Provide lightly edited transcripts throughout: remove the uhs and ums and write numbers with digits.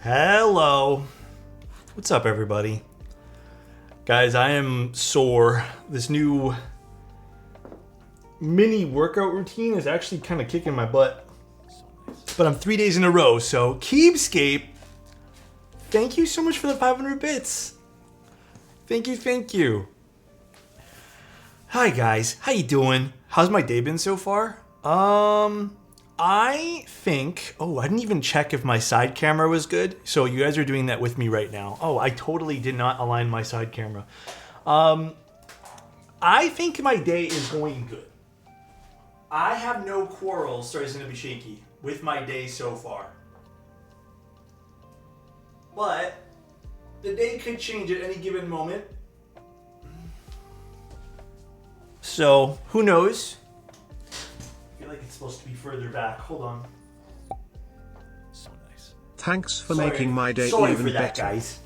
Hello. What's up, everybody? Guys, I am sore. This new mini workout routine is actually kind of kicking my butt. But I'm 3 days in a row, so Keepscape, thank you so much for the 500 bits. Thank you. Hi guys, how you doing? How's my day been so far? I think, I didn't even check if my side camera was good. So you guys are doing that with me right now. Oh, I totally did not align my side camera. I think my day is going good. I have no quarrels, sorry, it's gonna be shaky, with my day so far. But the day could change at any given moment. So, who knows? I feel like it's supposed to be further back. Hold on. So nice. Thanks for making my day Sorry even for that, better. guys.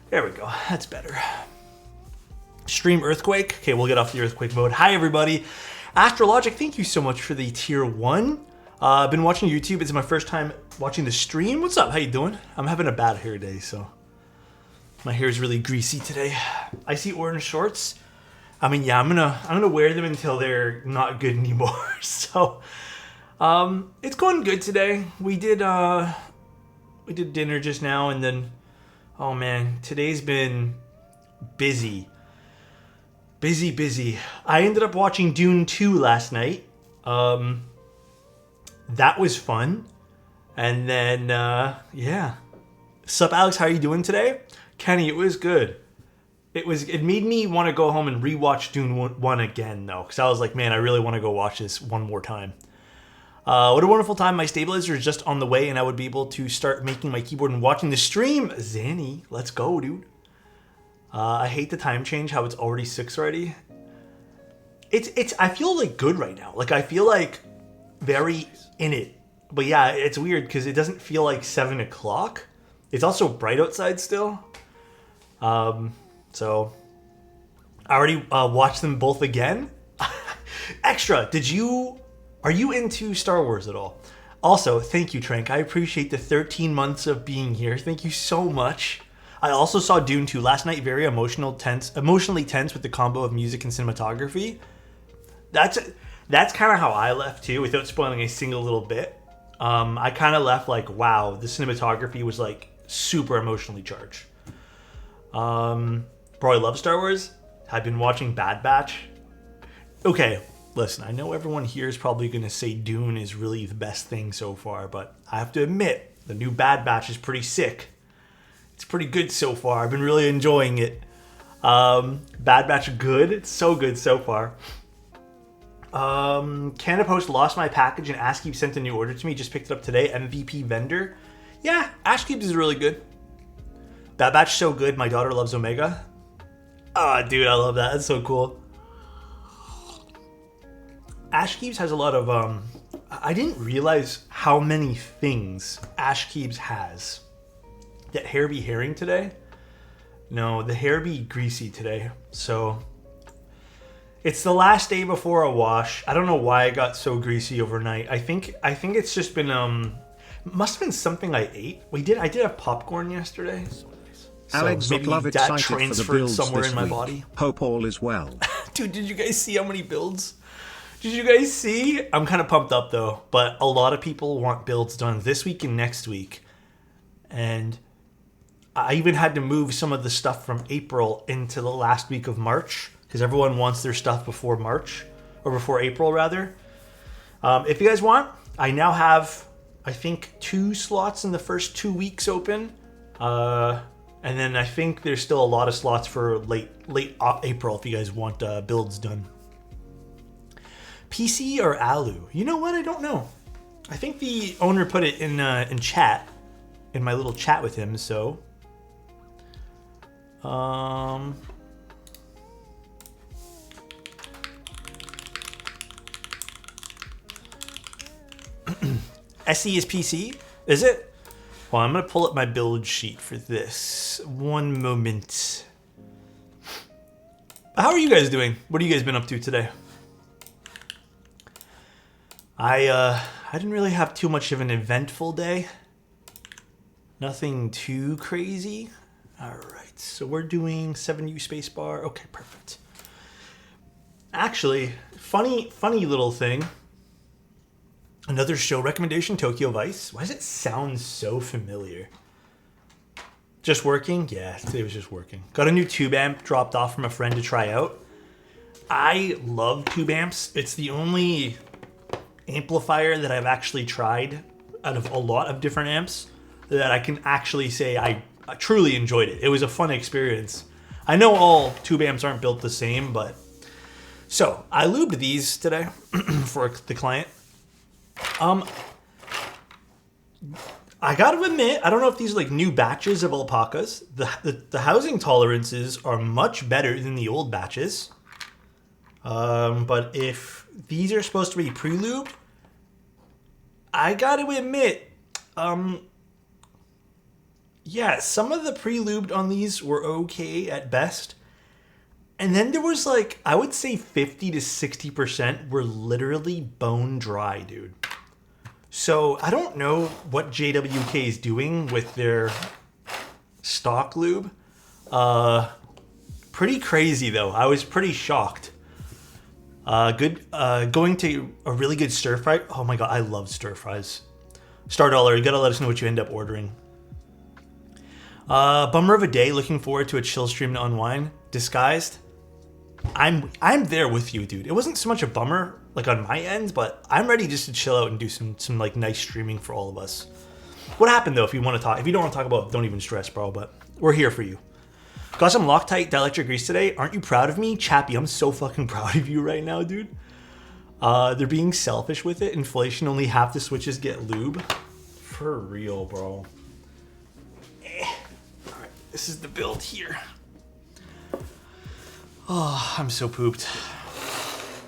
There we go. That's better. Stream earthquake. Okay, we'll get off the earthquake mode. Hi, everybody. Astrologic, thank you so much for the tier 1. I've been watching YouTube. It's my first time watching the stream. What's up? How you doing? I'm having a bad hair day, so my hair is really greasy today. I see orange shorts. I mean, yeah, I'm gonna wear them until they're not good anymore. So, it's going good today. We did dinner just now, and then, oh man, today's been busy. Busy. I ended up watching Dune 2 last night. That was fun. And then, yeah. Sup, Alex? How are you doing today? Kenny, it was good. It made me want to go home and rewatch Dune 1 again, though. Because I was like, man, I really want to go watch this one more time. What a wonderful time. My stabilizer is just on the way, and I would be able to start making my keyboard and watching the stream. Zanny, let's go, dude. I hate the time change, how it's already 6 already. I feel like good right now. Like, I feel like very in it. But yeah, it's weird because it doesn't feel like 7 o'clock. It's also bright outside still. So I already watched them both again. Extra, are you into Star Wars at all? Also, thank you, Trank. I appreciate the 13 months of being here. Thank you so much. I also saw Dune 2 last night. Very emotionally tense with the combo of music and cinematography. That's kind of how I left too, without spoiling a single little bit. I kind of left like, wow, the cinematography was like super emotionally charged. Bro, I love Star Wars. I've been watching Bad Batch. Okay, listen, I know everyone here is probably going to say Dune is really the best thing so far, but I have to admit, the new Bad Batch is pretty sick. It's pretty good so far. I've been really enjoying it. Bad Batch good. It's so good so far. Canada Post lost my package and Ashkeep sent a new order to me. Just picked it up today. MVP vendor. Yeah, Ashkeep is really good. Bad Batch so good. My daughter loves Omega. Ah, dude, I love that. That's so cool. Ashkeeps has a lot of I didn't realize how many things Ashkeeps has. That hair be hairing today? No, the hair be greasy today. So it's the last day before a wash. I don't know why it got so greasy overnight. I think it's just been must have been something I ate. I did have popcorn yesterday. So nice. Alex, maybe love that excited for the transferred builds somewhere this in my week. body. Hope all is well. Dude, did you guys see how many builds? Did you guys see? I'm kind of pumped up though, but a lot of people want builds done this week and next week. And I even had to move some of the stuff from April into the last week of March because everyone wants their stuff before March, or before April rather. If you guys want, I now have, I think, 2 slots in the first 2 weeks open. And then I think there's still a lot of slots for late April if you guys want builds done. PC or Alu? You know what? I don't know. I think the owner put it in chat, in my little chat with him, so... SE is PC? Is it? Well, I'm going to pull up my build sheet for this. One moment. How are you guys doing? What have you guys been up to today? I didn't really have too much of an eventful day. Nothing too crazy. All right, so we're doing 7U spacebar. Okay, perfect. Actually, funny little thing. Another show recommendation, Tokyo Vice. Why does it sound so familiar? Just working? Yeah, today was just working. Got a new tube amp dropped off from a friend to try out. I love tube amps. It's the only amplifier that I've actually tried out of a lot of different amps that I can actually say I truly enjoyed it. It was a fun experience. I know all tube amps aren't built the same, but... So, I lubed these today for the client. I gotta admit, I don't know if these are like new batches of alpacas. The housing tolerances are much better than the old batches. But if these are supposed to be pre-lubed, I gotta admit, yeah, some of the pre-lubed on these were okay at best. And then there was like, I would say 50 to 60% were literally bone dry, dude. So I don't know what JWK is doing with their stock lube. Pretty crazy though. I was pretty shocked. Going to a really good stir fry. Oh my god, I love stir fries. Star Dollar, you gotta let us know what you end up ordering. Bummer of a day. Looking forward to a chill stream to unwind. Disguised. I'm there with you, dude. It wasn't so much a bummer like on my end, but I'm ready just to chill out and do some like nice streaming for all of us. What happened though? If you want to talk, if you don't want to talk about it, don't even stress, bro. But we're here for you. Got some Loctite dielectric grease today. Aren't you proud of me? Chappie, I'm so fucking proud of you right now, dude. They're being selfish with it. Inflation, only half the switches get lube. For real, bro. Alright, this is the build here. Oh, I'm so pooped.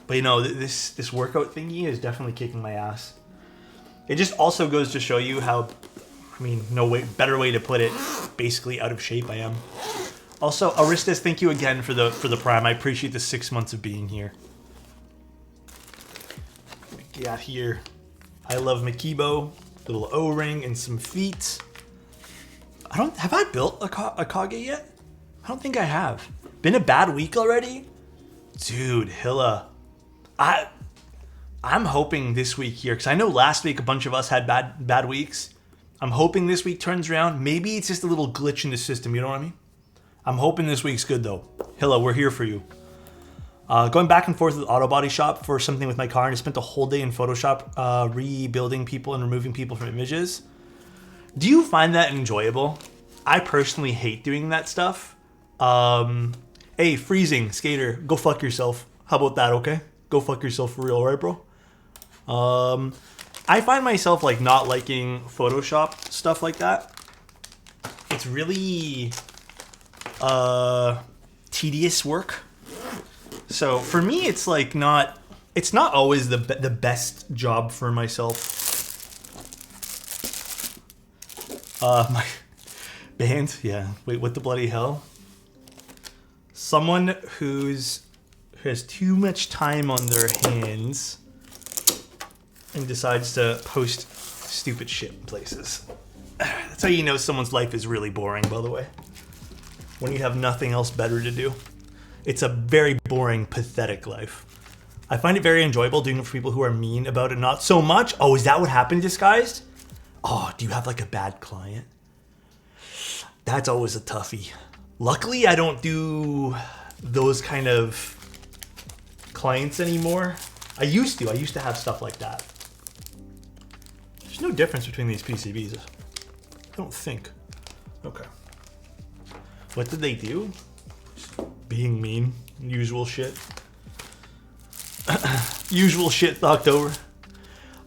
But you know, this workout thingy is definitely kicking my ass. It just also goes to show you how, I mean, better way to put it, basically out of shape I am. Also, Aristas, thank you again for the Prime. I appreciate the 6 months of being here. Got here. I love Makibo, little O-ring and some feet. Have I built a Kage yet? I don't think I have. Been a bad week already? Dude, Hilla. I'm hoping this week here, because I know last week a bunch of us had bad weeks. I'm hoping this week turns around. Maybe it's just a little glitch in the system, you know what I mean? I'm hoping this week's good though. Hilla, we're here for you. Going back and forth with Auto Body Shop for something with my car, and I spent the whole day in Photoshop rebuilding people and removing people from images. Do you find that enjoyable? I personally hate doing that stuff. Hey, Freezing, Skater, go fuck yourself. How about that, okay? Go fuck yourself for real, right, bro? I find myself like not liking Photoshop stuff like that. It's really tedious work. So for me, it's like it's not always the best job for myself. My band, yeah. Wait, what the bloody hell? Someone who has too much time on their hands and decides to post stupid shit in places. That's how you know someone's life is really boring, by the way. When you have nothing else better to do. It's a very boring, pathetic life. I find it very enjoyable doing it for people who are mean about it, not so much. Oh, is that what happened, Disguised? Oh, do you have like a bad client? That's always a toughie. Luckily, I don't do those kind of clients anymore. I used to have stuff like that. There's no difference between these PCBs. I don't think. Okay. What did they do? Being mean. Usual shit. Usual shit knocked over.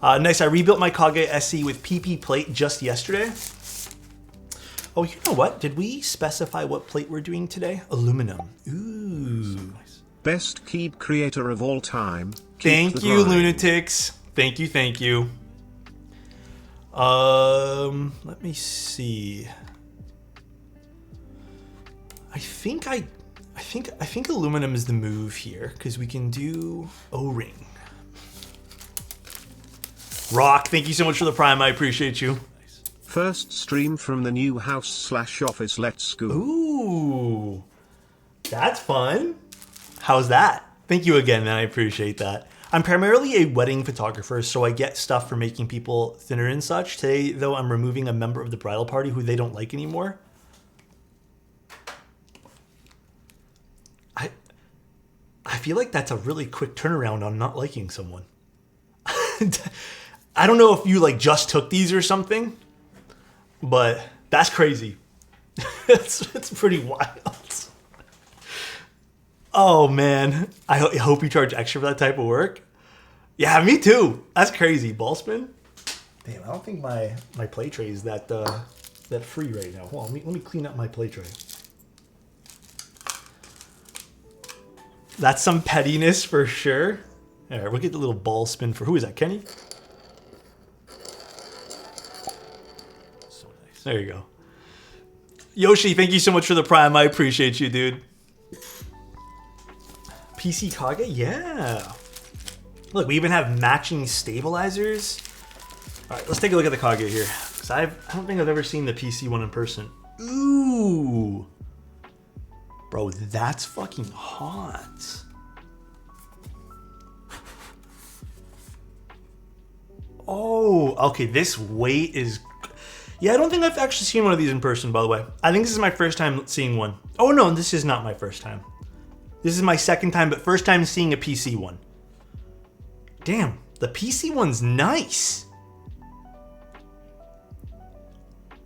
Nice, I rebuilt my Kage SE with PP plate just yesterday. Oh, you know what? Did we specify what plate we're doing today? Aluminum. Ooh. Best keep creator of all time. Thank you, lunatics. Thank you, thank you. Let me see. I think aluminum is the move here, because we can do O-ring. Rock, thank you so much for the Prime. I appreciate you. First stream from the new house/office. Let's go. Ooh, that's fun. How's that? Thank you again, man. I appreciate that. I'm primarily a wedding photographer, so I get stuff for making people thinner and such. Today, though, I'm removing a member of the bridal party who they don't like anymore. I feel like that's a really quick turnaround on not liking someone. I don't know if you like just took these or something, but that's crazy. it's pretty wild. Oh man, I hope you charge extra for that type of work. Yeah, me too. That's crazy. Ball spin? Damn, I don't think my play tray is that free right now. Hold on, let me clean up my play tray. That's some pettiness for sure. All right, we'll get the little ball spin for, who is that, Kenny? So nice. There you go. Yoshi, thank you so much for the prime. I appreciate you, dude. PC Kage? Yeah. Look, we even have matching stabilizers. All right, let's take a look at the Kage here. Because I don't think I've ever seen the PC one in person. Ooh. Bro, that's fucking hot. Oh, okay, this weight is... Yeah, I don't think I've actually seen one of these in person, by the way. I think this is my first time seeing one. Oh, no, this is not my first time. This is my second time, but first time seeing a PC one. Damn, the PC one's nice.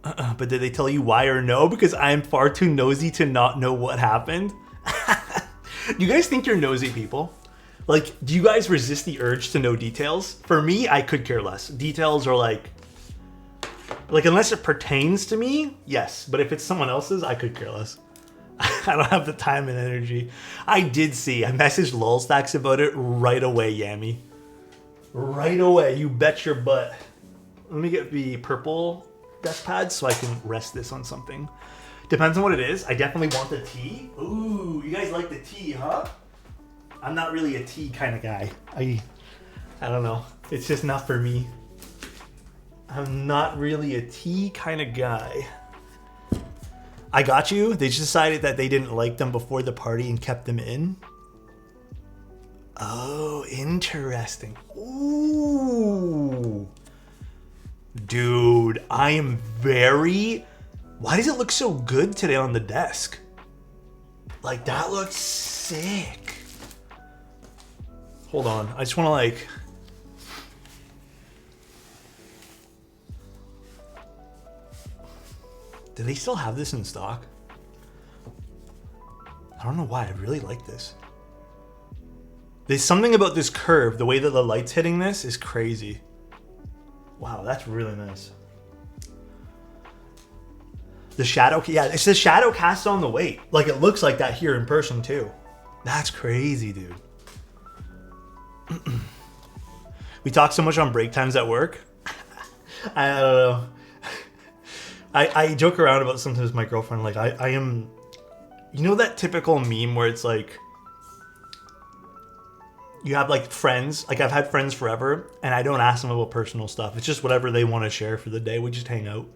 But did they tell you why or no? Because I am far too nosy to not know what happened. You guys think you're nosy people? Like, do you guys resist the urge to know details? For me, I could care less. Details are like unless it pertains to me, yes. But if it's someone else's, I could care less. I don't have the time and energy. I messaged Lulstacks about it right away, Yami. Right away, you bet your butt. Let me get the purple desk pad so I can rest this on something. Depends on what it is. I definitely want the tea. Ooh, you guys like the tea, huh? I'm not really a tea kind of guy. I don't know. It's just not for me. I'm not really a tea kind of guy. I got you. They just decided that they didn't like them before the party and kept them in. Oh, interesting. Ooh. Dude, I am very... Why does it look so good today on the desk? Like, that looks sick. Hold on. I just want to, like... Do they still have this in stock? I don't know why. I really like this. There's something about this curve. The way that the light's hitting this is crazy. Wow, that's really nice. The shadow, yeah, it's the shadow cast on the weight. Like, it looks like that here in person too. That's crazy, dude. We talk so much on break times at work. I don't know. I joke around about sometimes with my girlfriend. Like, I am, you know that typical meme where it's like, you have like friends, like I've had friends forever, and I don't ask them about personal stuff. It's just whatever they want to share for the day. We just hang out.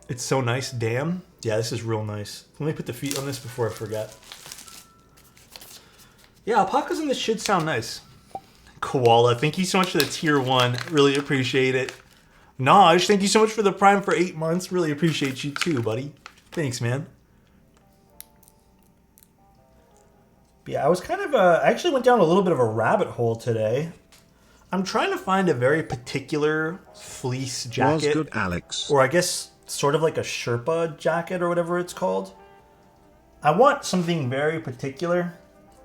It's so nice. Damn. Yeah, this is real nice. Let me put the feet on this before I forget. Yeah, alpacas in this should sound nice. Koala, thank you so much for the tier 1. Really appreciate it. Naj, thank you so much for the prime for 8 months. Really appreciate you too, buddy. Thanks, man. But yeah, I was kind of, I actually went down a little bit of a rabbit hole today. I'm trying to find a very particular fleece jacket. Was good, Alex. Or I guess sort of like a Sherpa jacket or whatever it's called. I want something very particular.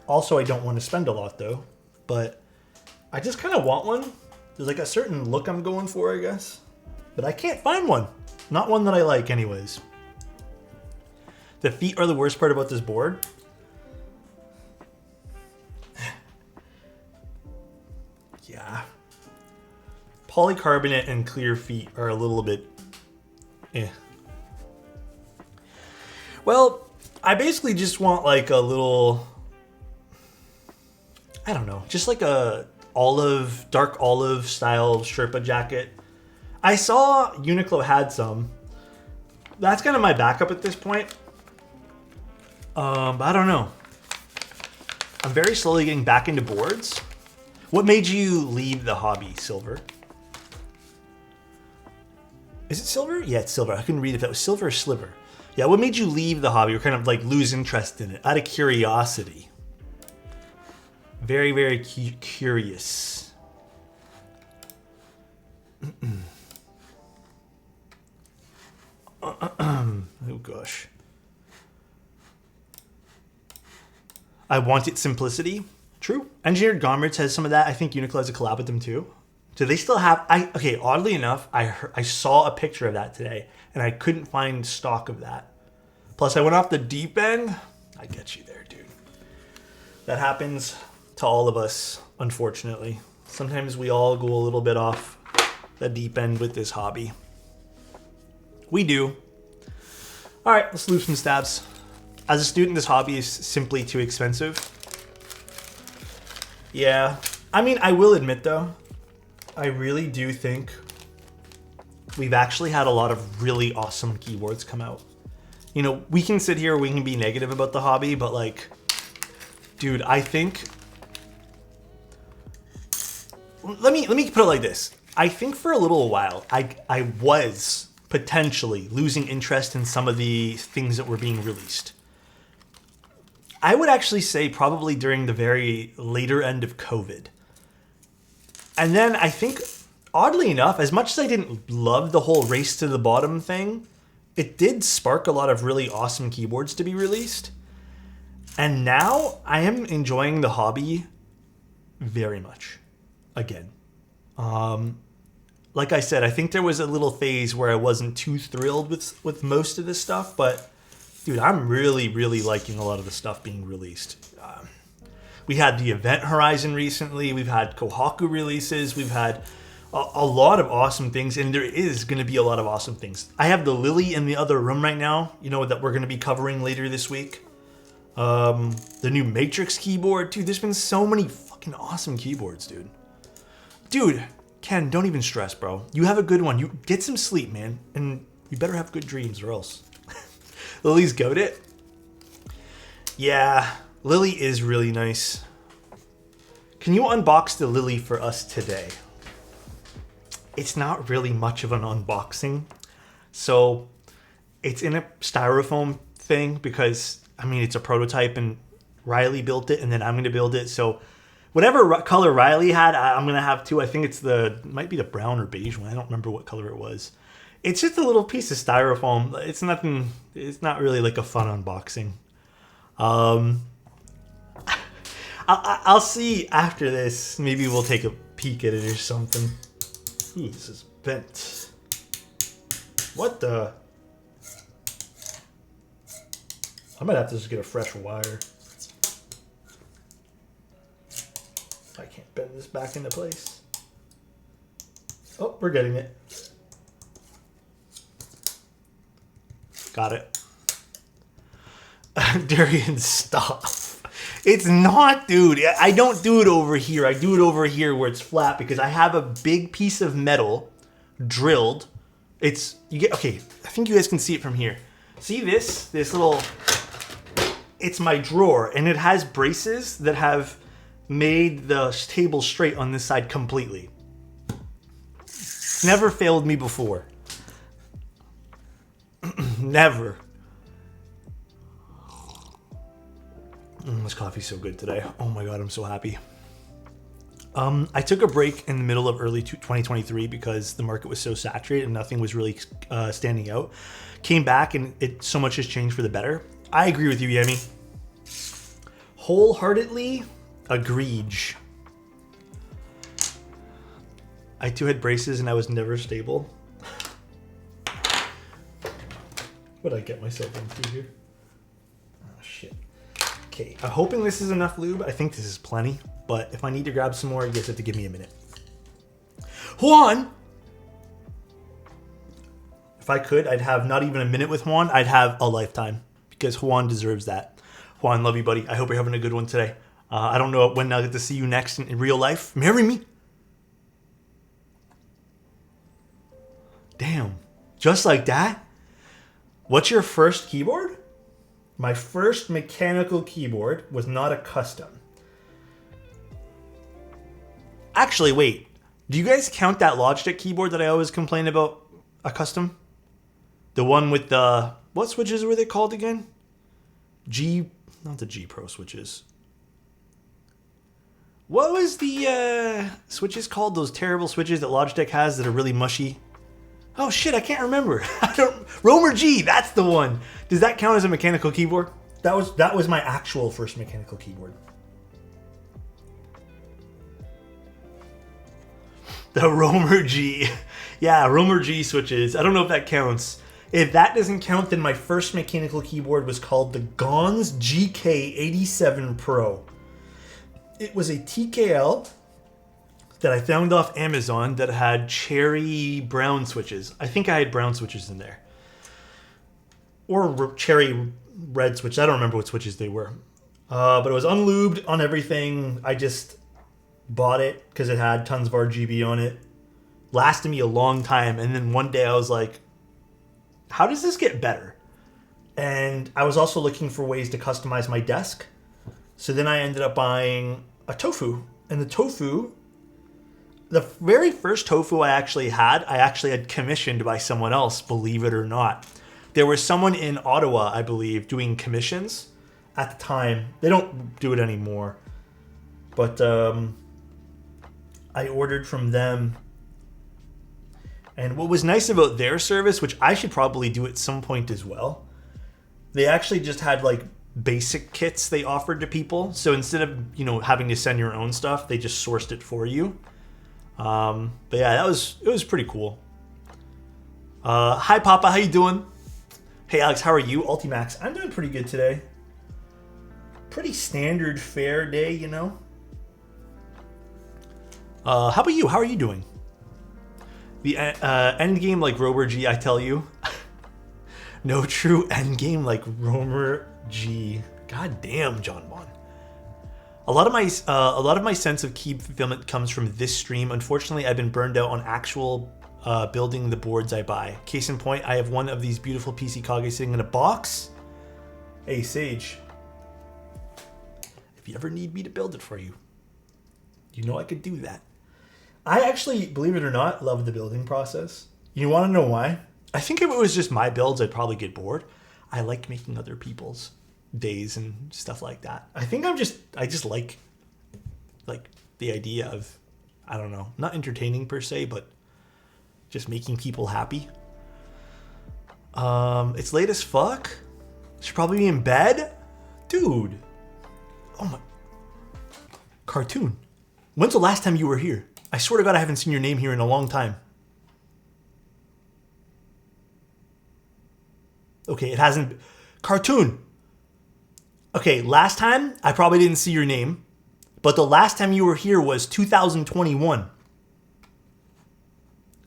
Also, I don't want to spend a lot though. But I just kind of want one. There's like a certain look I'm going for, I guess. But I can't find one. Not one that I like anyways. The feet are the worst part about this board. Yeah. Polycarbonate and clear feet are a little bit Well, I basically just want like a little, I don't know, just like a dark olive style Sherpa jacket. I saw Uniqlo had some. That's kind of my backup at this point. But I don't know. I'm very slowly getting back into boards. What made you leave the hobby, Silver? Is it Silver? Yeah, it's Silver. I couldn't read if that was Silver or Sliver. Yeah, what made you leave the hobby or kind of like lose interest in it? Out of curiosity. Very, very curious. Oh gosh. I wanted simplicity. True. Engineered Garments has some of that. I think Uniqlo has a collab with them too. Do they still have... Okay, oddly enough, I saw a picture of that today, and I couldn't find stock of that. Plus, I went off the deep end. I get you there, dude. That happens to all of us, unfortunately. Sometimes we all go a little bit off the deep end with this hobby. We do. All right, let's lose some stabs. As a student, this hobby is simply too expensive. Yeah. I mean, I will admit, though, I really do think we've actually had a lot of really awesome keyboards come out. You know, we can sit here, we can be negative about the hobby, but like, dude, I think... Let me put it like this. I think for a little while, I was potentially losing interest in some of the things that were being released. I would actually say probably during the very later end of COVID. And then I think, oddly enough, as much as I didn't love the whole race to the bottom thing, it did spark a lot of really awesome keyboards to be released. And now I am enjoying the hobby very much. Again. Like I said, I think there was a little phase where I wasn't too thrilled with most of this stuff, but dude, I'm really, really liking a lot of the stuff being released. We had the Event Horizon recently. We've had Kohaku releases. We've had a lot of awesome things, and there is going to be a lot of awesome things. I have the Lily in the other room right now, you know, that we're going to be covering later this week. The new Matrix keyboard. Dude, there's been so many fucking awesome keyboards, dude. Dude, Ken, don't even stress, bro. You have a good one. You get some sleep, man, and you better have good dreams or else. Lily's goated. Yeah, Lily is really nice. Can you unbox the Lily for us today? It's not really much of an unboxing. So it's in a styrofoam thing because, I mean, it's a prototype and Riley built it and then I'm going to build it. So whatever color Riley had, I'm going to have too. I think it's might be the brown or beige one. I don't remember what color it was. It's just a little piece of styrofoam. It's nothing. It's not really like a fun unboxing. I'll see after this. Maybe we'll take a peek at it or something. Ooh, this is bent. What the? I might have to just get a fresh wire. I can't bend this back into place. Oh, we're getting it. Got it. Durian, stop. It's not, dude. I don't do it over here. I do it over here where it's flat because I have a big piece of metal drilled. You get, okay, I think you guys can see it from here. See this little, it's my drawer and it has braces that have made the table straight on this side completely. Never failed me before. Never. This coffee's so good today. Oh my god, I'm so happy. I took a break in the middle of early 2023 because the market was so saturated and nothing was really standing out. Came back and so much has changed for the better. I agree with you, Yemi. Wholeheartedly agreed. I too had braces and I was never stable. What did I get myself into here? Oh, shit. Okay, I'm hoping this is enough lube. I think this is plenty, but if I need to grab some more, you guys have to give me a minute. Juan! If I could, I'd have not even a minute with Juan. I'd have a lifetime because Juan deserves that. Juan, love you, buddy. I hope you're having a good one today. I don't know when I'll get to see you next in real life. Marry me. Damn. Just like that? What's your first keyboard? My first mechanical keyboard was not a custom. Actually, wait. Do you guys count that Logitech keyboard that I always complain about a custom? The one with the... What switches were they called again? Not the G Pro switches. What was the switches called? Those terrible switches that Logitech has that are really mushy? Oh shit, I can't remember. Romer G, that's the one. Does that count as a mechanical keyboard? That was my actual first mechanical keyboard. The Romer G. Yeah, Romer G switches. I don't know if that counts. If that doesn't count, then my first mechanical keyboard was called the Gons GK87 Pro. It was a TKL that I found off Amazon that had cherry brown switches. I think I had brown switches in there. Or cherry red switches. I don't remember what switches they were. But it was unlubed on everything. I just bought it because it had tons of RGB on it. Lasted me a long time. And then one day I was like, how does this get better? And I was also looking for ways to customize my desk. So then I ended up buying a Tofu. And the Tofu, the very first Tofu I actually had commissioned by someone else, believe it or not. There was someone in Ottawa, I believe, doing commissions at the time. They don't do it anymore. But I ordered from them. And what was nice about their service, which I should probably do at some point as well, they actually just had like basic kits they offered to people. So instead of, having to send your own stuff, they just sourced it for you. But yeah, it was pretty cool. Hi Papa, how you doing? Hey Alex, how are you? Ultimax, I'm doing pretty good today. Pretty standard fare day, How about you? How are you doing? The end game like Romer G, I tell you. No true end game like Romer G. God damn, John Bon. A lot of my sense of key fulfillment comes from this stream. Unfortunately, I've been burned out on actual building the boards I buy. Case in point, I have one of these beautiful PC Kage sitting in a box. Hey Sage, if you ever need me to build it for you, I could do that. I actually, believe it or not, love the building process. You want to know why? I think if it was just my builds, I'd probably get bored. I like making other people's days and stuff like that. I think I just like the idea of, I don't know, not entertaining per se, but just making people happy. It's late as fuck. Should probably be in bed. Dude. Oh my. Cartoon. When's the last time you were here? I swear to God, I haven't seen your name here in a long time. Okay, it hasn't... Cartoon. Okay, last time, I probably didn't see your name. But the last time you were here was 2021.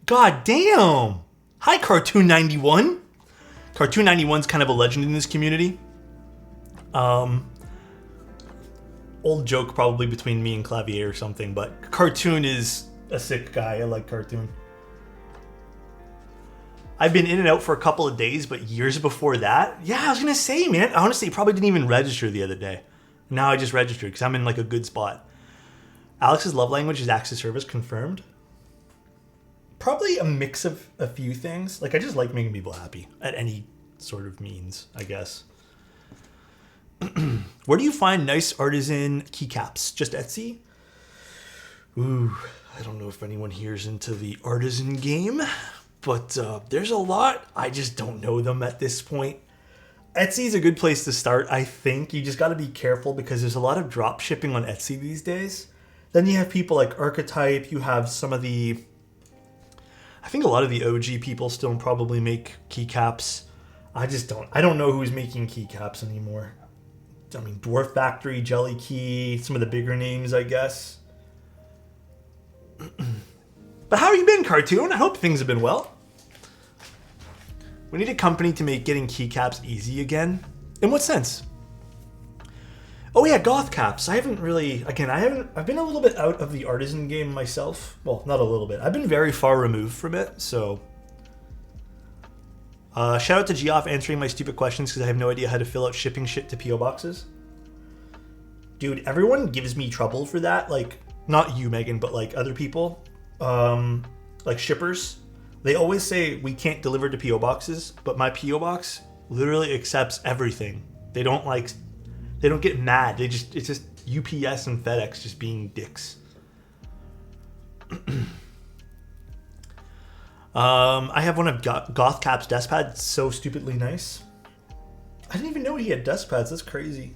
God damn. Hi, Cartoon 91. Cartoon 91's kind of a legend in this community. Old joke probably between me and Clavier or something, but Cartoon is a sick guy. I like Cartoon. I've been in and out for a couple of days, but years before that, yeah, I was gonna say, man, honestly, probably didn't even register the other day. Now I just registered because I'm in like a good spot. Alex's love language is acts of service, confirmed. Probably a mix of a few things. Like I just like making people happy at any sort of means, I guess. Where do you find nice artisan keycaps? Just Etsy? Ooh, I don't know if anyone here's into the artisan game, but there's a lot. I just don't know them at this point. Etsy's a good place to start, I think. You just got to be careful because there's a lot of drop shipping on Etsy these days. Then you have people like Archetype. You have some of the... I think a lot of the OG people still probably make keycaps. I don't know who's making keycaps anymore. I mean, Dwarf Factory, Jelly Key, some of the bigger names, I guess. But how have you been, Cartoon? I hope things have been well. We need a company to make getting keycaps easy again. In what sense? Oh yeah, goth caps. I've been a little bit out of the artisan game myself. Well, not a little bit. I've been very far removed from it, so Shout out to Geoff answering my stupid questions because I have no idea how to fill out shipping shit to PO boxes. Dude, everyone gives me trouble for that. Like, not you, Megan, but like other people, like shippers. They always say we can't deliver to PO boxes, but my PO box literally accepts everything. They don't get mad. It's just UPS and FedEx just being dicks. I have one of Gothcap's desk pads. It's so stupidly nice. I didn't even know he had desk pads. That's crazy.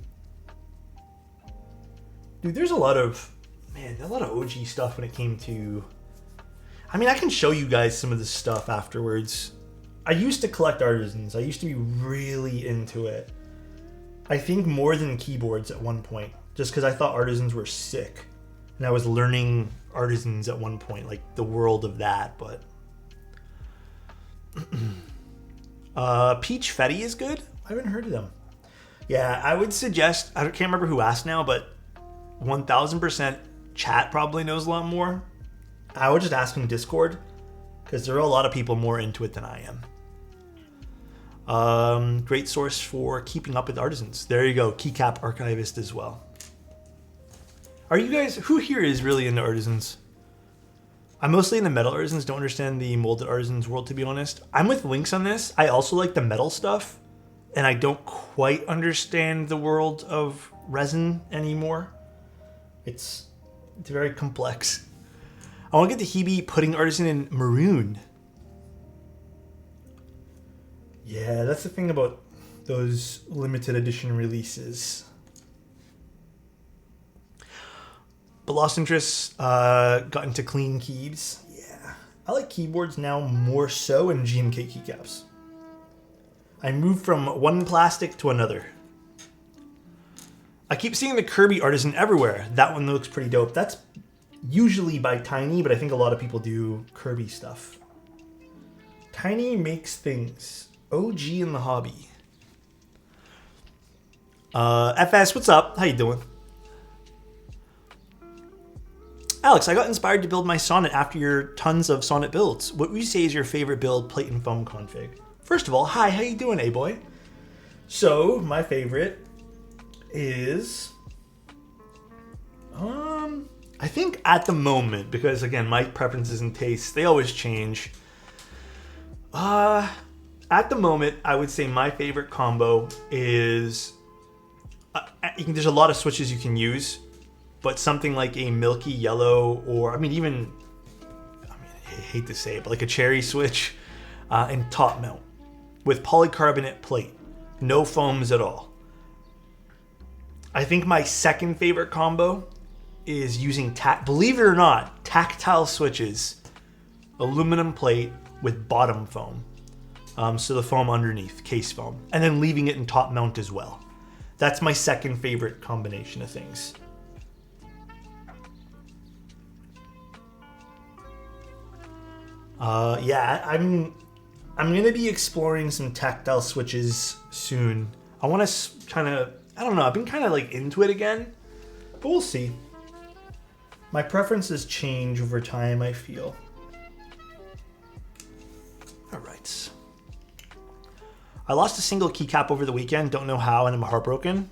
Dude, there's a lot of OG stuff when it came to... I mean, I can show you guys some of this stuff afterwards. I used to collect Artisans. I used to be really into it. I think more than keyboards at one point, just because I thought Artisans were sick. And I was learning Artisans at one point, like the world of that, but... Peach Fetty is good? I haven't heard of them. Yeah, I would suggest... I can't remember who asked now, but 1000% chat probably knows a lot more. I would just ask in Discord, because there are a lot of people more into it than I am. Great source for keeping up with Artisans. There you go, Keycap archivist as well. Are you guys, who here is really into Artisans? I'm mostly into metal Artisans, don't understand the molded Artisans world, to be honest. I'm with Lynx on this. I also like the metal stuff, and I don't quite understand the world of resin anymore. It's very complex. I want to get the Hebe Pudding Artisan in maroon. Yeah, that's the thing about those limited edition releases. But Lost Interest got into clean keys. Yeah, I like keyboards now more so in GMK keycaps. I moved from one plastic to another. I keep seeing the Kirby Artisan everywhere. That one looks pretty dope. That's usually by Tiny, but I think a lot of people do Kirby stuff. Tiny makes things. OG in the hobby. FS, what's up? How you doing? Alex, I got inspired to build my Sonnet after your tons of Sonnet builds. What would you say is your favorite build, plate and foam config? First of all, hi, how you doing, A-boy? So, my favorite is... I think at the moment, because again, my preferences and tastes, they always change. At the moment, I would say my favorite combo is... there's a lot of switches you can use, but something like a milky yellow, or I hate to say it, but like a cherry switch and top mount with polycarbonate plate, no foams at all. I think my second favorite combo is using, believe it or not, tactile switches, aluminum plate with bottom foam. So the foam underneath, case foam, and then leaving it in top mount as well. That's my second favorite combination of things. Yeah, I'm gonna be exploring some tactile switches soon. I want to kind of, I don't know, I've been kind of like into it again, but we'll see. My preferences change over time, I feel. All right. I lost a single keycap over the weekend, don't know how, and I'm heartbroken.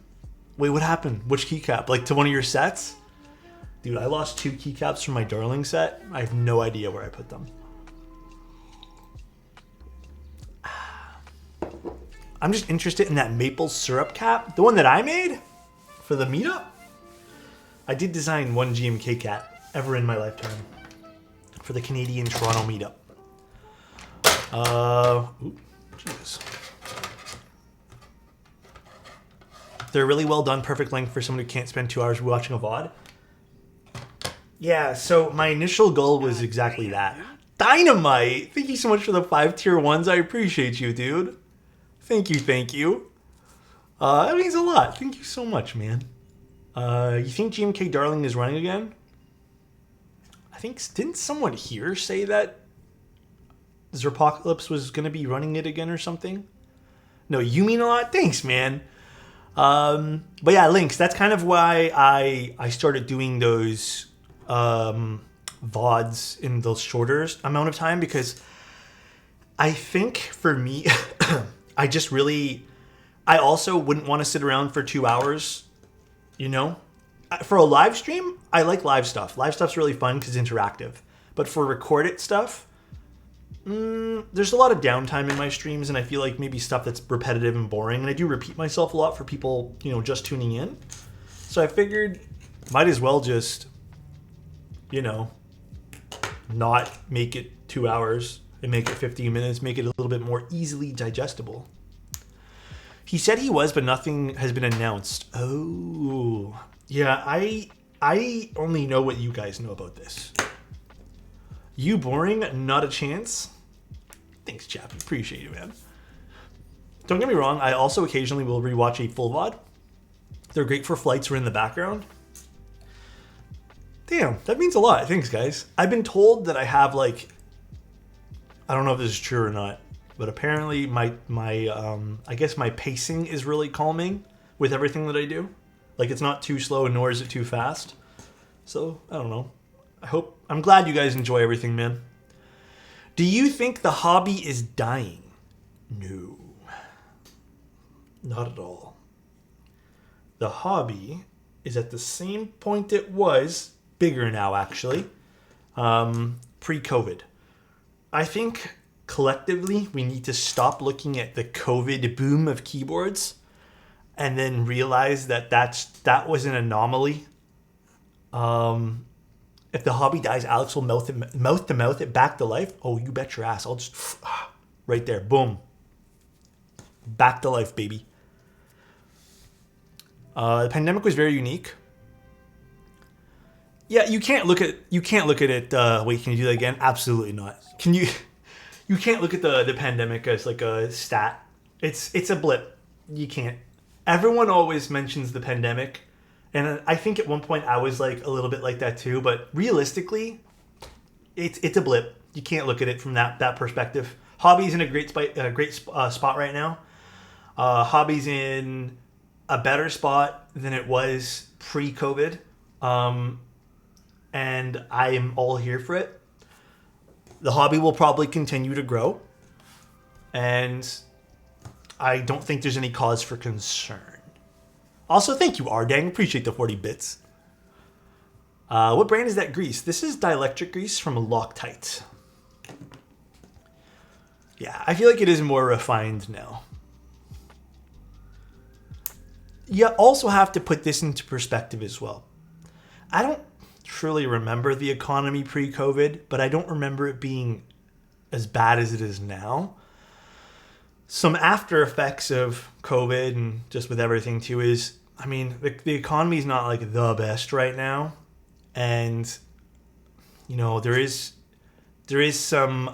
Wait, what happened? Which keycap? Like to one of your sets? Dude, I lost 2 keycaps from my Darling set. I have no idea where I put them. I'm just interested in that maple syrup cap. The one that I made for the meetup. I did design one GMK cat ever in my lifetime for the Canadian Toronto meetup. Jesus. They're really well done, perfect length for someone who can't spend 2 hours watching a VOD. Yeah, so my initial goal was exactly that. Dynamite! Thank you so much for the 5 tier 1s. I appreciate you, dude. Thank you, thank you. That means a lot. Thank you so much, man. You think GMK Darling is running again? I think, didn't someone here say that Zerpocalypse was going to be running it again or something? No, you mean a lot? Thanks, man. But yeah, Lynx, that's kind of why I started doing those VODs in those shorter amount of time, because I think for me, I just really, I also wouldn't want to sit around for 2 hours, you know? For a live stream, I like live stuff. Live stuff's really fun because it's interactive. But for recorded stuff, there's a lot of downtime in my streams, and I feel like maybe stuff that's repetitive and boring. And I do repeat myself a lot for people, you know, just tuning in. So I figured might as well just, you know, not make it 2 hours and make it 15 minutes, make it a little bit more easily digestible. He said he was, but nothing has been announced. Oh, yeah, I only know what you guys know about this. You boring? Not a chance? Thanks, chap. Appreciate you, man. Don't get me wrong, I also occasionally will rewatch a full VOD. They're great for flights or in the background. Damn, that means a lot. Thanks, guys. I've been told that I have, like, I don't know if this is true or not, but apparently my I guess my pacing is really calming with everything that I do. Like, it's not too slow, nor is it too fast. So, I don't know. I'm glad you guys enjoy everything, man. Do you think the hobby is dying? No. Not at all. The hobby is at the same point it was, bigger now actually, pre-COVID. I think collectively we need to stop looking at the COVID boom of keyboards and then realize that that was an anomaly. If the hobby dies, Alex will mouth to mouth it back to life. Oh, you bet your ass. I'll just right there, boom, back to life, baby. The pandemic was very unique. Yeah, you can't look at it. Wait, can you do that again? Absolutely not. Can you? You can't look at the pandemic as like a stat. It's a blip. You can't. Everyone always mentions the pandemic, and I think at one point I was like a little bit like that too. But realistically, it's a blip. You can't look at it from that perspective. Hobby's in a great spot right now. Hobby's in a better spot than it was pre-COVID, and I am all here for it. The hobby will probably continue to grow, and I don't think there's any cause for concern. Also, thank you, Ardang. Appreciate the 40 bits. What brand is that grease? This is dielectric grease from Loctite. Yeah, I feel like it is more refined now. You also have to put this into perspective as well. I don't truly remember the economy pre-COVID, but I don't remember it being as bad as it is now. Some after effects of COVID and just with everything too is, I mean, the economy is not like the best right now. And, you know, there is some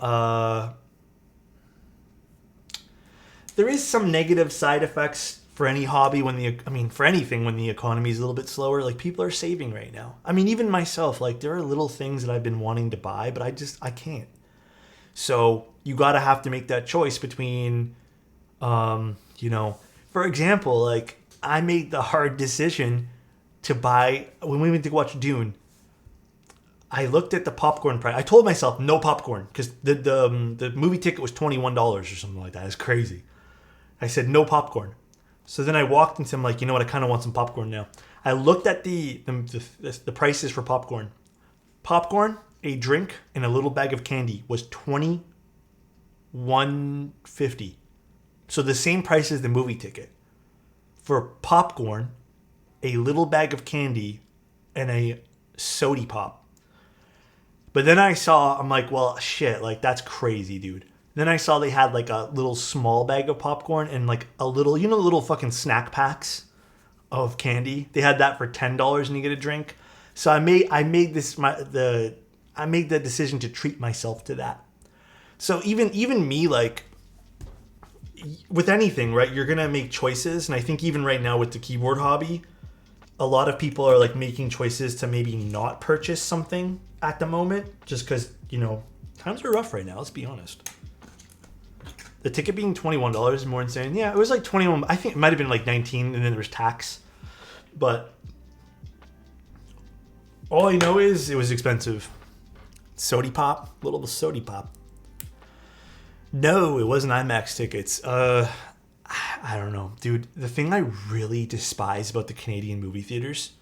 negative side effects for any hobby for anything when the economy is a little bit slower. Like, people are saving right now. I mean, even myself, like, there are little things that I've been wanting to buy, but I can't. So you got to have to make that choice between, you know, for example, like, I made the hard decision to buy, when we went to watch Dune, I looked at the popcorn price. I told myself no popcorn because the movie ticket was $21 or something like that. It's crazy. I said no popcorn. So then I walked into, I'm like, you know what? I kind of want some popcorn now. I looked at the prices for popcorn. Popcorn, a drink, and a little bag of candy was $21.50. So the same price as the movie ticket. For popcorn, a little bag of candy, and a sody pop. But then I'm like, well, shit, like, that's crazy, dude. Then I saw they had like a little small bag of popcorn and like a little, you know, little fucking snack packs of candy. They had that for $10 and you get a drink. So I made the decision to treat myself to that. So even me, like, with anything, right, you're gonna make choices. And I think even right now with the keyboard hobby, a lot of people are like making choices to maybe not purchase something at the moment just because, you know, times are rough right now. Let's be honest. The ticket being $21 is more insane. Yeah, it was like 21. I think it might have been like 19, and then there was tax. But all I know is it was expensive. Sody pop, little sody pop. No, it wasn't IMAX tickets. I don't know, dude. The thing I really despise about the Canadian movie theaters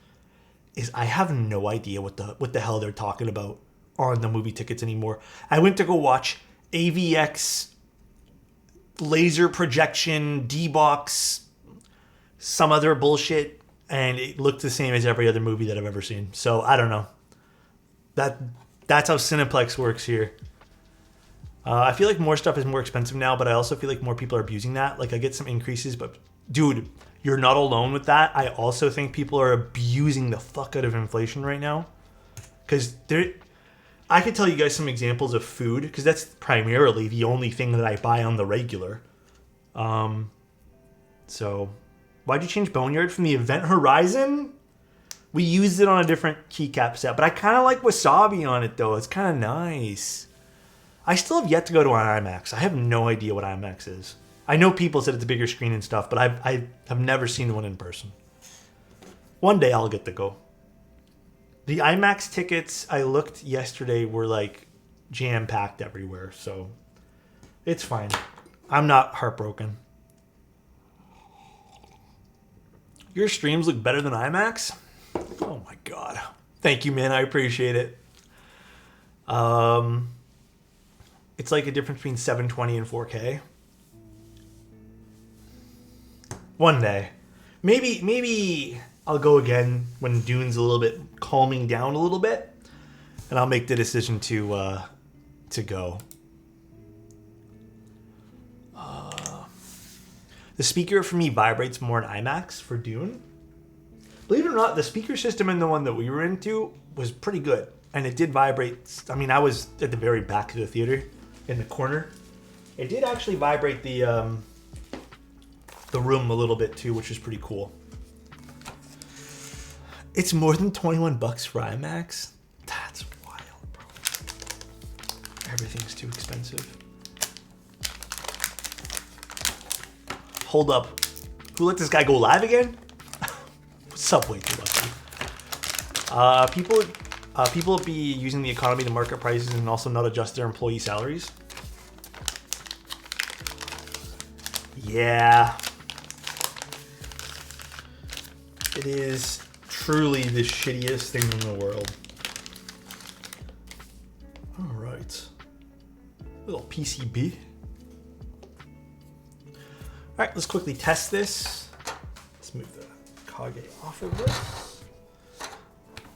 is I have no idea what the hell they're talking about on the movie tickets anymore. I went to go watch AVX, laser projection, D-Box, some other bullshit, and it looked the same as every other movie that I've ever seen. So I don't know. That's how Cineplex works here. I feel like more stuff is more expensive now, but I also feel like more people are abusing that. Like I get some increases, but dude, you're not alone with that. I also think people are abusing the fuck out of inflation right now. Because I could tell you guys some examples of food, because that's primarily the only thing that I buy on the regular. So, why'd you change Boneyard from the Event Horizon? We used it on a different keycap set, but I kind of like wasabi on it though. It's kind of nice. I still have yet to go to an IMAX. I have no idea what IMAX is. I know people said it's a bigger screen and stuff, but I have never seen one in person. One day I'll get to go. The IMAX tickets I looked yesterday were like jam-packed everywhere, so it's fine. I'm not heartbroken. Your streams look better than IMAX? Oh my god. Thank you, man. I appreciate it. It's like a difference between 720 and 4K. One day. Maybe I'll go again when Dune's a little bit calming down a little bit, and I'll make the decision to go. The speaker for me vibrates more in IMAX for Dune. Believe it or not, the speaker system in the one that we were into was pretty good, and it did vibrate. I mean, I was at the very back of the theater, in the corner. It did actually vibrate the room a little bit too, which is pretty cool. It's more than 21 bucks for IMAX. That's wild, bro. Everything's too expensive. Hold up. Who let this guy go live again? Subway too lucky. People be using the economy to market prices and also not adjust their employee salaries. Yeah. It is truly the shittiest thing in the world. All right. Little PCB. All right, let's quickly test this. Let's move the Kage off of this.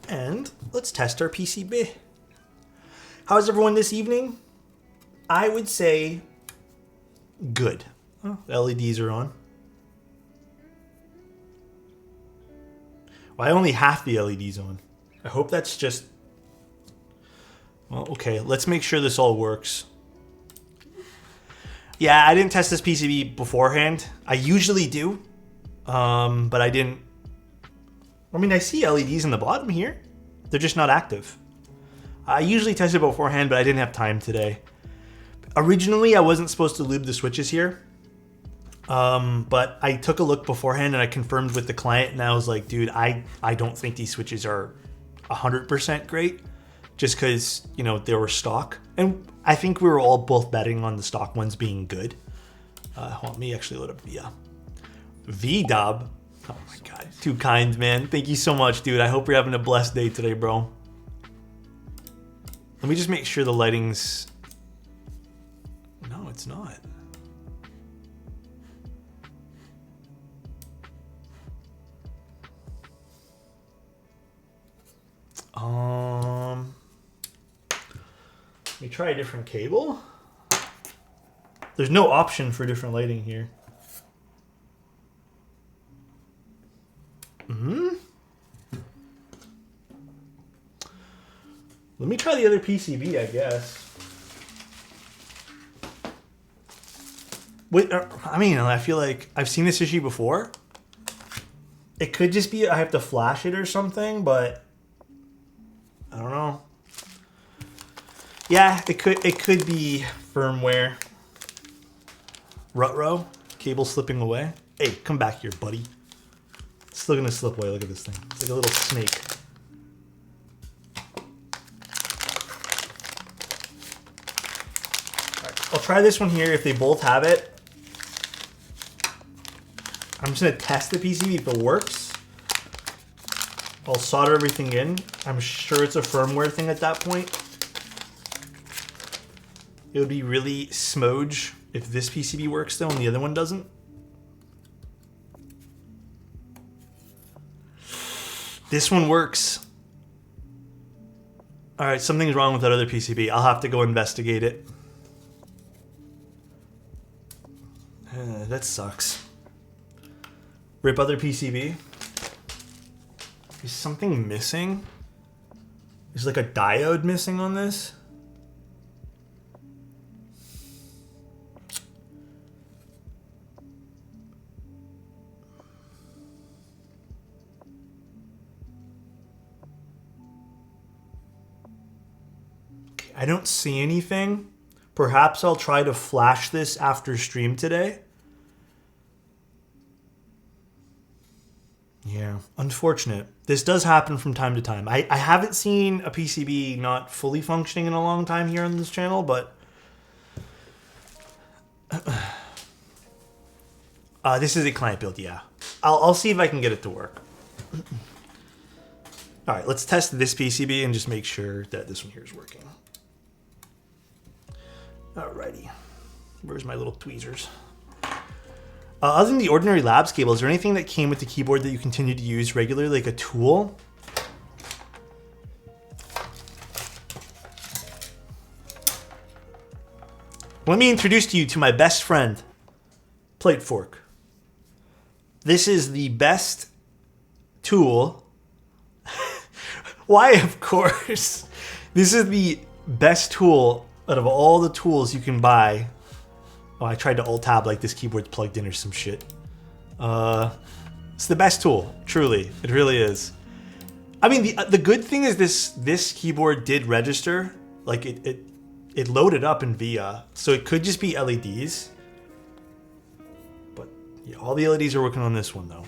And let's test our PCB. How's everyone this evening? I would say good. Oh, the LEDs are on. Why only half the LEDs on? I hope that's just... Well, okay, let's make sure this all works. Yeah, I didn't test this PCB beforehand. I usually do, but I didn't. I mean, I see LEDs in the bottom here. They're just not active. I usually test it beforehand, but I didn't have time today. Originally, I wasn't supposed to lube the switches here, but I took a look beforehand and I confirmed with the client, and I was like, dude, I don't think these switches are 100% great, just because, you know, they were stock. And I think we were all both betting on the stock ones being good. Let me actually load up the V-Dub. Oh my God, too kind, man. Thank you so much, dude. I hope you're having a blessed day today, bro. Let me just make sure the lighting's... No, it's not. Let me try a different cable. There's no option for different lighting here. Let me try the other PCB, I guess. Wait, I mean, I feel like I've seen this issue before. It could just be I have to flash it or something, but I don't know. Yeah, it could be firmware. Rutrow, cable slipping away. Hey, come back here, buddy. It's still gonna slip away. Look at this thing. It's like a little snake. All right, I'll try this one here. If they both have it, I'm just gonna test the PCB if it works. I'll solder everything in. I'm sure it's a firmware thing at that point. It would be really smudge if this PCB works though and the other one doesn't. This one works. All right, something's wrong with that other PCB. I'll have to go investigate it. That sucks. Rip other PCB. Is something missing? Is like a diode missing on this? I don't see anything. Perhaps I'll try to flash this after stream today. Yeah, unfortunate. This does happen from time to time. I haven't seen a PCB not fully functioning in a long time here on this channel, but this is a client build, yeah. I'll see if I can get it to work. All right, let's test this PCB and just make sure that this one here is working. Alrighty, where's my little tweezers? Other than the ordinary labs cable, is there anything that came with the keyboard that you continue to use regularly, like a tool? Let me introduce to you to my best friend, Plate Fork. This is the best tool. Why, of course. This is the best tool out of all the tools you can buy. Oh, I tried to alt-tab like this keyboard's plugged in or some shit. It's the best tool, truly. It really is. I mean, the good thing is this keyboard did register. Like, it loaded up in VIA, so it could just be LEDs. But yeah, all the LEDs are working on this one, though.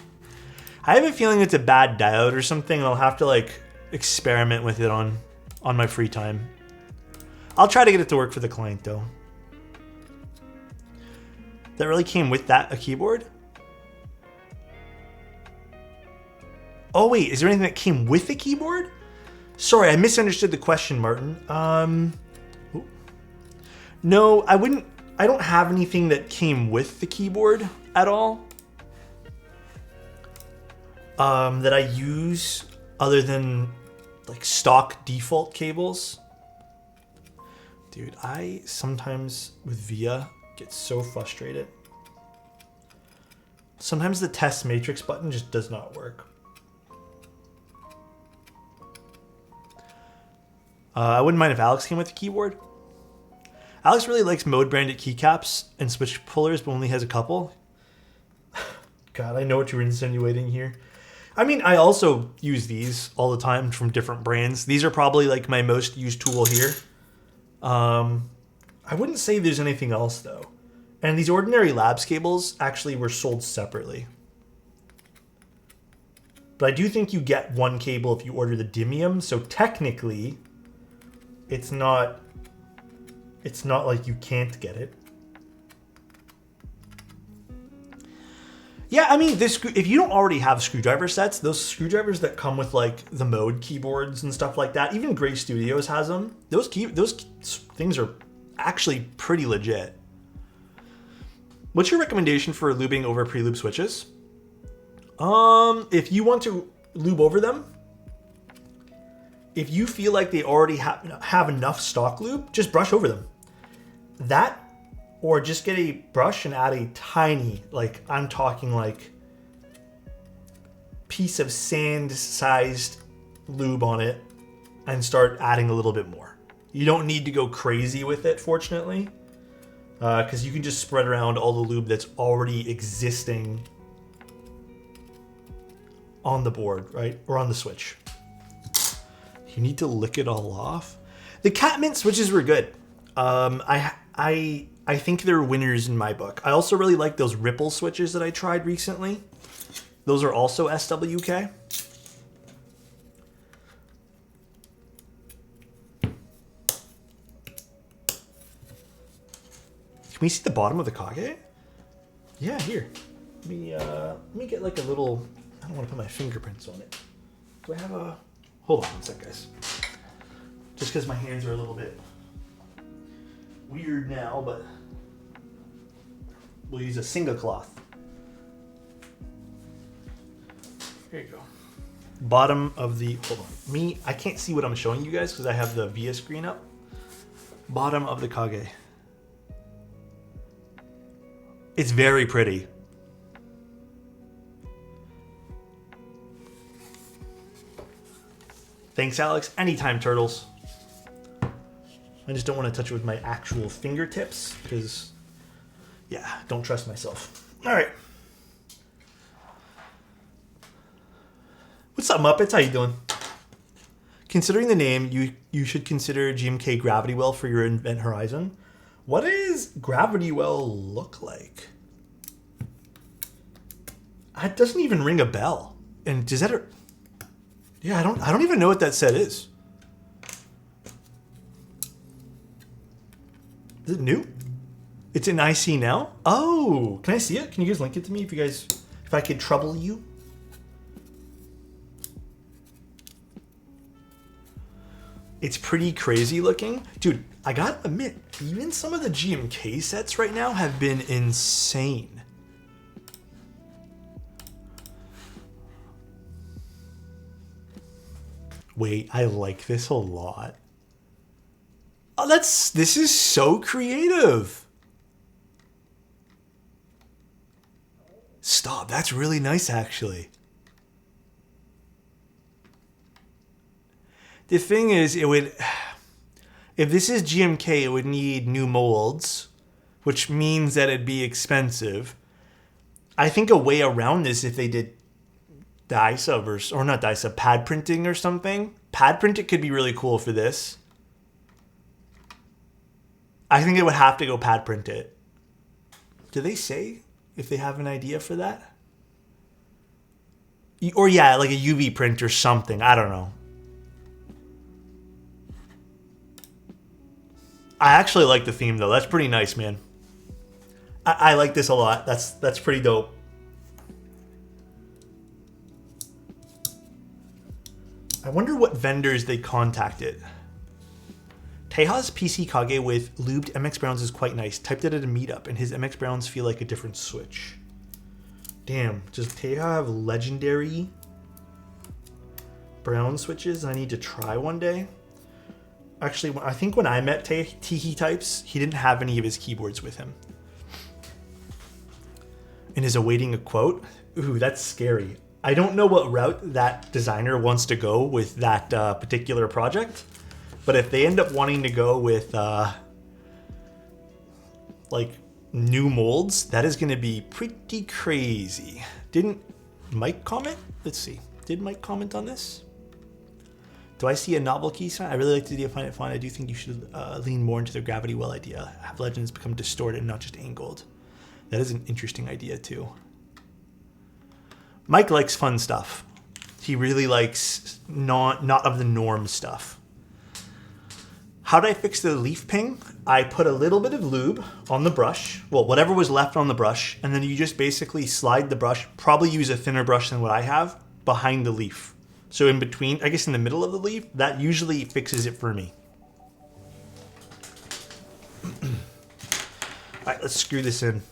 I have a feeling it's a bad diode or something, and I'll have to, like, experiment with it on my free time. I'll try to get it to work for the client, though. That really came with a keyboard? Oh wait, is there anything that came with the keyboard? Sorry, I misunderstood the question, Martin. No, I don't have anything that came with the keyboard at all. That I use other than like stock default cables. Dude, I sometimes with VIA get so frustrated. Sometimes the test matrix button just does not work. I wouldn't mind if Alex came with the keyboard. Alex really likes mode branded keycaps and switch pullers, but only has a couple. God, I know what you're insinuating here. I mean, I also use these all the time from different brands. These are probably like my most used tool here. I wouldn't say there's anything else though. And these ordinary labs cables actually were sold separately. But I do think you get one cable if you order the Dimium, so technically it's not like you can't get it. Yeah, I mean, if you don't already have screwdriver sets, those screwdrivers that come with like the mode keyboards and stuff like that, even Gray Studios has them. Those things are actually pretty legit. What's your recommendation for lubing over pre-lube switches? If you want to lube over them, if you feel like they already have enough stock lube, just brush over them. That, or just get a brush and add a tiny, like I'm talking like piece of sand-sized lube on it and start adding a little bit more. You don't need to go crazy with it, fortunately, because you can just spread around all the lube that's already existing on the board, right? Or on the switch. You need to lick it all off. The Catmint switches were good. I think they're winners in my book. I also really like those Ripple switches that I tried recently. Those are also SWK. Can we see the bottom of the Kage? Yeah, here. Let me get like a little... I don't want to put my fingerprints on it. Do I have a... Hold on one sec, guys. Just because my hands are a little bit weird now, but we'll use a single cloth. Here you go. Bottom of the... Hold on. I can't see what I'm showing you guys because I have the VIA screen up. Bottom of the Kage. It's very pretty. Thanks, Alex. Anytime, turtles. I just don't want to touch it with my actual fingertips because, yeah, don't trust myself. All right. What's up, Muppets? How you doing? Considering the name, you should consider GMK Gravity Well for your Event Horizon. What does Gravity Well look like? It doesn't even ring a bell. And does that... Yeah, I don't even know what that set is. Is it new? It's in IC now? Oh, can I see it? Can you guys link it to me if I could trouble you? It's pretty crazy looking. Dude, I gotta admit, even some of the GMK sets right now have been insane. Wait, I like this a lot. Oh, this is so creative. Stop, that's really nice actually. The thing is, if this is GMK, it would need new molds, which means that it'd be expensive. I think a way around this, if they did DICE or not DICE, pad printing or something. Pad print it could be really cool for this. I think they would have to go pad print it. Do they say if they have an idea for that? Or yeah, like a UV print or something. I don't know. I actually like the theme though. That's pretty nice, man. I like this a lot. That's pretty dope. I wonder what vendors they contacted. Teja's PC Kage with lubed MX Browns is quite nice. Typed it at a meetup, and his MX Browns feel like a different switch. Damn, does Teja have legendary brown switches I need to try one day? Actually, I think when I met Tehi Types, he didn't have any of his keyboards with him. And is awaiting a quote? Ooh, that's scary. I don't know what route that designer wants to go with that particular project, but if they end up wanting to go with like new molds, that is going to be pretty crazy. Didn't Mike comment? Let's see. Did Mike comment on this? Do I see a novel key sign? I really like the idea. Find it fun. I do think you should lean more into the gravity well idea. Have legends become distorted and not just angled. That is an interesting idea too. Mike likes fun stuff. He really likes not of the norm stuff. How did I fix the leaf ping? I put a little bit of lube on the brush. Well, whatever was left on the brush. And then you just basically slide the brush. Probably use a thinner brush than what I have behind the leaf. So in between, I guess in the middle of the leaf, that usually fixes it for me. All right, let's screw this in.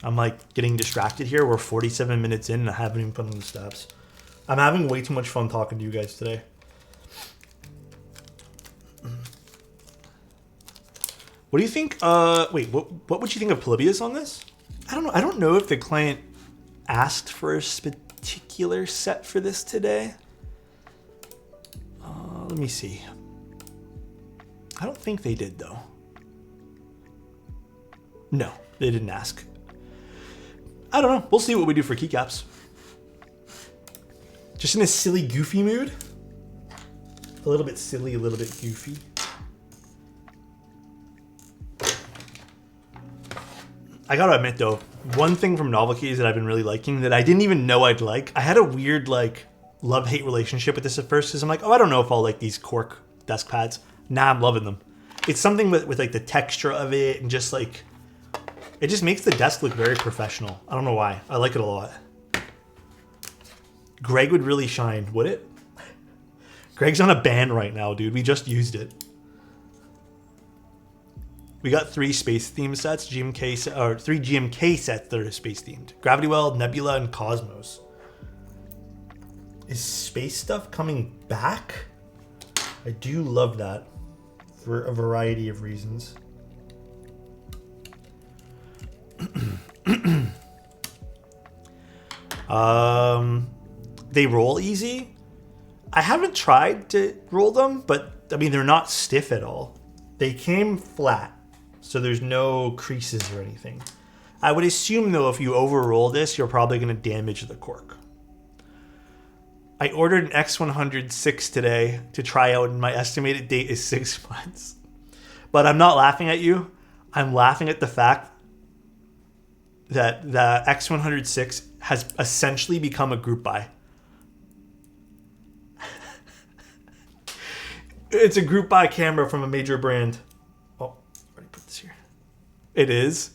I'm like getting distracted here. We're 47 minutes in and I haven't even put on the stabs. I'm having way too much fun talking to you guys today. What do you think? Wait, what would you think of Polybius on this? I don't know. I don't know if the client asked for a particular set for this today. Let me see. I don't think they did though. No, they didn't ask. I don't know. We'll see what we do for keycaps. Just in a silly, goofy mood. A little bit silly, a little bit goofy. I gotta admit though, one thing from novel keys that I've been really liking that I didn't even know I'd like. I had a weird like love-hate relationship with this at first because I'm like, oh, I don't know if I'll like these cork desk pads. Nah, I'm loving them. It's something with like the texture of it and just like, it just makes the desk look very professional. I don't know why. I like it a lot. Greg would really shine, would it? Greg's on a ban right now, dude. We just used it. We got 3 space theme sets, GMK or 3 GMK sets that are space themed. Gravity Well, Nebula, and Cosmos. Is space stuff coming back? I do love that for a variety of reasons. They roll easy. I haven't tried to roll them, but I mean, they're not stiff at all. They came flat, so there's no creases or anything. I would assume though, if you over roll this, you're probably going to damage the cork. I ordered an X106 today to try out, and my estimated date is 6 months. But I'm not laughing at you. I'm laughing at the fact that the X106 has essentially become a group buy. It's a group buy camera from a major brand. Oh, already put this here. It is.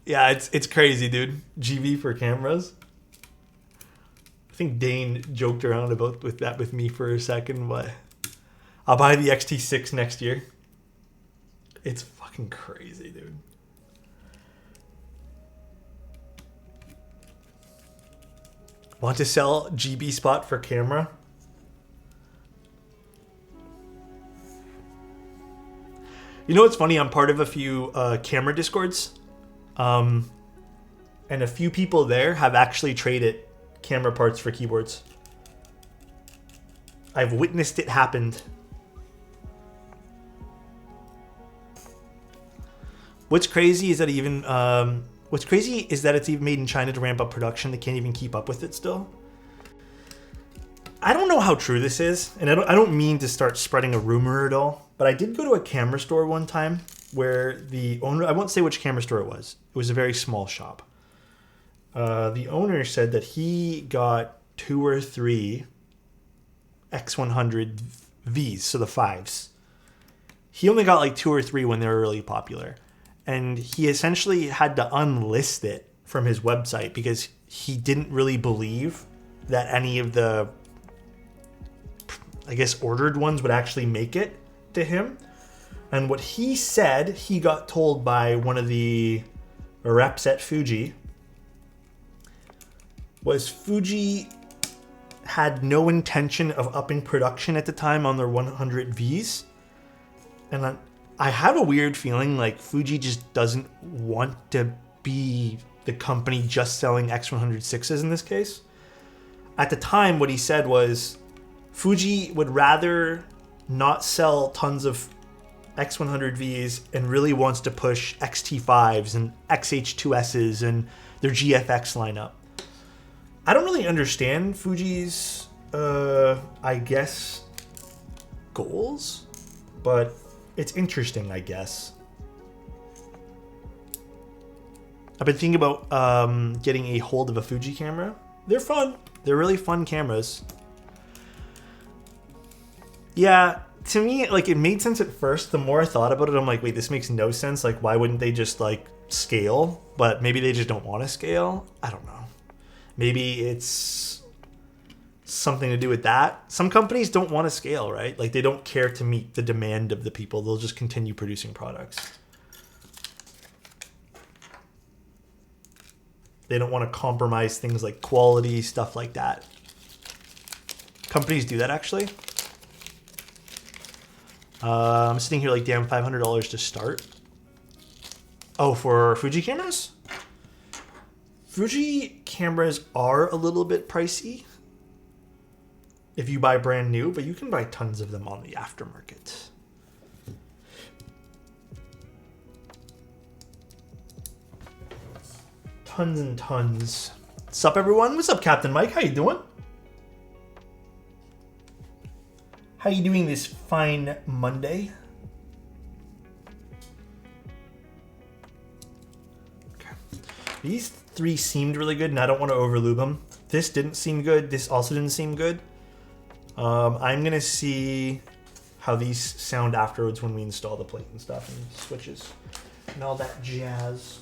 Yeah, it's crazy, dude. GV for cameras. I think Dane joked around about with me for a second, but I'll buy the XT6 next year. It's fucking crazy, dude. Want to sell GB spot for camera? You know what's funny? I'm part of a few camera discords. And a few people there have actually traded camera parts for keyboards. I've witnessed it happen. What's crazy is that it's even made in China to ramp up production. They can't even keep up with it still. I don't know how true this is, and I don't mean to start spreading a rumor at all, but I did go to a camera store one time where the owner, I won't say which camera store it was a very small shop. The owner said that he got 2 or 3 X100 Vs, so the 5s. He only got like 2 or 3 when they were really popular. And he essentially had to unlist it from his website because he didn't really believe that any of the, I guess, ordered ones would actually make it to him. And what he said, he got told by one of the reps at Fuji, was Fuji had no intention of upping production at the time on their 100 Vs. And I have a weird feeling like Fuji just doesn't want to be the company just selling X106s in this case. At the time, what he said was Fuji would rather not sell tons of X100Vs and really wants to push XT5s and XH2Ss and their GFX lineup. I don't really understand Fuji's, I guess, goals, but it's interesting, I guess. I've been thinking about getting a hold of a Fuji camera. They're fun. They're really fun cameras. Yeah, to me, like, it made sense at first. The more I thought about it, I'm like, wait, this makes no sense. Like, why wouldn't they just, like, scale? But maybe they just don't want to scale. I don't know. Maybe it's something to do with that. Some companies don't want to scale, right? Like, they don't care to meet the demand of the people. They'll just continue producing products. They don't want to compromise things like quality, stuff like that. Companies do that, actually. I'm sitting here like, damn, $500 to start. Oh, for Fuji cameras? Fuji cameras are a little bit pricey if you buy brand new, but you can buy tons of them on the aftermarket. Tons and tons. What's up, everyone? What's up, Captain Mike? How you doing? How you doing this fine Monday? Okay. These 3 seemed really good, and I don't want to overlube them. This didn't seem good. This also didn't seem good. I'm gonna see how these sound afterwards when we install the plate and stuff and switches and all that jazz.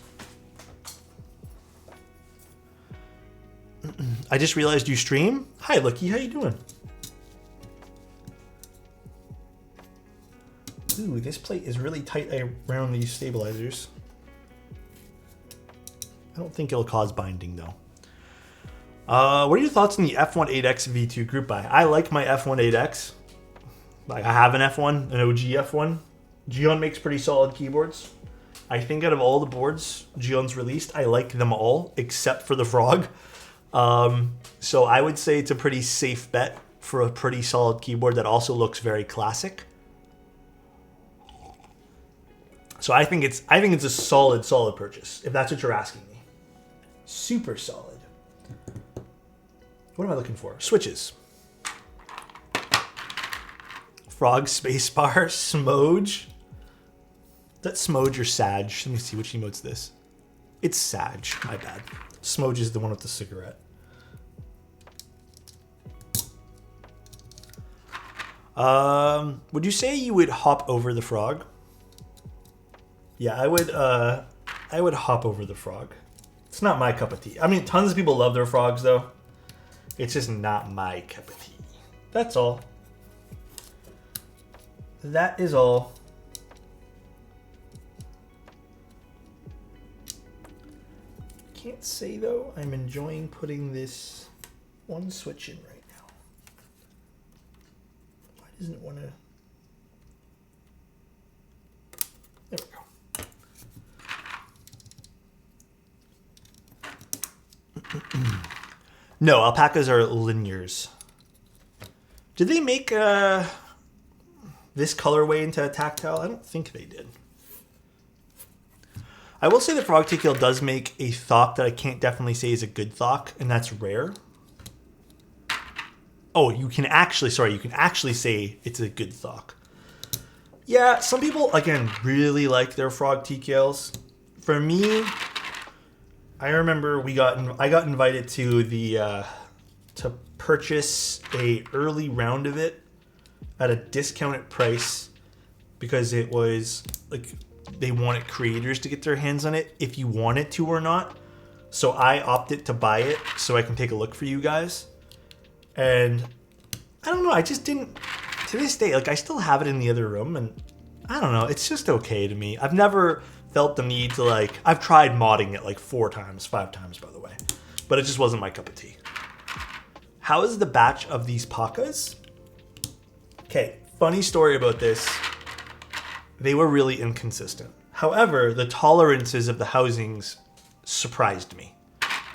I just realized you stream. Hi, Lucky. How you doing? Ooh, this plate is really tight around these stabilizers. I don't think it'll cause binding though. What are your thoughts on the F18X V2 group buy? I like my F18X. Like I have an F1, an OG F1. Gion makes pretty solid keyboards. I think out of all the boards Gion's released, I like them all except for the Frog. So I would say it's a pretty safe bet for a pretty solid keyboard that also looks very classic. So I think it's a solid purchase, if that's what you're asking me. Super solid. What am I looking for? Switches. Frog spacebar, Smoge. Is that Smoge or Sag? Let me see which emote's this. It's Sag, my bad. Smoge is the one with the cigarette. Would you say you would hop over the Frog? Yeah, I would hop over the Frog. It's not my cup of tea. I mean, tons of people love their Frogs though. It's just not my cup of tea. That's all. That is all. Can't say though, I'm enjoying putting this one switch in right now. Why doesn't it want to? There we go. No, alpacas are linears. Did they make this colorway into a tactile? I don't think they did. I will say the Frog TKL does make a thock that I can't definitely say is a good thock, and that's rare. Oh, you can actually say it's a good thock. Yeah, some people, again, really like their Frog TKLs. For me, I remember I got invited to the to purchase a early round of it at a discounted price because it was like they wanted creators to get their hands on it if you want it to or not. So I opted to buy it so I can take a look for you guys. And I don't know, I just didn't, to this day, like I still have it in the other room and I don't know, it's just okay to me. I've never felt the need to I've tried modding it like 5 times by the way, but it just wasn't my cup of tea. How is the batch of these Pakas? Okay, funny story about this. They were really inconsistent. However, the tolerances of the housings surprised me.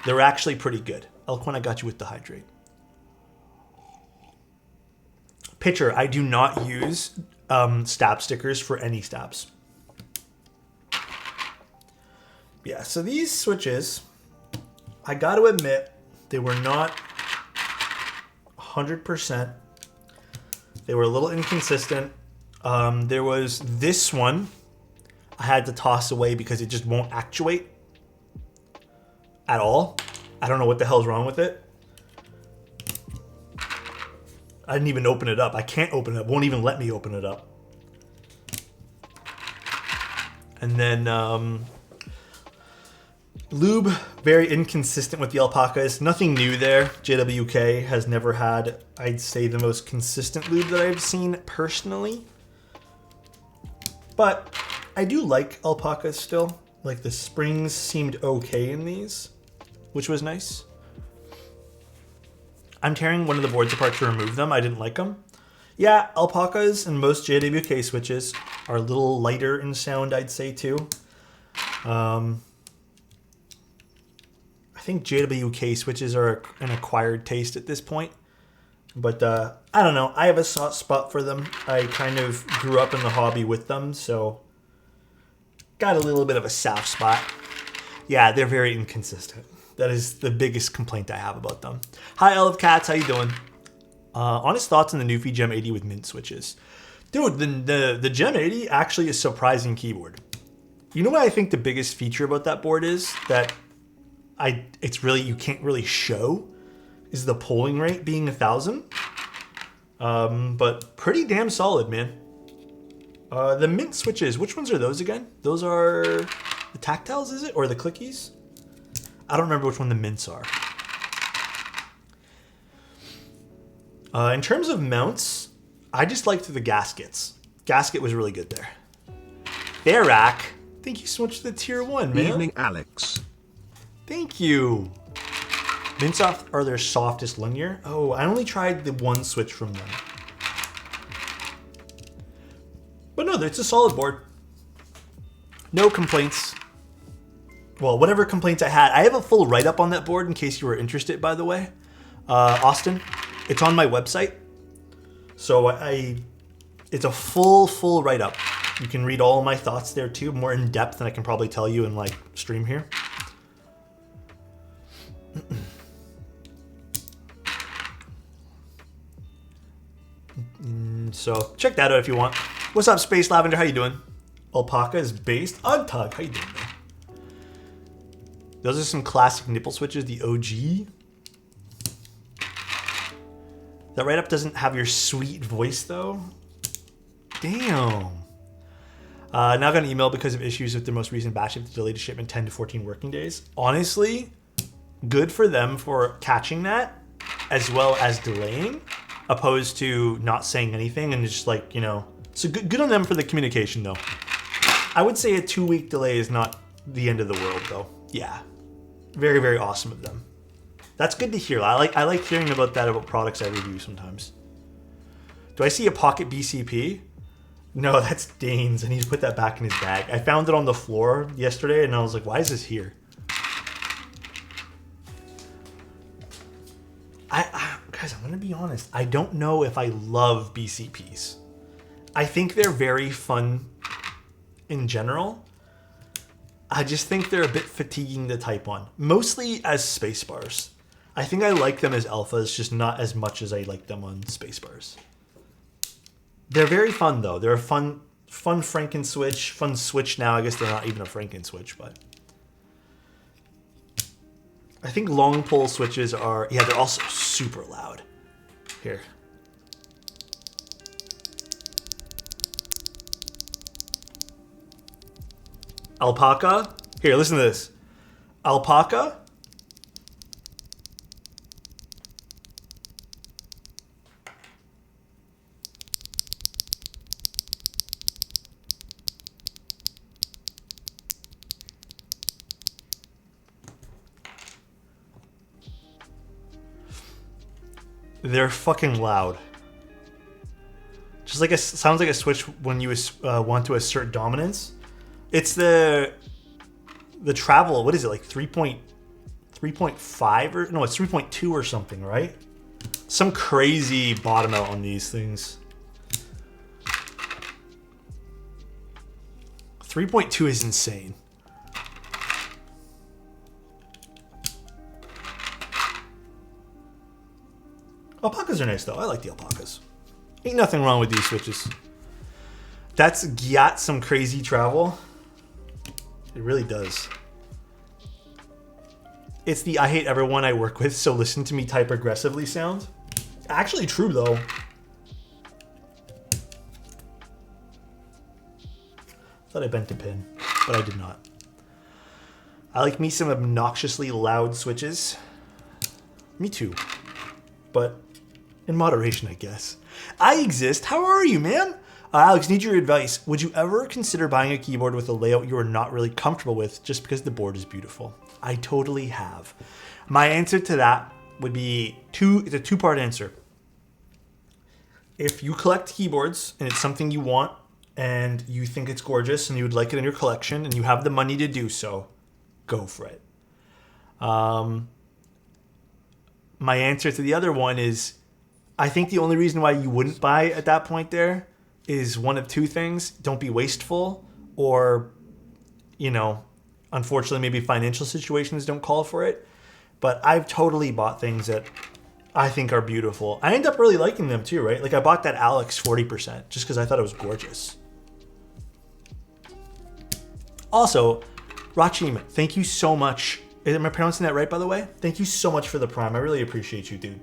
They were actually pretty good. Elquin, I got you with the hydrate. Pitcher, I do not use stab stickers for any stabs. Yeah, so these switches, I got to admit, they were not 100%. They were a little inconsistent. There was this one I had to toss away because it just won't actuate at all. I don't know what the hell's wrong with it. I didn't even open it up. I can't open it up. Won't even let me open it up. And then lube, very inconsistent with the alpacas. Nothing new there. JWK has never had, I'd say, the most consistent lube that I've seen personally. But I do like alpacas still. Like the springs seemed okay in these, which was nice. I'm tearing one of the boards apart to remove them. I didn't like them. Yeah, alpacas and most JWK switches are a little lighter in sound, I'd say too. I think JWK switches are an acquired taste at this point. But I don't know. I have a soft spot for them. I kind of grew up in the hobby with them, so got a little bit of a soft spot. Yeah, they're very inconsistent. That is the biggest complaint I have about them. Hi, Olive Cats. How you doing? Honest thoughts on the Newfie Gem 80 with mint switches. Dude, the Gem 80 actually is a surprising keyboard. You know what I think the biggest feature about that board is? That you can't really show? Is the polling rate being 1,000. But pretty damn solid, man. The mint switches, which ones are those again? Those are the tactiles, is it? Or the clickies? I don't remember which one the mints are. In terms of mounts, I just liked the gaskets. Gasket was really good there. Barak, thank you so much for the tier 1, man. Evening, Alex. Thank you. Mints are their softest linear. Oh, I only tried the one switch from them. But no, it's a solid board. No complaints. Well, whatever complaints I had. I have a full write-up on that board in case you were interested, by the way. Austin, it's on my website. So it's a full write-up. You can read all my thoughts there too, more in depth than I can probably tell you in like stream here. So check that out if you want. What's up, Space Lavender? How you doing? Alpaca is based on Tug. How you doing, man? Those are some classic nipple switches, the OG. That write-up doesn't have your sweet voice though. Damn. Now got an email because of issues with their most recent batch of delayed shipment 10 to 14 working days. Honestly, good for them for catching that as well as delaying, opposed to not saying anything and just like, you know, so good on them for the communication though. I would say a 2-week delay is not the end of the world though. Yeah, very, very awesome of them. That's good to hear. I like hearing about that about products I review sometimes. Do I see a pocket BCP? No, that's Dane's, and he's put that back in his bag. I found it on the floor yesterday, and I was like, why is this here? Guys, I'm going to be honest. I don't know if I love BCPs. I think they're very fun in general. I just think they're a bit fatiguing to type on. Mostly as spacebars. I think I like them as alphas, just not as much as I like them on spacebars. They're very fun though. They're a fun Frankenswitch, fun switch now. I guess they're not even a Frankenswitch, but I think long pole switches are, yeah, they're also super loud. Here. Alpaca. Here, listen to this. Alpaca. They're fucking loud. Just like sounds like a switch when you want to assert dominance. It's the travel. What is it, like 3.5 or no? It's 3.2 or something, right? Some crazy bottom out on these things. 3.2 is insane. Alpacas are nice though. I like the alpacas. Ain't nothing wrong with these switches. That's got some crazy travel. It really does. It's the I hate everyone I work with, so listen to me type aggressively sound. Actually true though. Thought I bent a pin, but I did not. I like me some obnoxiously loud switches. Me too. But in moderation, I guess. I exist. How are you, man? Alex, need your advice. Would you ever consider buying a keyboard with a layout you are not really comfortable with just because the board is beautiful? I totally have. My answer to that would be it's a two-part answer. If you collect keyboards and it's something you want and you think it's gorgeous and you would like it in your collection and you have the money to do so, go for it. My answer to the other one is, I think the only reason why you wouldn't buy at that point there is one of two things. Don't be wasteful, or, you know, unfortunately maybe financial situations don't call for it. But I've totally bought things that I think are beautiful. I end up really liking them too, right? Like I bought that Alex 40% just because I thought it was gorgeous. Also, Rachim, thank you so much. Am I pronouncing that right, by the way? Thank you so much for the Prime. I really appreciate you, dude.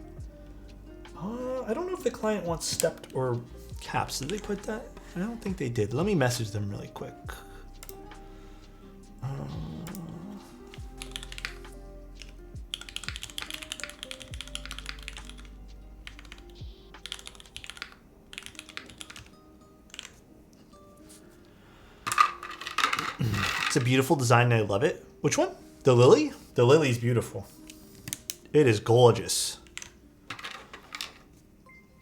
I don't know if the client wants stepped or caps. Did they put that? I don't think they did. Let me message them really quick. It's a beautiful design and I love it. Which one? The lily? The lily is beautiful. It is gorgeous.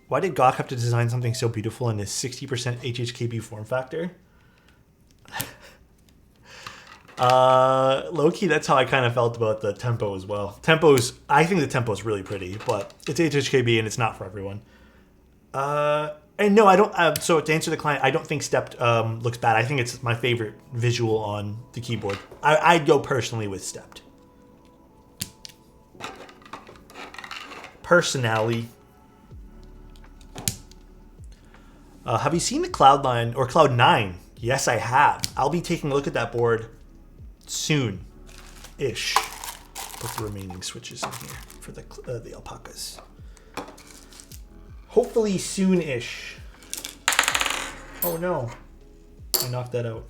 Why did Gawk have to design something so beautiful in his 60% HHKB form factor? Low-key, that's how I kind of felt about the tempo as well. I think the tempo is really pretty, but it's HHKB and it's not for everyone. And no, I don't. So to answer the client, I don't think stepped looks bad. I think it's my favorite visual on the keyboard. I'd go personally with stepped. Personally. Have you seen the Cloud9 or Cloud9? Yes, I have. I'll be taking a look at that board soon-ish. Put the remaining switches in here for the alpacas. Hopefully soon-ish. Oh no, I knocked that out.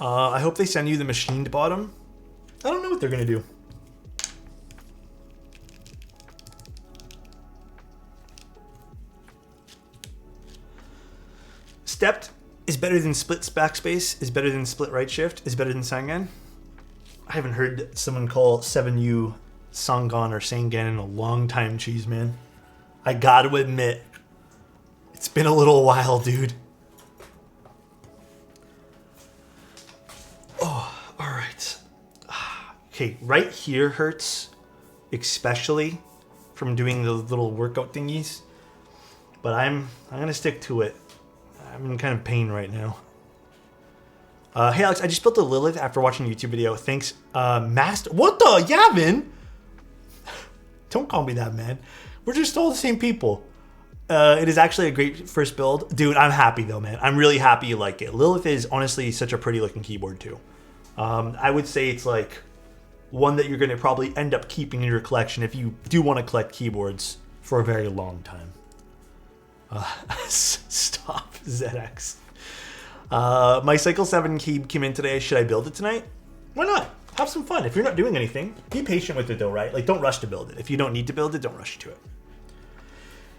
I hope they send you the machined bottom. I don't know what they're gonna do. Stepped is better than split backspace, is better than split right shift, is better than Sangan. I haven't heard someone call 7U Sangan or Sangan in a long time, cheese man. I gotta admit, it's been a little while, dude. Oh, all right. Okay, right here hurts, especially from doing the little workout thingies. But I'm gonna stick to it. I'm in kind of pain right now. Hey Alex, I just built a Lilith after watching a YouTube video. Thanks, Master. What the Yavin? Don't call me that, man. We're just all the same people. It is actually a great first build, dude. I'm happy though, man. I'm really happy you like it. Lilith is honestly such a pretty looking keyboard too. I would say it's like one that you're gonna probably end up keeping in your collection if you do want to collect keyboards for a very long time. Stop, ZX. My Cycle 7 key came in today. Should I build it tonight? Why not? Have some fun. If you're not doing anything, be patient with it though, right? Like, don't rush to build it. If you don't need to build it, don't rush to it.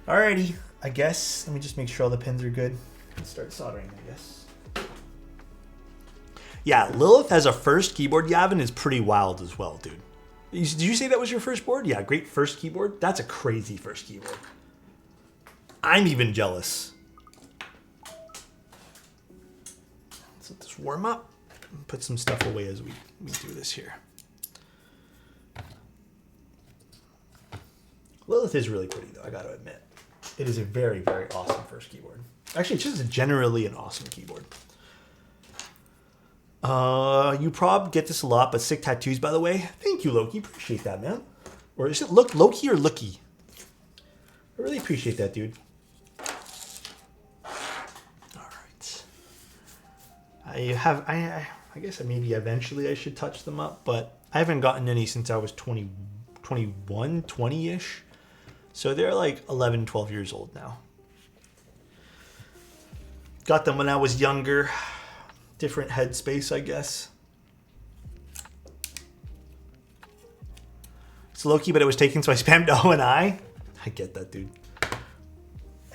Alrighty, I guess. Let me just make sure all the pins are good. Let's start soldering, I guess. Yeah, Lilith as a first keyboard, Yavin, is pretty wild as well, dude. Did you say that was your first board? Yeah, great first keyboard. That's a crazy first keyboard. I'm even jealous. Let's let this warm up and put some stuff away as we do this here. Lilith is really pretty though, I gotta admit. It is a very, very awesome first keyboard. Actually, it's just generally an awesome keyboard. You prob get this a lot, but sick tattoos, by the way. Thank you, Loki. Appreciate that, man. Or is it Loki or Looky? I really appreciate that, dude. I guess maybe eventually I should touch them up, but I haven't gotten any since I was 20, 21, 20-ish. So they're like 11, 12 years old now. Got them when I was younger. Different headspace, I guess. It's low-key, but it was taken, so I spammed O and I get that, dude.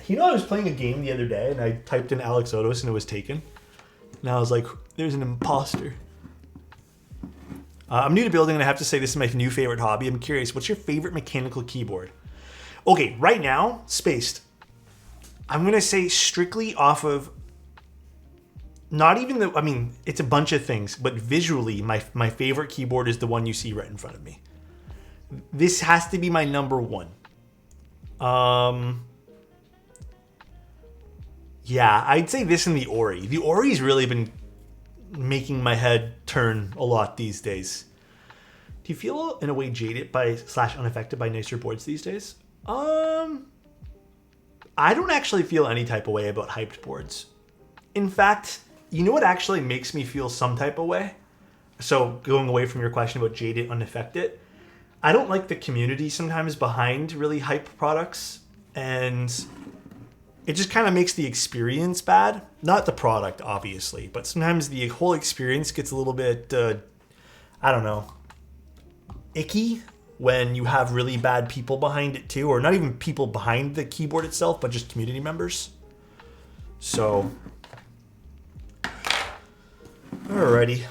You know, I was playing a game the other day, and I typed in Alexotos, and it was taken. And I was like, there's an imposter. I'm new to building, and I have to say this is my new favorite hobby. I'm curious, what's your favorite mechanical keyboard? Okay, right now, spaced. I'm going to say strictly off of, not even the, I mean, it's a bunch of things, but visually, my favorite keyboard is the one you see right in front of me. This has to be my number one. Yeah, I'd say this and the Ori. The Ori's really been making my head turn a lot these days. Do you feel in a way jaded by / unaffected by nicer boards these days? I don't actually feel any type of way about hyped boards. In fact, you know what actually makes me feel some type of way? So going away from your question about jaded, unaffected, I don't like the community sometimes behind really hype products, and it just kind of makes the experience bad. Not the product, obviously, but sometimes the whole experience gets a little bit, I don't know, icky when you have really bad people behind it too, or not even people behind the keyboard itself, but just community members. So, alrighty.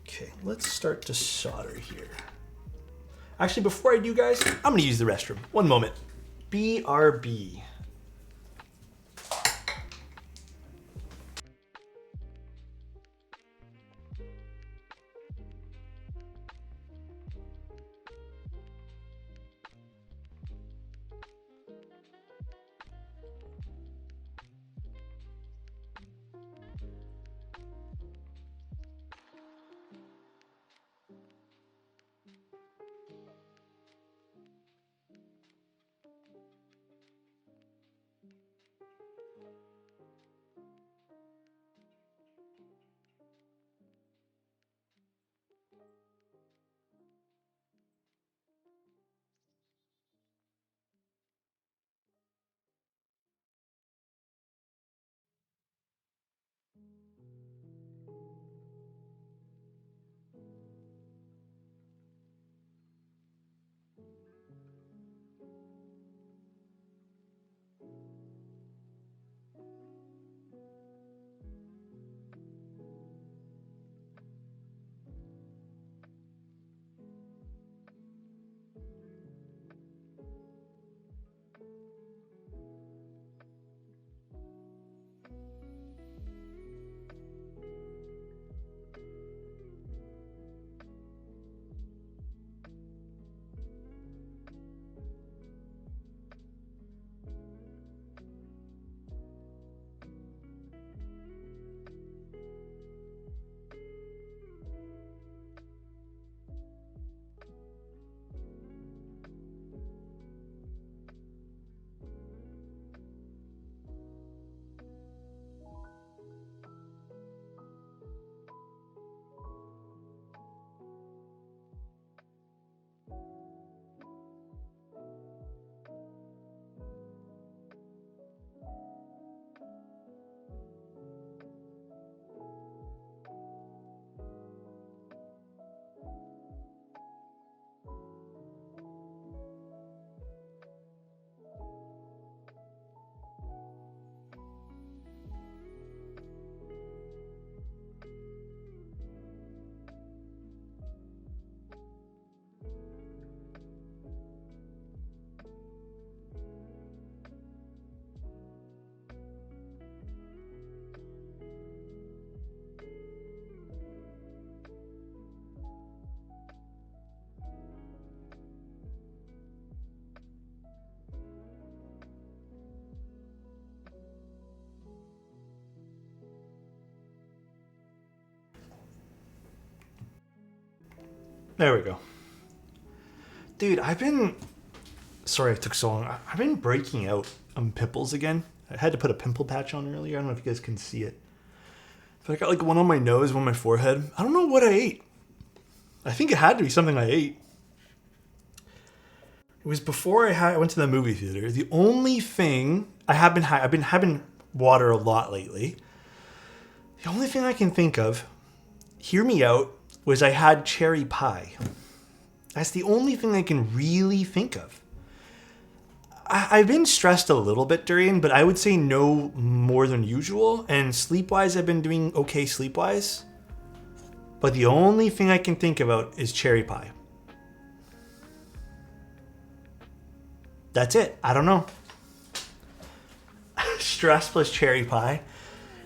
Okay, let's start to solder here. Actually, before I do, guys, I'm gonna use the restroom. One moment. BRB. There we go. Dude, sorry it took so long. I've been breaking out pimples again. I had to put a pimple patch on earlier. I don't know if you guys can see it. But I got like one on my nose, one on my forehead. I don't know what I ate. I think it had to be something I ate. It was before I went to the movie theater. The only thing I've been having water a lot lately. The only thing I can think of, hear me out, was I had cherry pie. That's the only thing I can really think of. I've been stressed a little bit during, but I would say no more than usual. And sleep-wise, I've been doing okay sleep-wise. But the only thing I can think about is cherry pie. That's it. I don't know. Stress plus cherry pie.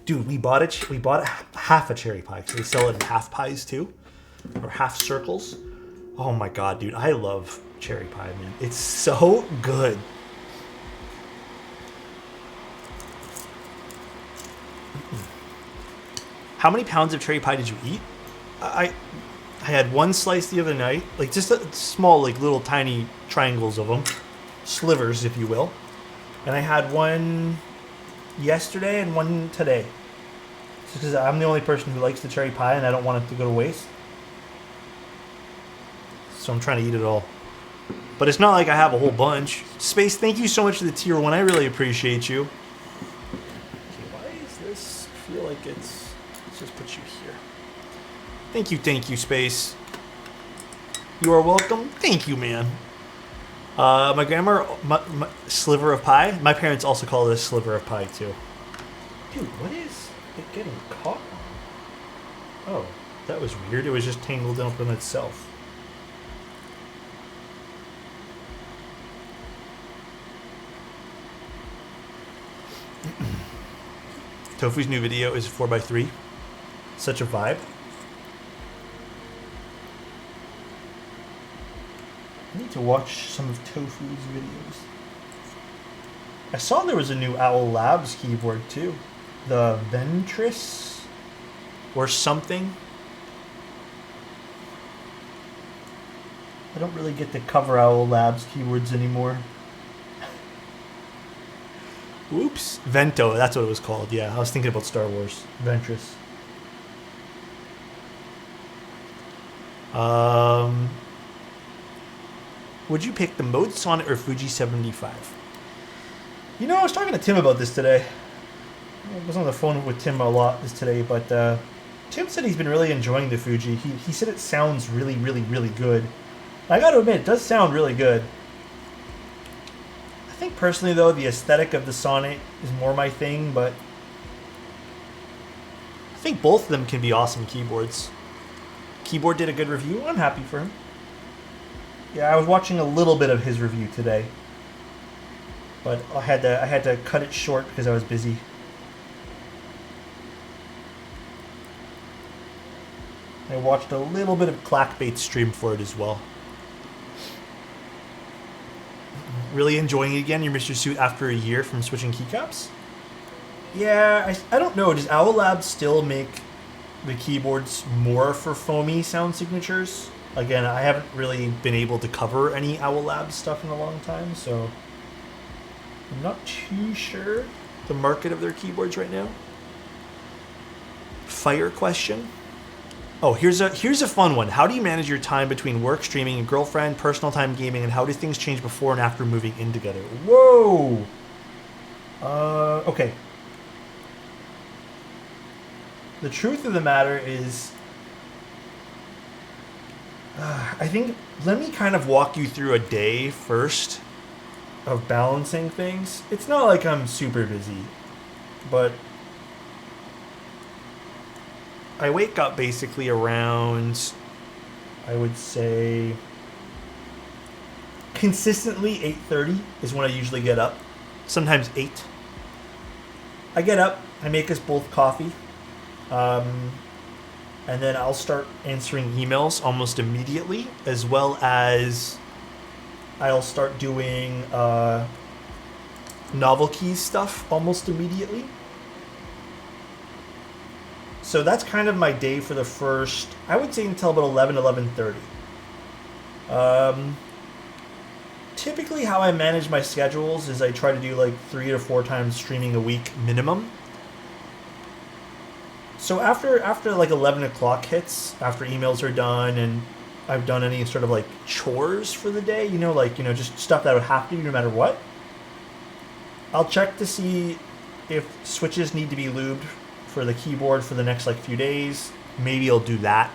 Dude, we bought half a cherry pie because they sell it in half pies too. Or half circles. Oh my god, dude. I love cherry pie, man. It's so good. How many pounds of cherry pie did you eat? I had one slice the other night. Like just a small, like little tiny triangles of them. Slivers, if you will. And I had one yesterday and one today. Just because I'm the only person who likes the cherry pie and I don't want it to go to waste. so I'm trying to eat it all. But it's not like I have a whole bunch. Space, thank you so much for the tier 1. I really appreciate you. Okay, why does this feel like it's... Let's just put you here. Thank you, Space. You are welcome. Thank you, man. My grandma, my sliver of pie. My parents also call it a sliver of pie, too. Dude, what is it getting caught on? Oh, that was weird. It was just tangled up in itself. Tofu's new video is 4x3. Such a vibe. I need to watch some of Tofu's videos. I saw there was a new Owl Labs keyboard too. The Ventris or something. I don't really get to cover Owl Labs keyboards anymore. Oops. Vento, that's what it was called. Yeah, I was thinking about Star Wars. Ventris. Would you pick the Mode Sonnet or Fuji 75? You know, I was talking to Tim about this today. I was on the phone with Tim a lot today, but Tim said he's been really enjoying the Fuji. He said it sounds really, really, really good. I gotta admit, it does sound really good. I think personally, though, the aesthetic of the Sonnet is more my thing, but I think both of them can be awesome keyboards. Keyboard did a good review. I'm happy for him. Yeah, I was watching a little bit of his review today, but I had to cut it short because I was busy. I watched a little bit of Clackbait's stream for it as well. Really enjoying it again, your Mr. Suit, after a year from switching keycaps? Yeah, I don't know. Does Owl Labs still make the keyboards more for foamy sound signatures? Again, I haven't really been able to cover any Owl Labs stuff in a long time, so I'm not too sure the market of their keyboards right now. Fire question. Oh, here's a fun one. How do you manage your time between work, streaming, and girlfriend, personal time, gaming, and how do things change before and after moving in together? Whoa! Okay. The truth of the matter is, I think, let me kind of walk you through a day first of balancing things. It's not like I'm super busy, but I wake up basically around, I would say, consistently 8:30 is when I usually get up. Sometimes 8. I get up, I make us both coffee, and then I'll start answering emails almost immediately, as well as I'll start doing novel keys stuff almost immediately. So that's kind of my day for the first, I would say, until about 11:30. Typically how I manage my schedules is I try to do like 3 to 4 times streaming a week minimum. So after like 11 o'clock hits, after emails are done and I've done any sort of like chores for the day, just stuff that I would have to do no matter what, I'll check to see if switches need to be lubed for the keyboard for the next like few days. Maybe I'll do that.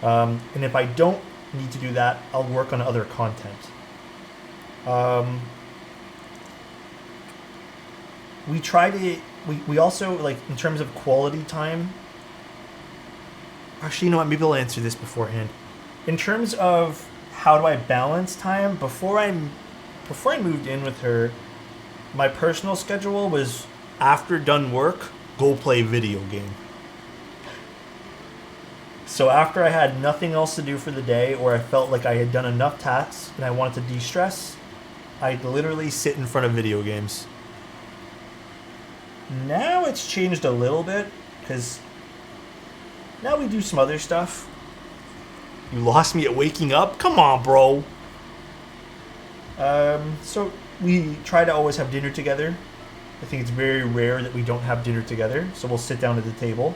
And if I don't need to do that, I'll work on other content. We also, like, in terms of quality time, actually, you know what, maybe I'll answer this beforehand. In terms of how do I balance time, before I moved in with her, my personal schedule was after done work, go play video game. So after I had nothing else to do for the day, or I felt like I had done enough tasks and I wanted to de-stress, I'd literally sit in front of video games. Now it's changed a little bit, because now we do some other stuff. You lost me at waking up? Come on, bro. So we try to always have dinner together. I think it's very rare that we don't have dinner together, so we'll sit down at the table.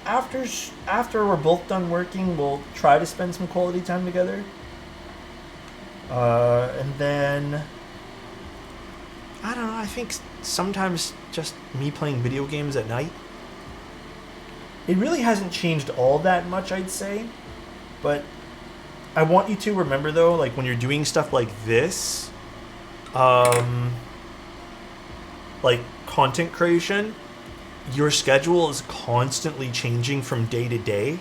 after we're both done working, we'll try to spend some quality time together. And then I don't know. I think sometimes just me playing video games at night. It really hasn't changed all that much, I'd say. But I want you to remember, though, like when you're doing stuff like this, like content creation, your schedule is constantly changing from day to day.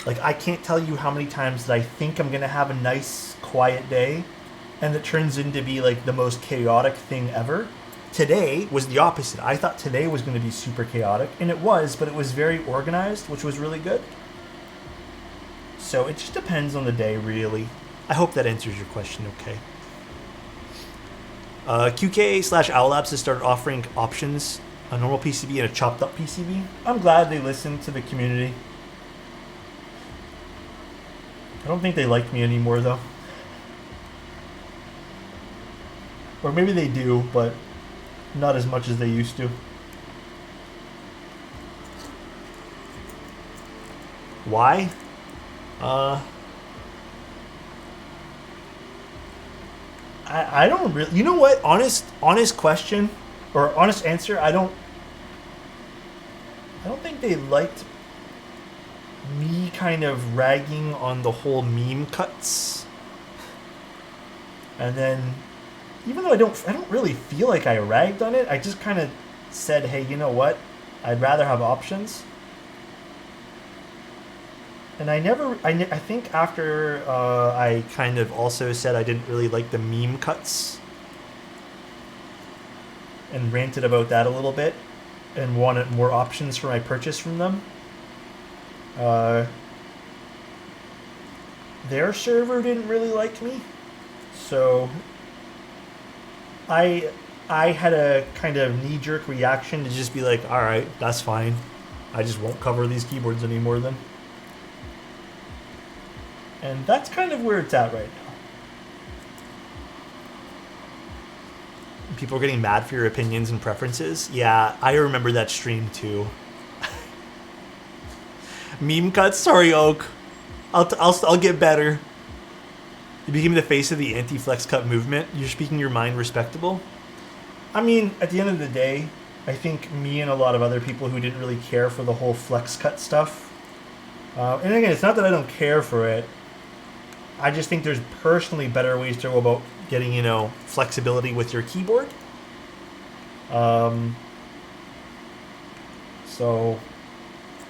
Like, I can't tell you how many times that I think I'm going to have a nice, quiet day, and it turns into be like the most chaotic thing ever. Today was the opposite. I thought today was going to be super chaotic, and it was, but it was very organized, which was really good. So it just depends on the day, really. I hope that answers your question okay. QK/Owlabs has started offering options, a normal PCB and a chopped up PCB. I'm glad they listened to the community. I don't think they like me anymore, though. Or maybe they do, but not as much as they used to. Why? I don't really... You know what? Honest question, or honest answer, I don't think they liked me kind of ragging on the whole meme cuts. And then, even though I don't really feel like I ragged on it, I just kind of said, hey, you know what? I'd rather have options. And I think after I kind of also said I didn't really like the meme cuts and ranted about that a little bit and wanted more options for my purchase from them, their server didn't really like me. So I had a kind of knee-jerk reaction to just be like, all right, that's fine. I just won't cover these keyboards anymore then. And that's kind of where it's at right now. People are getting mad for your opinions and preferences. Yeah, I remember that stream too. Meme cuts? Sorry, Oak. I'll get better. You became the face of the anti-flex cut movement. You're speaking your mind, respectable. I mean, at the end of the day, I think me and a lot of other people who didn't really care for the whole flex cut stuff. And again, it's not that I don't care for it. I just think there's personally better ways to go about getting, flexibility with your keyboard. So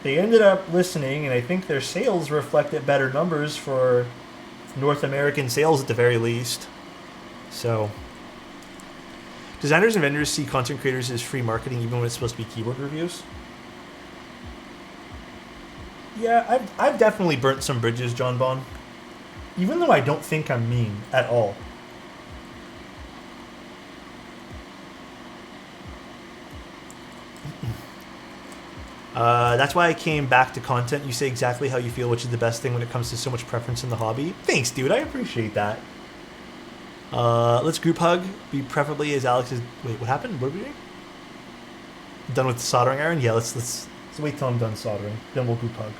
they ended up listening, and I think their sales reflected better numbers for North American sales at the very least. So designers and vendors see content creators as free marketing even when it's supposed to be keyboard reviews. Yeah, I've definitely burnt some bridges, John Bond. Even though I don't think I'm mean at all. That's why I came back to content. You say exactly how you feel, which is the best thing when it comes to so much preference in the hobby. Thanks, dude. I appreciate that. Let's group hug. Be preferably as Alex is... Wait, what happened? What are we doing? Done with the soldering iron? Yeah, let's wait till I'm done soldering. Then we'll group hug.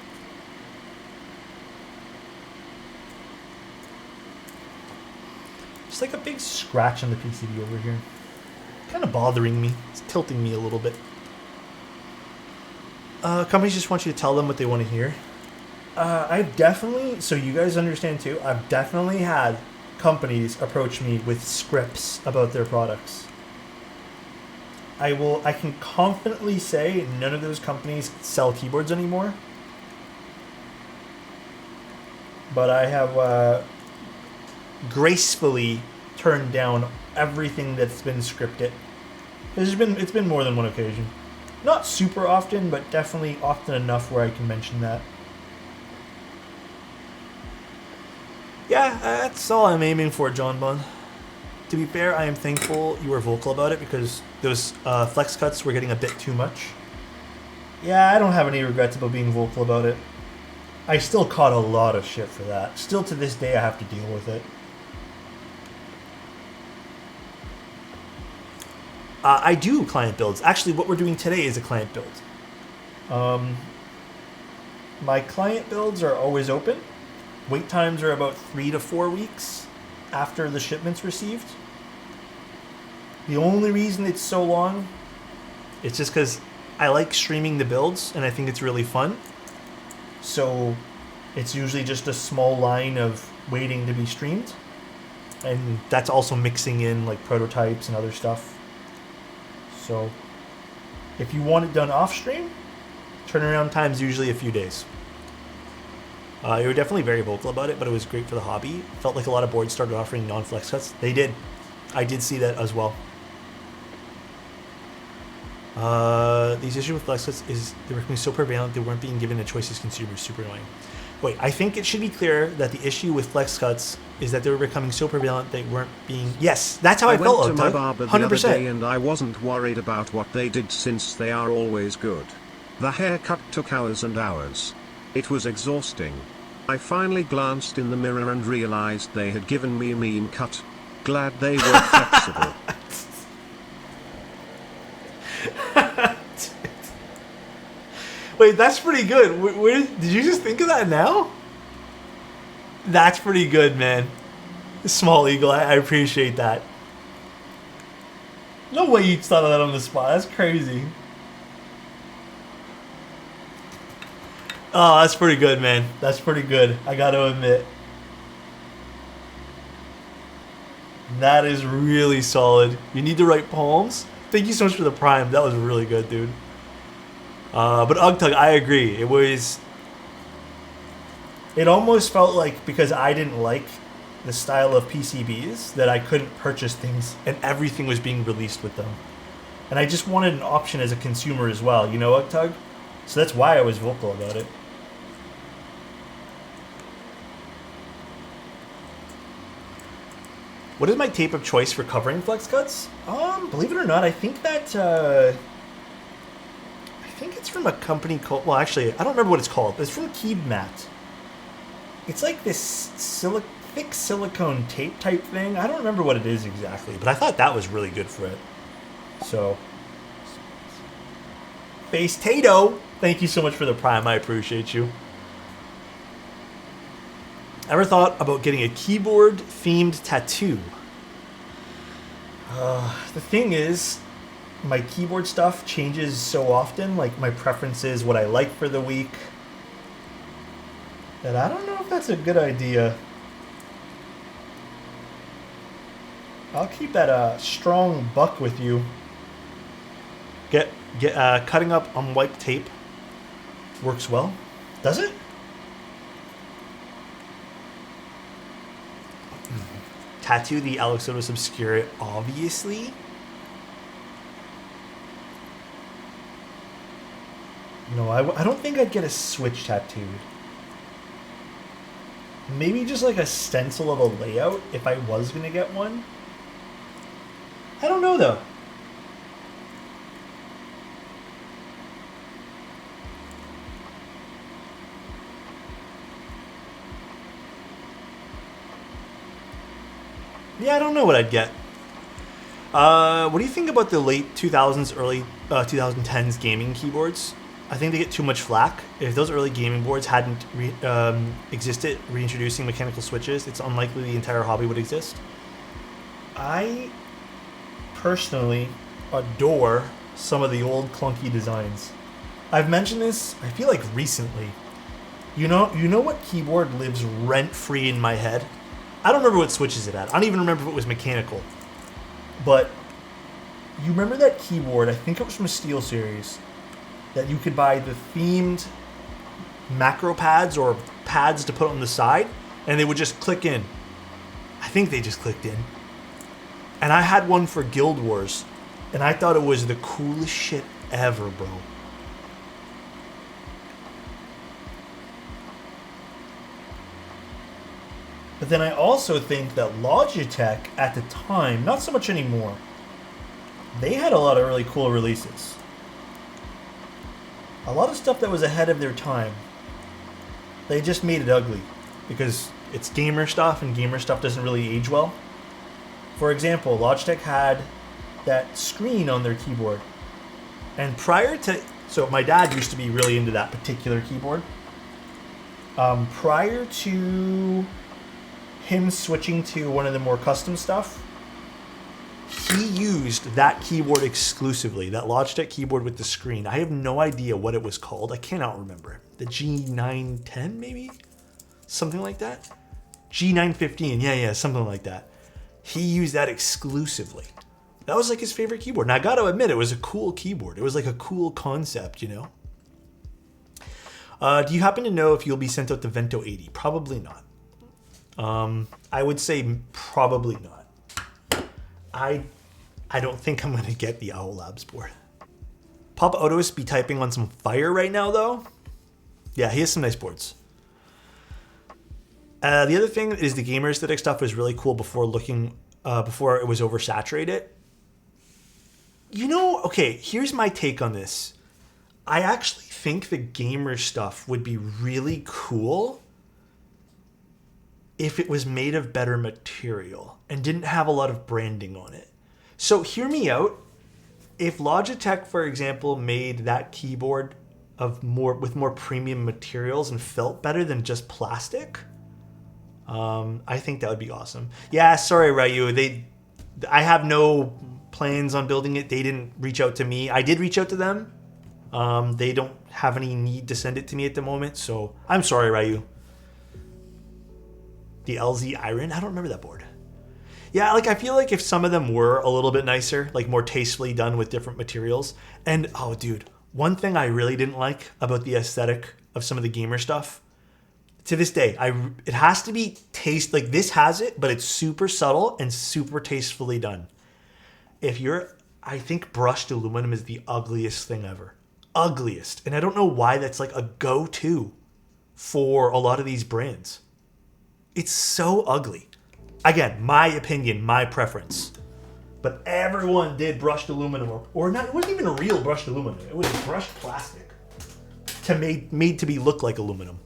Just like a big scratch on the PCB over here. Kind of bothering me. It's tilting me a little bit. Companies just want you to tell them what they want to hear. I've definitely, so you guys understand too, I've definitely had companies approach me with scripts about their products. I can confidently say none of those companies sell keyboards anymore. But I have gracefully turned down everything that's been scripted. It's been more than one occasion. Not super often, but definitely often enough where I can mention that. Yeah, that's all I'm aiming for, John Bun. To be fair, I am thankful you were vocal about it because those flex cuts were getting a bit too much. Yeah, I don't have any regrets about being vocal about it. I still caught a lot of shit for that. Still to this day, I have to deal with it. I do client builds. Actually, what we're doing today is a client build. My client builds are always open. Wait times are about 3 to 4 weeks after the shipment's received. The only reason it's so long, it's just because I like streaming the builds and I think it's really fun. So it's usually just a small line of waiting to be streamed. And that's also mixing in like prototypes and other stuff. So if you want it done off stream, turnaround time's usually a few days. You were definitely very vocal about it, but it was great for the hobby. Felt like a lot of boards started offering non-flex cuts. They did. I did see that as well. These issues with flex cuts is they were becoming so prevalent they weren't being given a choice as consumers. Super annoying. Wait, I think it should be clear that the issue with flex cuts is that they were becoming so prevalent they weren't being... Yes, that's how I felt. I went to my barber the 100%. other day and I wasn't worried about what they did since they are always good. The haircut took hours and hours. It was exhausting. I finally glanced in the mirror and realized they had given me a mean cut. Glad they were flexible. Wait, that's pretty good. Did you just think of that now? That's pretty good, man. Small Eagle, I appreciate that. No way you thought of that on the spot. That's crazy. Oh, that's pretty good, man. That's pretty good. I gotta admit. That is really solid. You need to write poems? Thank you so much for the prime. That was really good, dude. But Ugtug, I agree. It almost felt like because I didn't like the style of PCBs that I couldn't purchase things and everything was being released with them. And I just wanted an option as a consumer as well, you know, Ugtug? So that's why I was vocal about it. What is my tape of choice for covering flex cuts? Believe it or not, I think that I think it's from a company called, well, actually, I don't remember what it's called, but it's from Keycap. It's like this thick silicone tape type thing. I don't remember what it is exactly, but I thought that was really good for it. So, Face Tato, thank you so much for the prime. I appreciate you. Ever thought about getting a keyboard themed tattoo? The thing is, my keyboard stuff changes so often, like my preferences, what I like for the week, that I don't know if that's a good idea. I'll keep that strong buck with you. Cutting up on white tape works well. Does it? Tattoo the Alexotos Obscura, obviously. No, I don't think I'd get a switch tattooed. Maybe just like a stencil of a layout if I was going to get one. I don't know though. Yeah, I don't know what I'd get. What do you think about the late 2000s, early 2010s gaming keyboards? I think they get too much flack. If those early gaming boards hadn't existed, reintroducing mechanical switches, it's unlikely the entire hobby would exist. I personally adore some of the old clunky designs. I've mentioned this, I feel like recently. You know what keyboard lives rent-free in my head? I don't remember what switches it had. I don't even remember if it was mechanical. But you remember that keyboard, I think it was from a Steel series, that you could buy the themed macro pads or pads to put on the side, and they would just click in. I think they just clicked in. And I had one for Guild Wars, and I thought it was the coolest shit ever, bro. But then I also think that Logitech at the time, not so much anymore, they had a lot of really cool releases. A lot of stuff that was ahead of their time. They just made it ugly because it's gamer stuff and gamer stuff doesn't really age well. For example, Logitech had that screen on their keyboard. And prior to... So my dad used to be really into that particular keyboard. Prior to him switching to one of the more custom stuff, he used that keyboard exclusively, that Logitech keyboard with the screen. I have no idea what it was called. I cannot remember. The G910 maybe? Something like that? G915, yeah, something like that. He used that exclusively. That was like his favorite keyboard. And I gotta admit, it was a cool keyboard. It was like a cool concept, you know? Do you happen to know if you'll be sent out to Vento 80? Probably not. I would say probably not. I don't think I'm gonna get the Owl Labs board. Papa Otis be typing on some fire right now though. Yeah, he has some nice boards. The other thing is the gamer aesthetic stuff was really cool before it was oversaturated. You know, okay, here's my take on this. I actually think the gamer stuff would be really cool if it was made of better material and didn't have a lot of branding on it. So hear me out. If Logitech, for example, made that keyboard with more premium materials and felt better than just plastic, I think that would be awesome. Yeah, sorry, Ryu. I have no plans on building it. They didn't reach out to me. I did reach out to them. They don't have any need to send it to me at the moment, so I'm sorry, Ryu. The LZ Iron? I don't remember that board. Yeah, like I feel like if some of them were a little bit nicer, like more tastefully done with different materials. And oh, dude, one thing I really didn't like about the aesthetic of some of the gamer stuff, to this day, it has to be like this has it, but it's super subtle and super tastefully done. I think brushed aluminum is the ugliest thing ever. Ugliest. And I don't know why that's like a go-to for a lot of these brands. It's so ugly. Again, my opinion, my preference. But everyone did brushed aluminum, or not. It wasn't even a real brushed aluminum. It was brushed plastic made to be look like aluminum.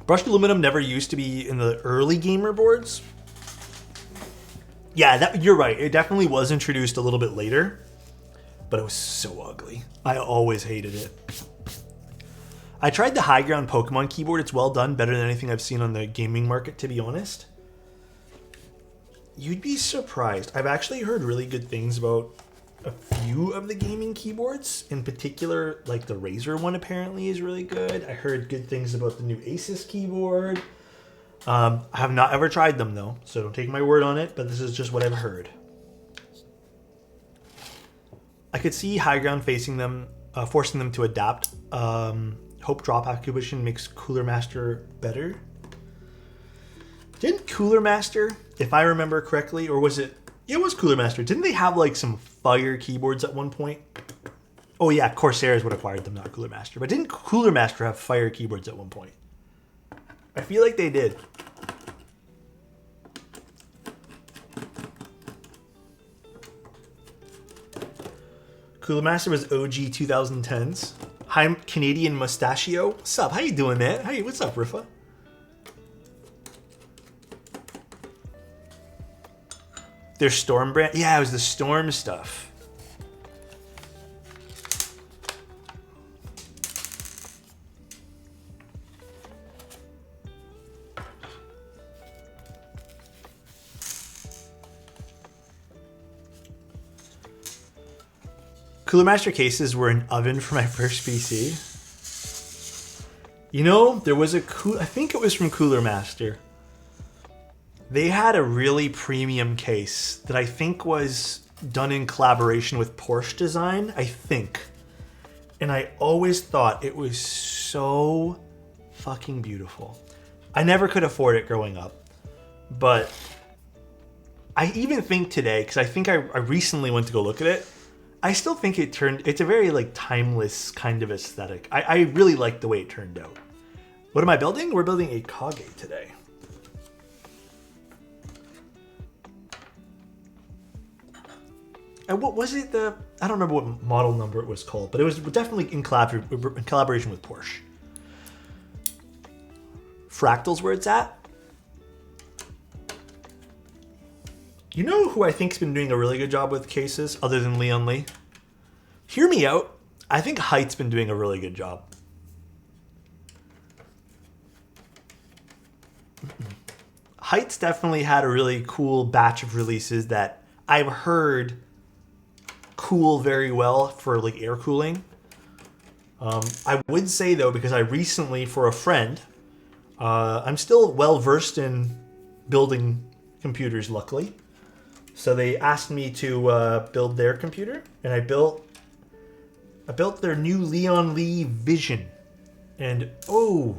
Brushed aluminum never used to be in the early gamer boards. Yeah, you're right. It definitely was introduced a little bit later, but it was so ugly. I always hated it. I tried the high ground Pokemon keyboard. It's well done, better than anything I've seen on the gaming market, to be honest. You'd be surprised. I've actually heard really good things about a few of the gaming keyboards. In particular, like the Razer one apparently is really good. I heard good things about the new Asus keyboard. I have not ever tried them though, so don't take my word on it, but this is just what I've heard. I could see high ground forcing them to adapt. Hope drop acquisition makes Cooler Master better. Didn't Cooler Master, if I remember correctly, or was it? Yeah, it was Cooler Master. Didn't they have like some fire keyboards at one point? Oh yeah, Corsair is what acquired them, not Cooler Master. But didn't Cooler Master have fire keyboards at one point? I feel like they did. Cooler Master was OG 2010s. Hi, Canadian Mustachio. What's up? How you doing, man? Hey, what's up, Rifa? Their Storm brand? Yeah, it was the Storm stuff. Cooler Master cases were an oven for my first PC. You know, there was I think it was from Cooler Master. They had a really premium case that I think was done in collaboration with Porsche Design, I think. And I always thought it was so fucking beautiful. I never could afford it growing up. But I even think today, because I think I recently went to go look at it, I still think it's a very like timeless kind of aesthetic. I really like the way it turned out. What am I building? We're building a Kage today. And what was it? I don't remember what model number it was called, but it was definitely in collaboration with Porsche. Fractal's where it's at. You know who I think's been doing a really good job with cases, other than Leon Lee? Hear me out. I think Height's been doing a really good job. Height's definitely had a really cool batch of releases that I've heard cool very well for like air cooling. I would say though, because I recently, for a friend, I'm still well versed in building computers, luckily. So they asked me to build their computer, and I built their new Leon Lee Vision, and oh,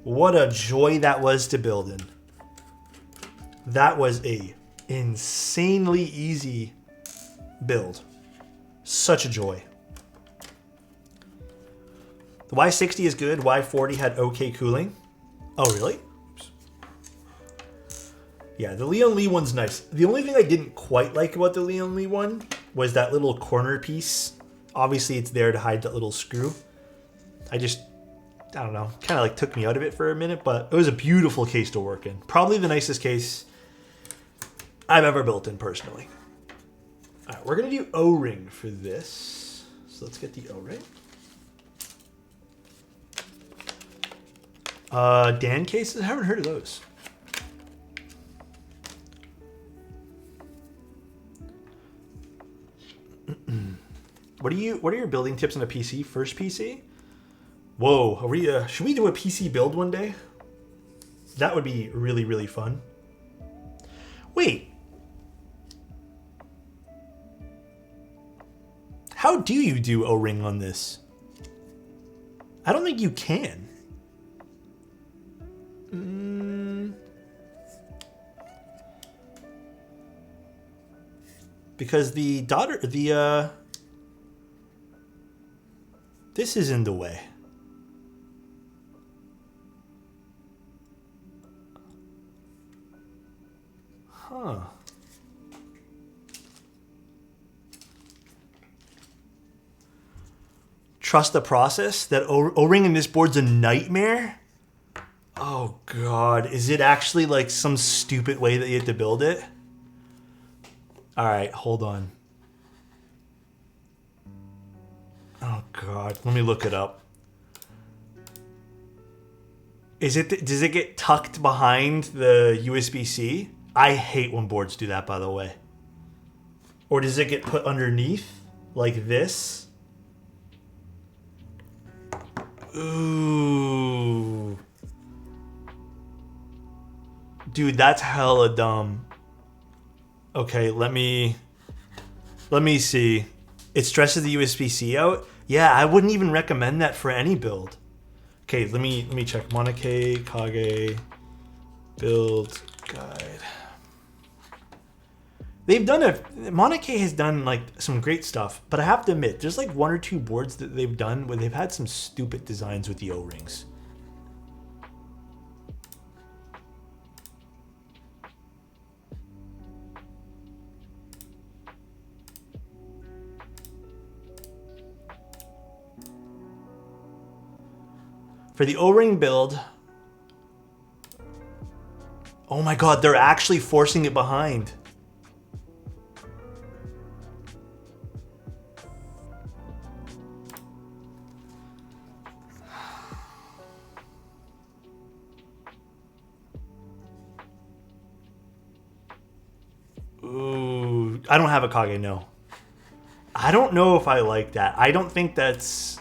what a joy that was to build in. That was a insanely easy build. Such a joy. The Y60 is good. Y40 had okay cooling. Oh, really? Oops. Yeah, the Leon Lee one's nice. The only thing I didn't quite like about the Leon Lee one was that little corner piece. Obviously, it's there to hide that little screw. I don't know, kind of like took me out of it for a minute, but it was a beautiful case to work in. Probably the nicest case I've ever built in personally. All right, we're gonna do O-ring for this. So let's get the O-ring. Dan cases, I haven't heard of those. What are your building tips on a PC? First PC? Whoa, are we should we do a PC build one day? That would be really, really fun. Wait. How do you do O-ring on this? I don't think you can. Because this is in the way. Huh. Trust the process? That O-ring in this board's a nightmare? Oh god, is it actually like some stupid way that you have to build it? Alright, hold on. Oh god, let me look it up. Does it get tucked behind the USB-C? I hate when boards do that, by the way. Or does it get put underneath like this? Ooh. Dude, that's hella dumb. Okay, let me see. It stresses the USB-C out? Yeah, I wouldn't even recommend that for any build. Okay, let me check. Monike, Kage, build guide. Monike has done like some great stuff, but I have to admit, there's like one or two boards that they've done where they've had some stupid designs with the O-rings. For the O-ring build, oh my god, they're actually forcing it behind. Ooh, I don't have a Kage, no. I don't know if I like that. I don't think that's...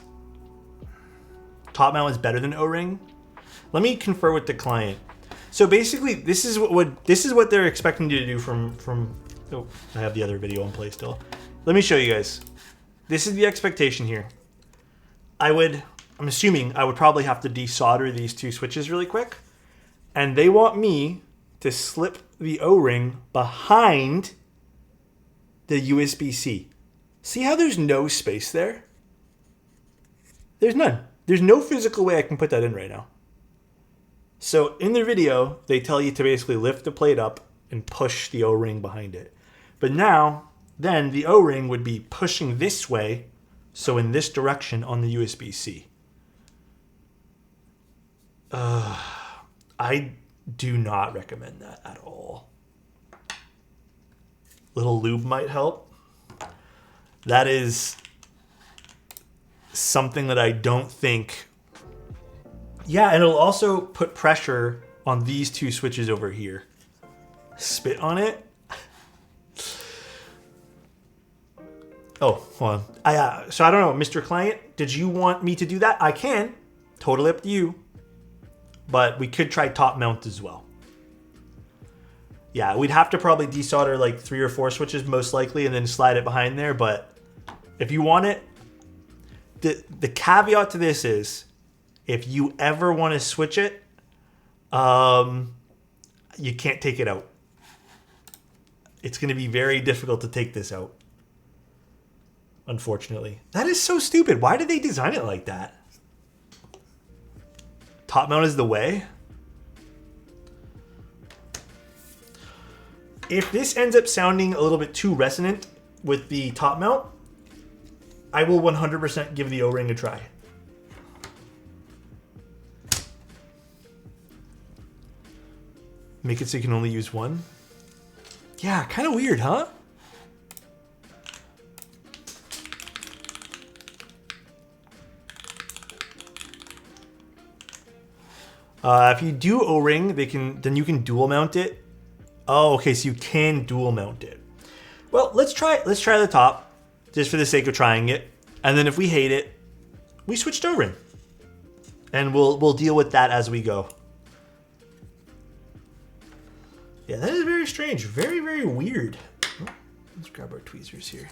Top mount is better than O-ring. Let me confer with the client. So basically, this is what they're expecting you to do from. Oh, I have the other video on play still. Let me show you guys. This is the expectation here. I'm assuming I would probably have to desolder these two switches really quick, and they want me to slip the O-ring behind the USB-C. See how there's no space there? There's none. There's no physical way I can put that in right now. So in the video, they tell you to basically lift the plate up and push the O-ring behind it. But now, then the O-ring would be pushing this way, so in this direction on the USB-C. I do not recommend that at all. little lube might help. That is something that I don't think... Yeah, and it'll also put pressure on these two switches over here. Spit on it. Oh, hold on. So I don't know, Mr. Client, did you want me to do that? I can. Totally up to you. But we could try top mount as well. Yeah, we'd have to probably desolder like 3 or 4 switches most likely and then slide it behind there. But if you want it, the caveat to this is if you ever want to switch it, you can't take it out. It's going to be very difficult to take this out. Unfortunately. That is so stupid. Why did they design it like that? Top mount is the way. If this ends up sounding a little bit too resonant with the top mount, I will 100% give the O-ring a try. Make it so you can only use one. Yeah, kind of weird, huh? If you do O-ring, then you can dual mount it. Oh, okay, so you can dual mount it. Well, let's try the top, just for the sake of trying it. And then if we hate it, we switch to O-ring. And we'll deal with that as we go. Yeah, that is very strange. Very, very weird. Oh, let's grab our tweezers here.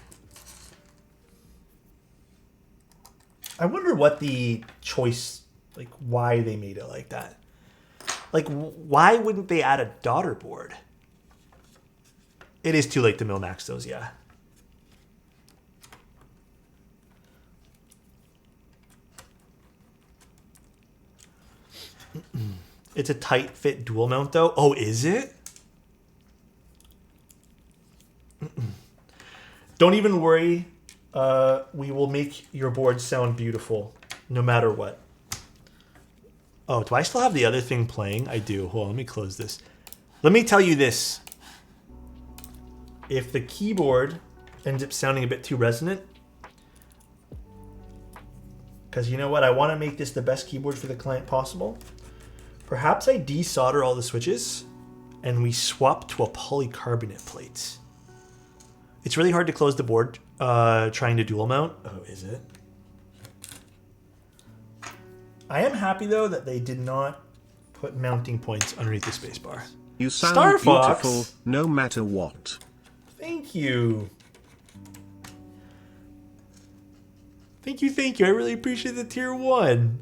I wonder what the choice, like why they made it like that. Like, why wouldn't they add a daughter board? It is too late to mil-max those, yeah. It's a tight fit dual mount though. Oh, is it? Don't even worry. We will make your board sound beautiful no matter what. Oh, do I still have the other thing playing? I do. Hold on, let me close this. Let me tell you this. If the keyboard ends up sounding a bit too resonant, because you know what? I want to make this the best keyboard for the client possible. Perhaps I desolder all the switches and we swap to a polycarbonate plate. It's really hard to close the board trying to dual mount. Oh, is it? I am happy though that they did not put mounting points underneath the spacebar. You sound Star Fox. beautiful no matter what. Thank you. Thank you, thank you. I really appreciate the tier 1.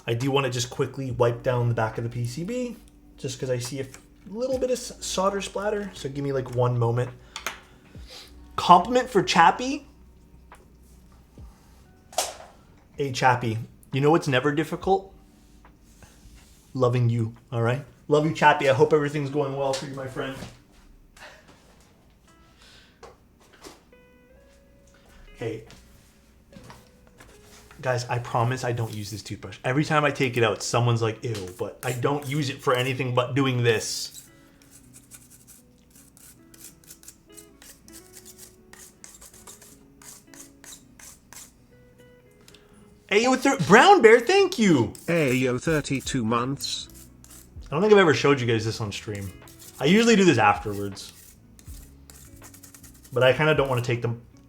I do want to just quickly wipe down the back of the PCB just because I see a little bit of solder splatter. So give me like 1 moment. Compliment for Chappie. Hey, Chappie. You know what's never difficult? Loving you, all right? Love you, Chappie. I hope everything's going well for you, my friend. Okay. Guys, I promise I don't use this toothbrush. Every time I take it out, someone's like, ew, but I don't use it for anything but doing this. Ayo, Brown Bear, thank you. Ayo, 32 months. I don't think I've ever showed you guys this on stream. I usually do this afterwards. But I kind of don't want to take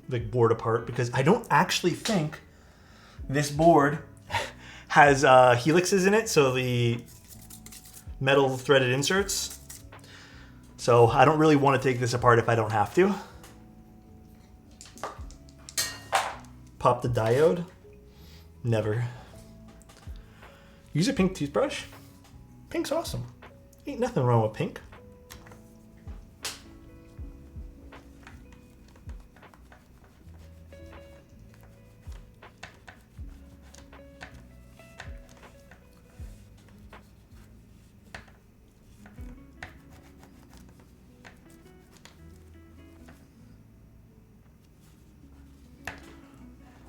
the board apart because I don't actually think this board has helixes in it, so the metal threaded inserts. So I don't really want to take this apart if I don't have to. Pop the diode. Never. Use a pink toothbrush. Pink's awesome. Ain't nothing wrong with pink.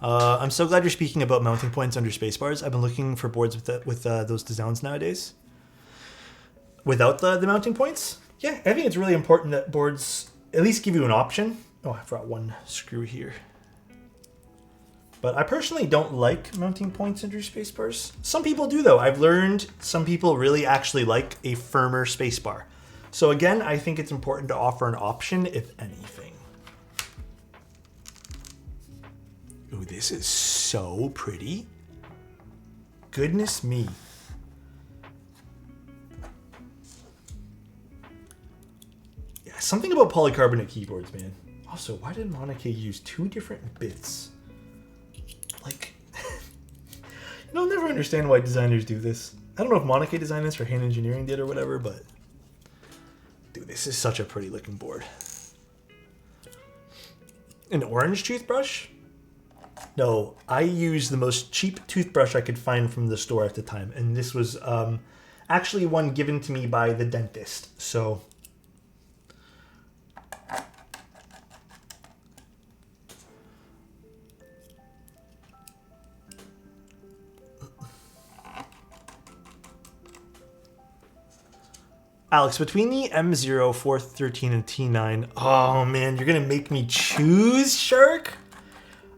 I'm so glad you're speaking about mounting points under spacebars. I've been looking for boards with those designs nowadays. Without the mounting points? Yeah, I think it's really important that boards at least give you an option. Oh, I forgot one screw here. But I personally don't like mounting points under spacebars. Some people do though. I've learned some people really actually like a firmer spacebar. So again, I think it's important to offer an option if anything. Ooh, this is so pretty. Goodness me. Yeah, something about polycarbonate keyboards, man. Also, why did Monica use 2 different bits? Like, I'll never understand why designers do this. I don't know if Monica designed this or Hand Engineering did or whatever, but dude, this is such a pretty looking board. An orange toothbrush? No, I used the most cheap toothbrush I could find from the store at the time, and this was actually one given to me by the dentist. So Alex, between the M0, 413, and T9, oh man, you're gonna make me choose, Shark?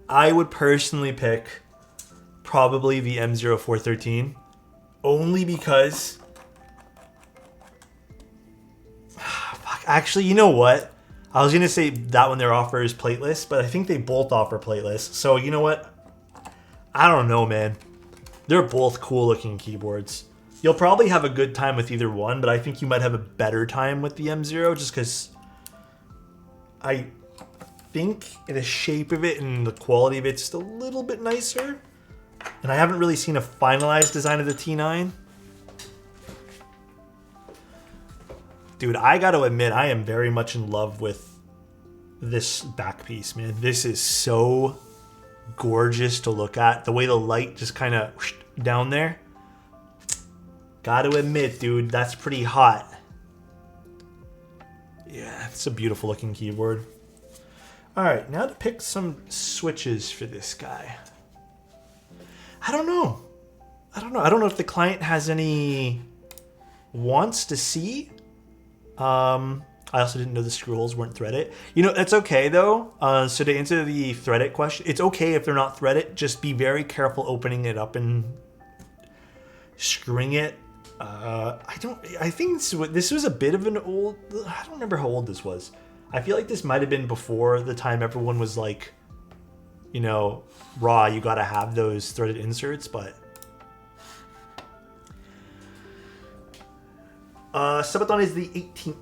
I would personally pick probably the M0, 413, only because, fuck, actually, you know what? I was gonna say that one there offers plateless, but I think they both offer plateless. So you know what? I don't know, man. They're both cool looking keyboards. You'll probably have a good time with either one, but I think you might have a better time with the M0 just because I think the shape of it and the quality of it's just a little bit nicer. And I haven't really seen a finalized design of the T9. Dude, I gotta admit, I am very much in love with this back piece, man. This is so gorgeous to look at. The way the light just kind of down there. Gotta admit, dude, that's pretty hot. Yeah, it's a beautiful looking keyboard. All right, now to pick some switches for this guy. I don't know. I don't know if the client has any wants to see. I also didn't know the screw holes weren't threaded. You know, that's okay though. So to answer the threaded question, it's okay if they're not threaded. Just be very careful opening it up and screwing it. I think this was a bit of an old, I don't remember how old this was. I feel like this might have been before the time everyone was like, you know, raw, you gotta have those threaded inserts, but. Subathon is the 18th.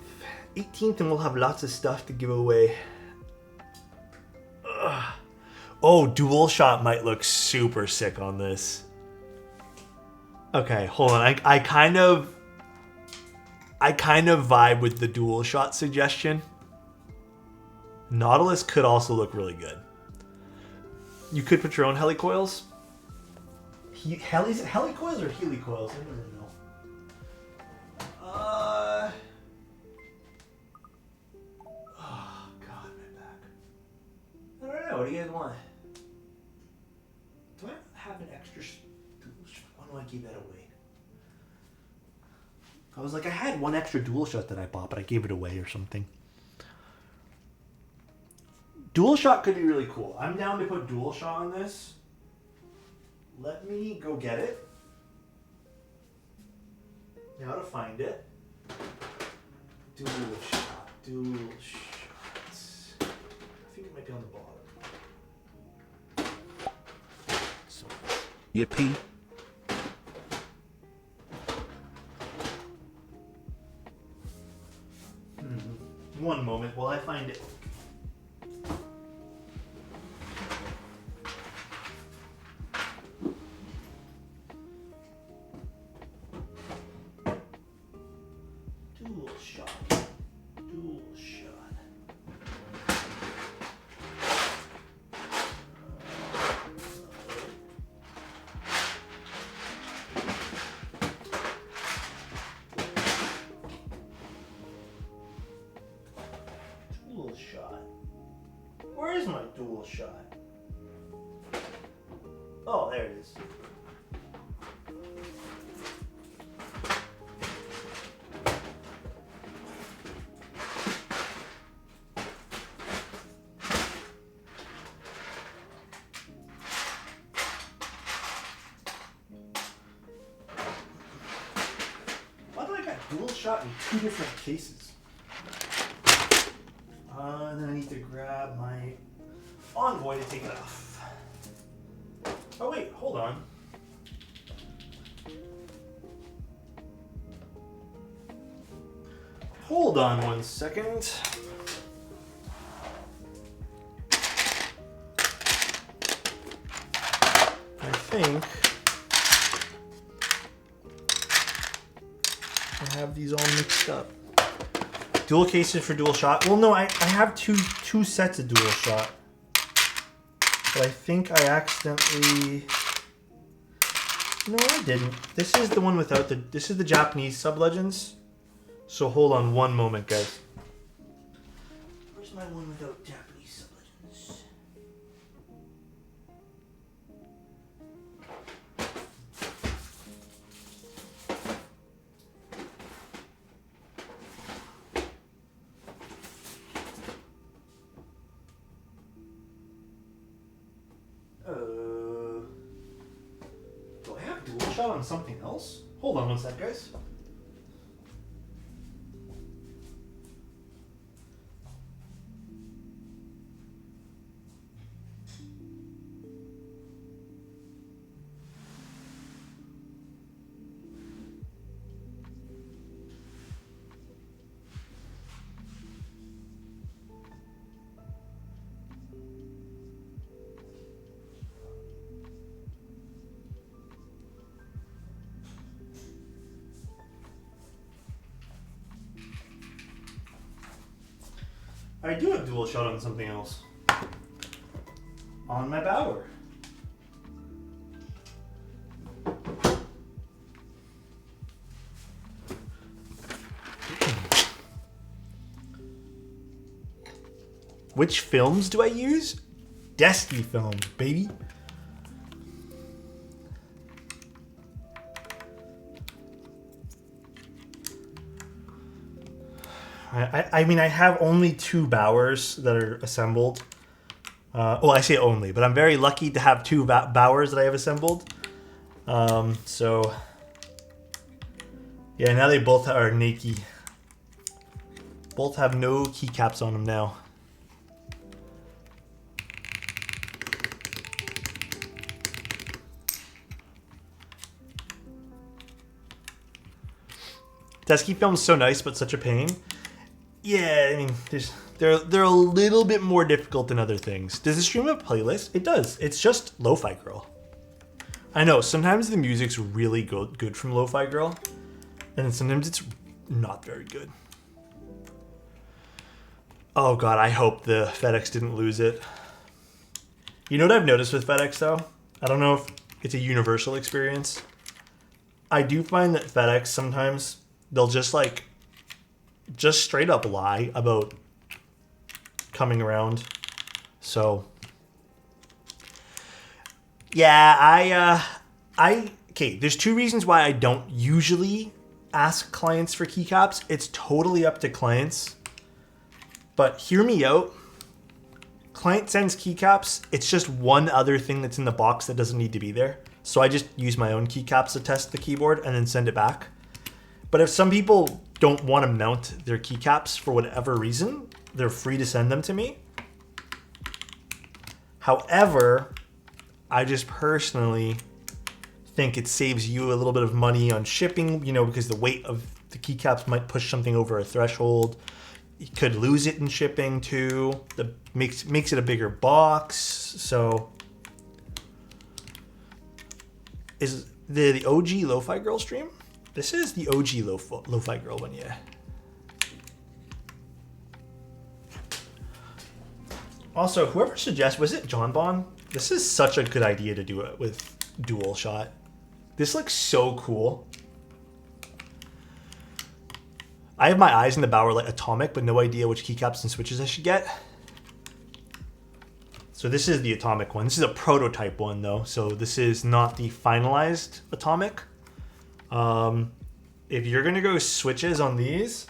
18th, and we'll have lots of stuff to give away. Ugh. Oh, dual shot might look super sick on this. Okay, hold on. I kind of vibe with the dual shot suggestion. Nautilus could also look really good. You could put your own helicoils. Is it helicoils or helicoils? I don't really know. Oh god, my back. I don't know. What do you guys want? Do I have an extra? Why do I give that away? I was like, I had one extra dual shot that I bought, but I gave it away or something. Dual shot could be really cool. I'm down to put dual shot on this. Let me go get it. Now to find it. Dual shot. Dual shots. I think it might be on the bottom. So. Yippee. One moment while I find it. Dual shot. Dual shot. Dual shot. Where is my dual shot? Oh, there it is. Why do I got dual shot in 2 different cases? And then I need to grab my envoy to take it off. Oh wait, hold on. Hold on 1 second. I think I have these all mixed up. Dual cases for dual shot. Well, no, I have two sets of dual shot. But I think I accidentally... No, I didn't. This is the one without the... This is the Japanese sub-legends. So hold on 1 moment, guys. Where's my one without Japanese sub-legends? Do I have dual shot on something else? Hold on 1 sec, guys. I do have dual shot on something else. On my Bower. Which films do I use? Desky films, baby. I mean, I have only 2 Bowers that are assembled. Well, I say only, but I'm very lucky to have 2 Bowers that I have assembled. So, yeah, now they both are naked. Both have no keycaps on them now. Desky film's so nice, but such a pain. Yeah, I mean, they're a little bit more difficult than other things. Does it stream a playlist? It does. It's just Lo-Fi Girl. I know, sometimes the music's really good from Lo-Fi Girl, and sometimes it's not very good. Oh god, I hope the FedEx didn't lose it. You know what I've noticed with FedEx though? I don't know if it's a universal experience. I do find that FedEx sometimes, they'll just straight up lie about coming around. So yeah, okay, there's 2 reasons why I don't usually ask clients for keycaps. It's totally up to clients. But hear me out. Client sends keycaps. It's just one other thing that's in the box that doesn't need to be there. So I just use my own keycaps to test the keyboard and then send it back. But if some people don't want to mount their keycaps for whatever reason, they're free to send them to me. However, I just personally think it saves you a little bit of money on shipping, you know, because the weight of the keycaps might push something over a threshold. You could lose it in shipping too. That makes it a bigger box. So is the OG Lo-Fi Girl stream? This is the OG Lo-Fi Girl one, yeah. Also, whoever suggests, was it John Bon? This is such a good idea to do it with dual shot. This looks so cool. I have my eyes in the Bower like atomic, but no idea which keycaps and switches I should get. So this is the atomic one. This is a prototype one though. So this is not the finalized atomic. If you're gonna go switches on these,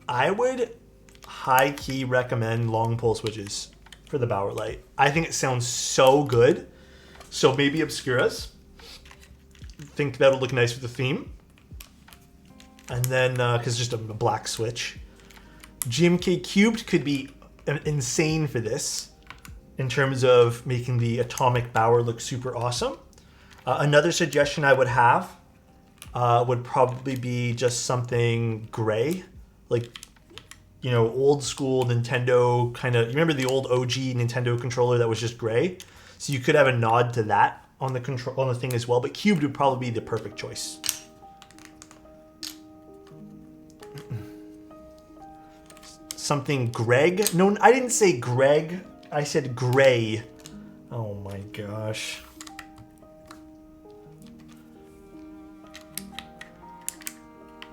I would high key recommend long pole switches for the Bower Light. I think it sounds so good. So maybe Obscuras. Think that'll look nice with the theme. And then, because just a black switch. GMK Cubed could be insane for this in terms of making the atomic Bower look super awesome. Another suggestion I would have would probably be just something gray, like, you know, old school Nintendo kind of. You remember the old OG Nintendo controller that was just gray? So you could have a nod to that on the control on the thing as well. But cubed would probably be the perfect choice. Something Greg? No, I didn't say Greg. I said gray. Oh my gosh.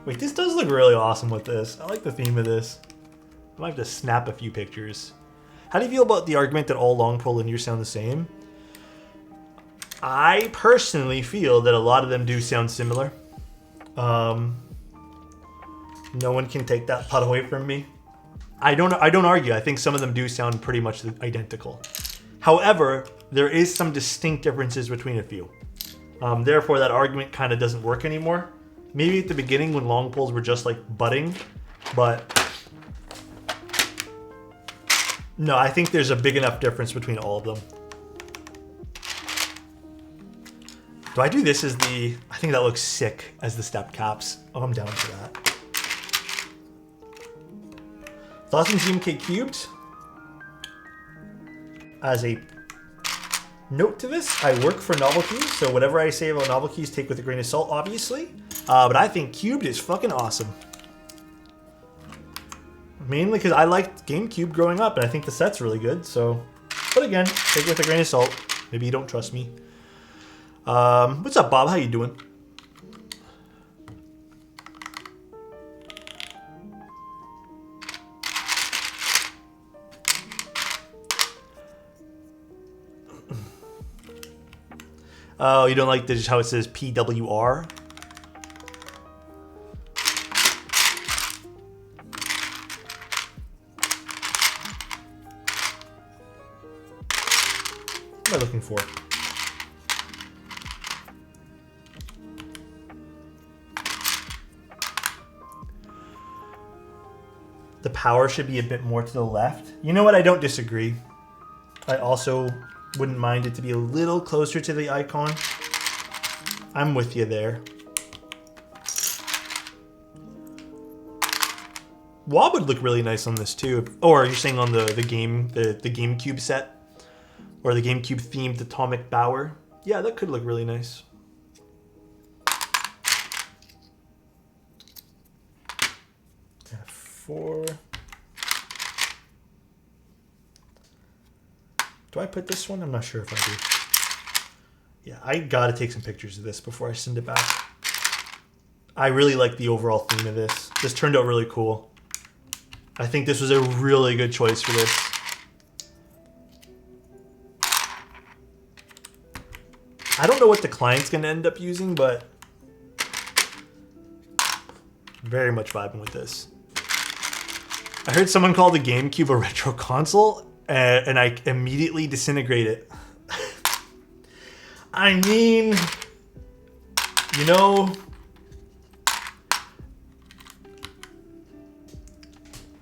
Wait, this does look really awesome with this. I like the theme of this. I might have to snap a few pictures. How do you feel about the argument that all long pole linears sound the same? I personally feel that a lot of them do sound similar. No one can take that pot away from me. I don't argue. I think some of them do sound pretty much identical. However, there is some distinct differences between a few. Therefore, that argument kind of doesn't work anymore. Maybe at the beginning when long poles were just like budding, but no, I think there's a big enough difference between all of them. Do I do this as the, I think that looks sick as the step caps. Oh, I'm down for that. Thoughts on GMK Cubed? As a note to this, I work for novelties, so whatever I say about novelties, take with a grain of salt, obviously. But I think Cubed is fucking awesome. Mainly because I liked GameCube growing up, and I think the set's really good, so. But again, take it with a grain of salt. Maybe you don't trust me. What's up, Bob? How you doing? Oh, you don't like this, how it says PWR? What am I looking for? The power should be a bit more to the left. You know what? I don't disagree. I also wouldn't mind it to be a little closer to the icon. I'm with you there. Wob would look really nice on this too. Or you're saying on the GameCube set? Or the GameCube themed Atomic Bower? Yeah, that could look really nice. F4. Do I put this one? I'm not sure if I do. Yeah, I gotta take some pictures of this before I send it back. I really like the overall theme of this. This turned out really cool. I think this was a really good choice for this. I don't know what the client's gonna end up using, but very much vibing with this. I heard someone call the GameCube a retro console, and I immediately disintegrate it. I mean, you know,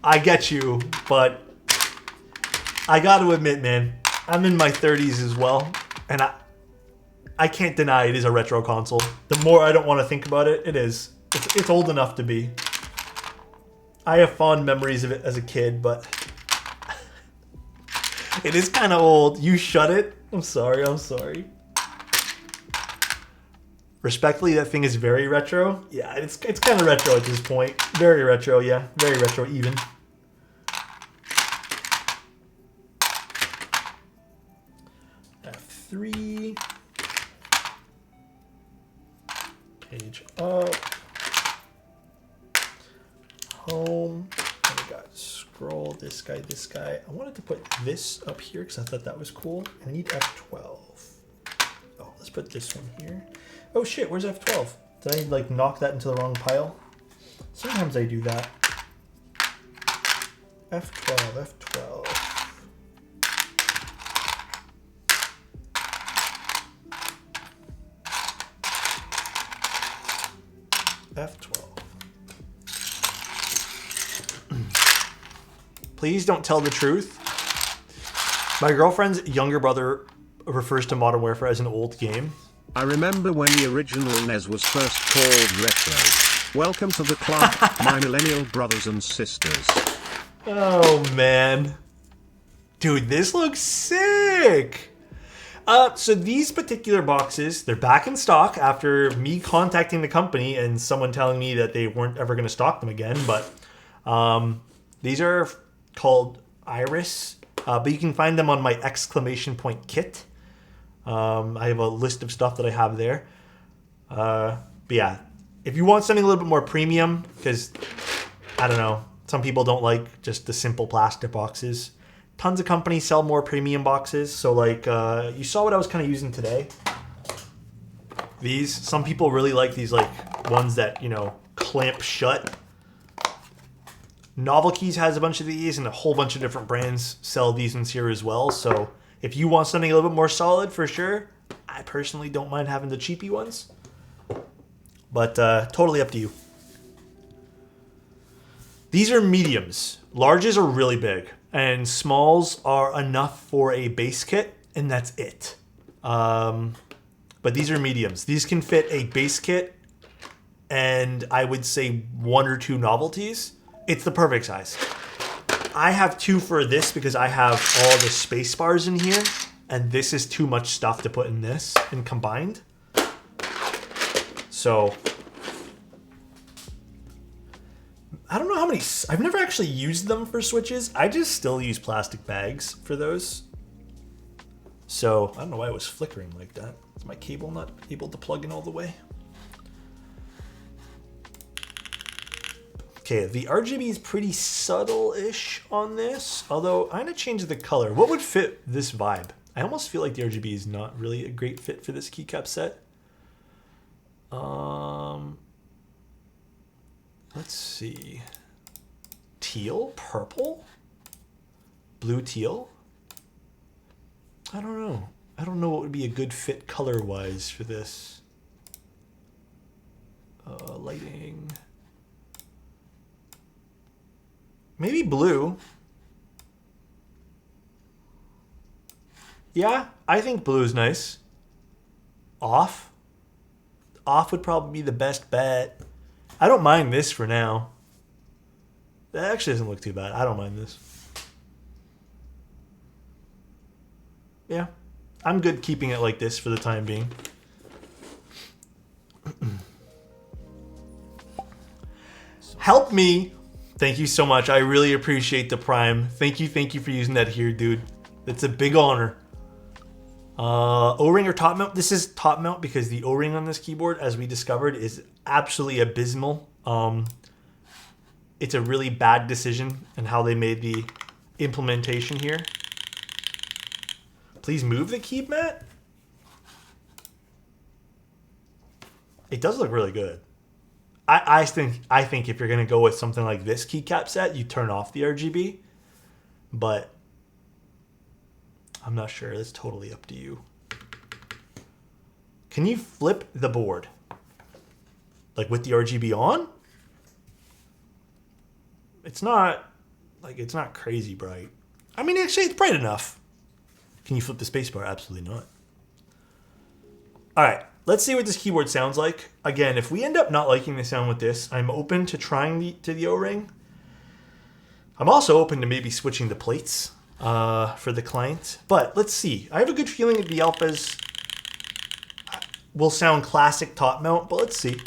I get you, but I gotta admit, man, I'm in my 30s as well, and I can't deny it is a retro console. The more I don't want to think about it, it is. It's old enough to be. I have fond memories of it as a kid, but it is kind of old. You shut it. I'm sorry. I'm sorry. Respectfully, that thing is very retro. Yeah, it's kind of retro at this point. Very retro, yeah. Very retro even. F3. Page up. Home. And we got scroll, this guy, this guy. I wanted to put this up here because I thought that was cool. I need F12. Oh, let's put this one here. Oh shit, where's F12? Did I like knock that into the wrong pile? Sometimes I do that. F12, F12. F12. Please don't tell the truth. My girlfriend's younger brother refers to Modern Warfare as an old game. I remember when the original NES was first called Retro. Welcome to the club, my millennial brothers and sisters. Oh man. Dude, this looks sick. So these particular boxes, they're back in stock after me contacting the company and someone telling me that they weren't ever going to stock them again. But these are called Iris, but you can find them on my exclamation point kit. I have a list of stuff that I have there. But yeah, if you want something a little bit more premium, because I don't know, some people don't like just the simple plastic boxes. Tons of companies sell more premium boxes. So like, you saw what I was kind of using today. These, some people really like these like ones that, you know, clamp shut. Novelkeys has a bunch of these and a whole bunch of different brands sell these ones here as well. So if you want something a little bit more solid, for sure, I personally don't mind having the cheapy ones. But totally up to you. These are mediums. Larges are really big. And smalls are enough for a base kit, and that's it. But these are mediums. These can fit a base kit and I would say 1 or 2 novelties. It's the perfect size. I have 2 for this because I have all the space bars in here, and this is too much stuff to put in this and combined. So I don't know how many, I've never actually used them for switches. I just still use plastic bags for those. So I don't know why it was flickering like that. Is my cable not able to plug in all the way? Okay, the RGB is pretty subtle-ish on this, although I'm gonna change the color. What would fit this vibe? I almost feel like the RGB is not really a great fit for this keycap set. Let's see. Teal? Purple? Blue teal? I don't know. I don't know what would be a good fit color-wise for this. Lighting. Maybe blue. Yeah, I think blue is nice. Off. Off would probably be the best bet. I don't mind this for now. That actually doesn't look too bad. I don't mind this. Yeah, I'm good keeping it like this for the time being. Help me. Thank you so much. I really appreciate the Prime. Thank you for using that here, dude. It's a big honor. O-ring or top mount? This is top mount because the O-ring on this keyboard, as we discovered, is absolutely abysmal. It's a really bad decision in how they made the implementation here. Please move the key mat. It does look really good. I think if you're gonna go with something like this keycap set, you turn off the RGB, but I'm not sure. It's totally up to you. Can you flip the board? Like with the RGB on? It's not crazy bright. I mean, actually, it's bright enough. Can you flip the spacebar? Absolutely not. All right, let's see what this keyboard sounds like. Again, if we end up not liking the sound with this, I'm open to trying the O-ring. I'm also open to maybe switching the plates for the client. But let's see. I have a good feeling that the alphas will sound classic top mount, but let's see.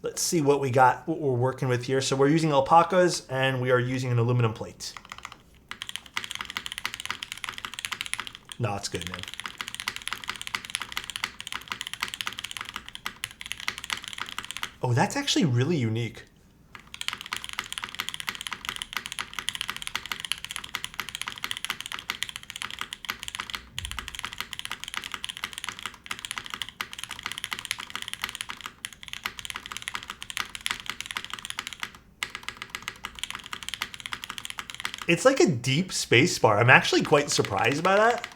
Let's see what we got, what we're working with here. So we're using alpacas and we are using an aluminum plate. No, it's good, man. Oh, that's actually really unique. It's like a deep space bar. I'm actually quite surprised by that.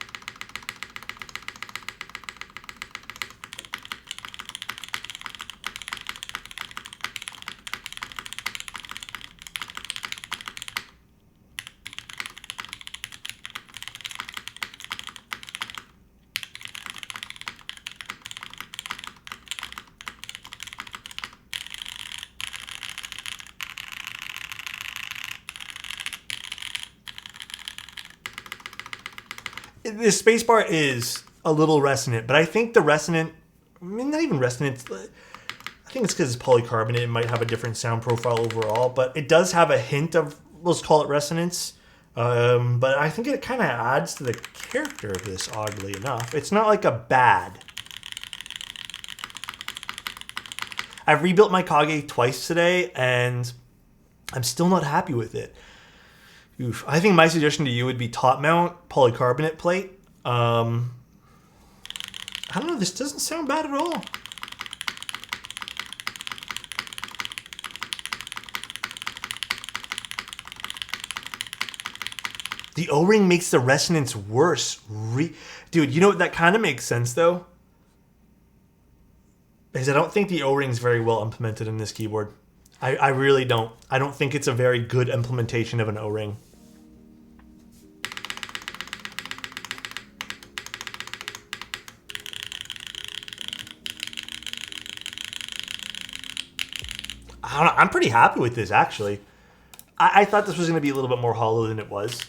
The spacebar is a little resonant, but I think the resonant, I mean, not even resonant, I think it's because it's polycarbonate. It might have a different sound profile overall, but it does have a hint of, let's call it resonance. But I think it kind of adds to the character of this, oddly enough. It's not like a bad. I've rebuilt my Kage twice today, and I'm still not happy with it. Oof. I think my suggestion to you would be top mount polycarbonate plate. I don't know, this doesn't sound bad at all. The O-ring makes the resonance worse. Dude, you know what? That kind of makes sense though. Because I don't think the O-ring's very well implemented in this keyboard. I really don't. I don't think it's a very good implementation of an O-ring. I don't know, I'm pretty happy with this, actually. I thought this was going to be a little bit more hollow than it was.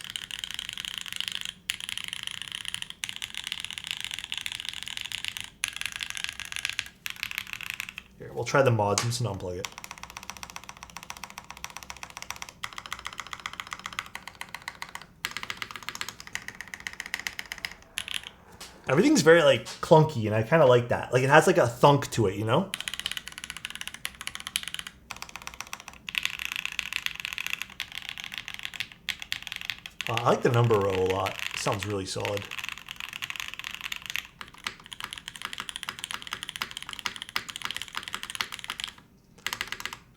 Here, we'll try the mods and just unplug it. Everything's very, like, clunky, and I kind of like that. Like, it has, like, a thunk to it, you know? I like the number row a lot. It sounds really solid.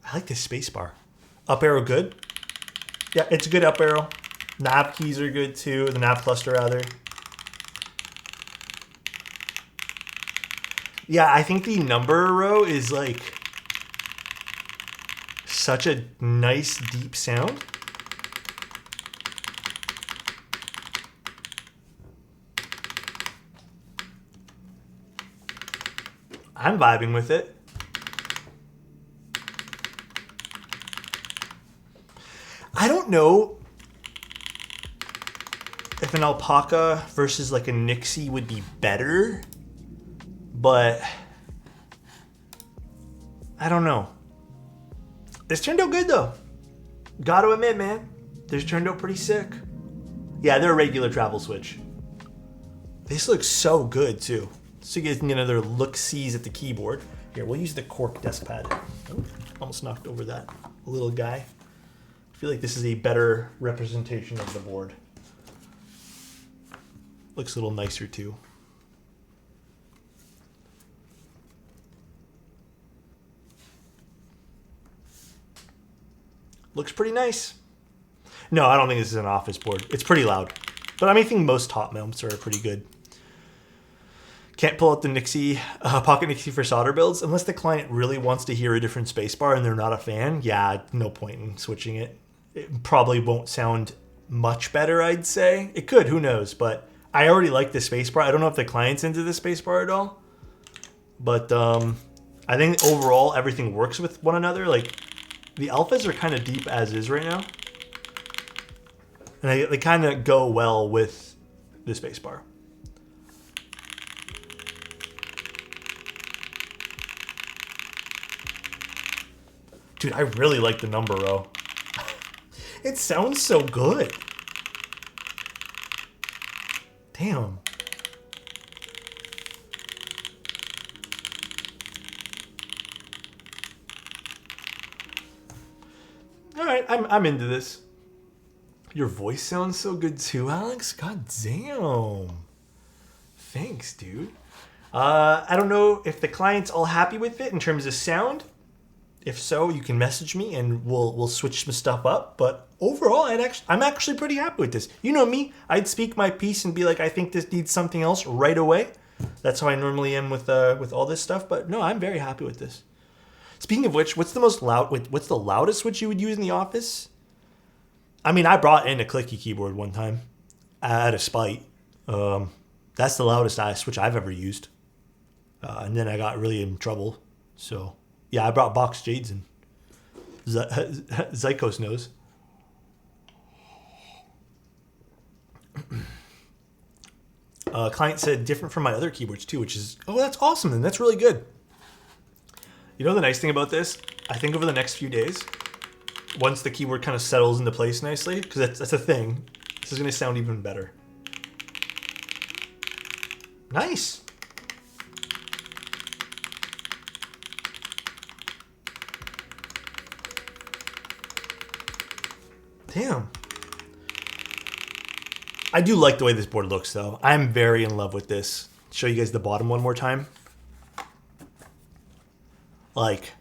I like this space bar. Up arrow good? Yeah, it's a good up arrow. Nav keys are good too. The nav cluster rather. Yeah, I think the number row is like such a nice deep sound. I'm vibing with it. I don't know if an alpaca versus like a Nixie would be better, but I don't know. This turned out good though. Gotta admit, man, this turned out pretty sick. Yeah, they're a regular travel switch. This looks so good too. So you guys can get another look-sees at the keyboard. Here, we'll use the cork desk pad. Oh, almost knocked over that little guy. I feel like this is a better representation of the board. Looks a little nicer too. Looks pretty nice. No, I don't think this is an office board. It's pretty loud. But I think most top mounts are pretty good. Can't pull out the Nixie, Pocket Nixie for solder builds unless the client really wants to hear a different spacebar and they're not a fan. Yeah, no point in switching it. It probably won't sound much better, I'd say. It could, who knows? But I already like the spacebar. I don't know if the client's into the spacebar at all. But I think overall everything works with one another. Like the alphas are kind of deep as is right now. And they kind of go well with the spacebar. Dude, I really like the number row. It sounds so good. Damn. All right, I'm into this. Your voice sounds so good too, Alex. God damn. Thanks, dude. I don't know if the client's all happy with it in terms of sound. If so, you can message me and we'll switch some stuff up. But overall, I'm actually pretty happy with this. You know me, I'd speak my piece and be like, I think this needs something else right away. That's how I normally am with all this stuff. But no, I'm very happy with this. Speaking of which, what's the loudest switch you would use in the office? I mean, I brought in a clicky keyboard one time out of spite. That's the loudest switch I've ever used. And then I got really in trouble. So, yeah, I brought box jades in. Zykos knows. Client said different from my other keyboards too, which is, oh, that's awesome then. That's really good. You know the nice thing about this? I think over the next few days, once the keyboard kind of settles into place nicely, because that's a thing, this is going to sound even better. Nice. Damn. I do like the way this board looks, though. I'm very in love with this. Show you guys the bottom one more time. Like,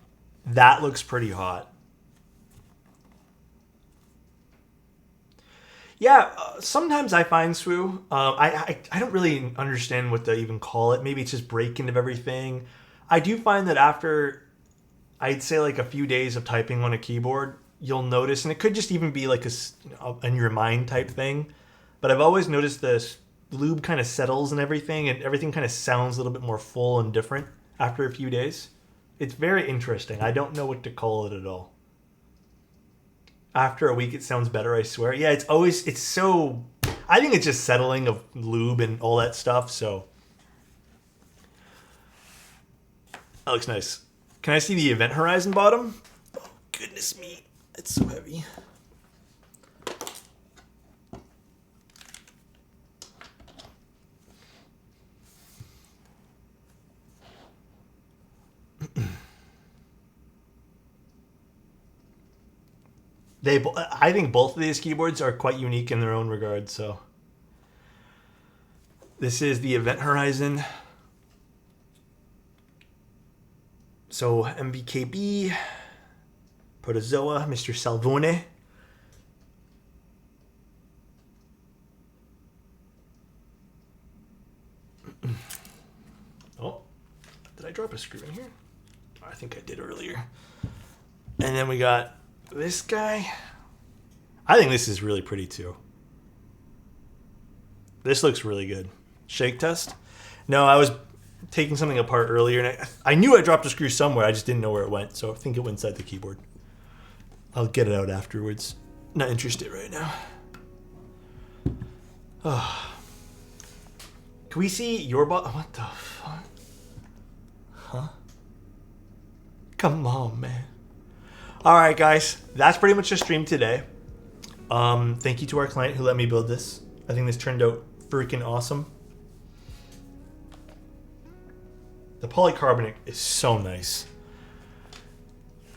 that looks pretty hot. Yeah, sometimes I find Swoo. I don't really understand what to even call it. Maybe it's just breaking of everything. I do find that after, I'd say like a few days of typing on a keyboard, you'll notice, and it could just even be like a in your mind type thing, but I've always noticed this lube kind of settles and everything kind of sounds a little bit more full and different after a few days. It's very interesting. I don't know what to call it at all. After a week, it sounds better, I swear. Yeah, it's so, I think it's just settling of lube and all that stuff, so. That looks nice. Can I see the event horizon bottom? Oh, goodness me. It's so heavy. I think both of these keyboards are quite unique in their own regard, so. This is the event horizon. So MBKB, Protozoa, Mr. Salvone. Oh, did I drop a screw in here? I think I did earlier. And then we got this guy. I think this is really pretty too. This looks really good. Shake test? No, I was taking something apart earlier and I knew I dropped a screw somewhere. I just didn't know where it went. So I think it went inside the keyboard. I'll get it out afterwards. Not interested right now. Oh. Can we see your what the fuck? Huh? Come on, man. All right, guys. That's pretty much the stream today. Thank you to our client who let me build this. I think this turned out freaking awesome. The polycarbonate is so nice.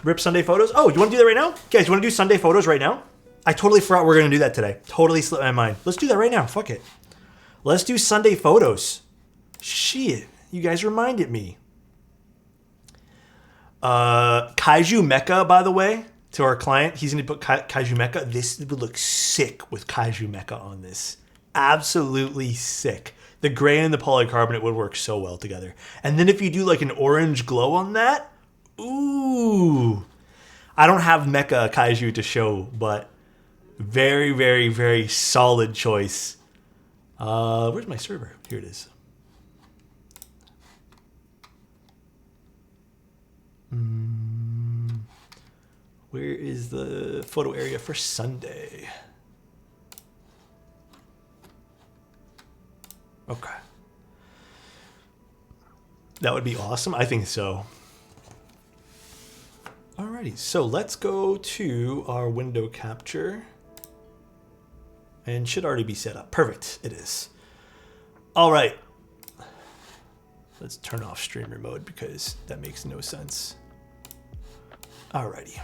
Rip Sunday photos. Oh, you want to do that right now? Guys, you want to do Sunday photos right now? I totally forgot we were going to do that today. Totally slipped my mind. Let's do that right now. Fuck it. Let's do Sunday photos. Shit. You guys reminded me. Kaiju Mecha, by the way, to our client. He's going to put Kaiju Mecha. This would look sick with Kaiju Mecha on this. Absolutely sick. The gray and the polycarbonate would work so well together. And then if you do like an orange glow on that, ooh. I don't have Mecha Kaiju to show, but very, very, very solid choice. Where's my server? Here it is. Where is the photo area for Sunday? Okay. That would be awesome. I think so. Alrighty, so let's go to our window capture. And should already be set up. Perfect, it is. All right. Let's turn off streamer mode because that makes no sense. Alrighty.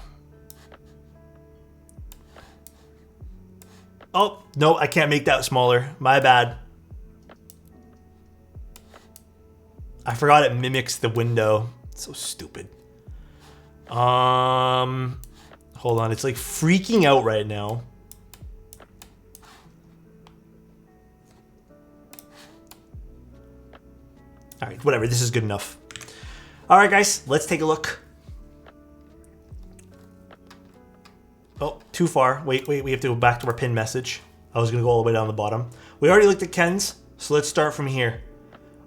Oh, no, I can't make that smaller. My bad. I forgot it mimics the window. So stupid. Hold on. It's like freaking out right now. All right, whatever. This is good enough. All right, guys, let's take a look. Oh, too far. Wait. We have to go back to our pin message. I was going to go all the way down the bottom. We already looked at Ken's, so let's start from here.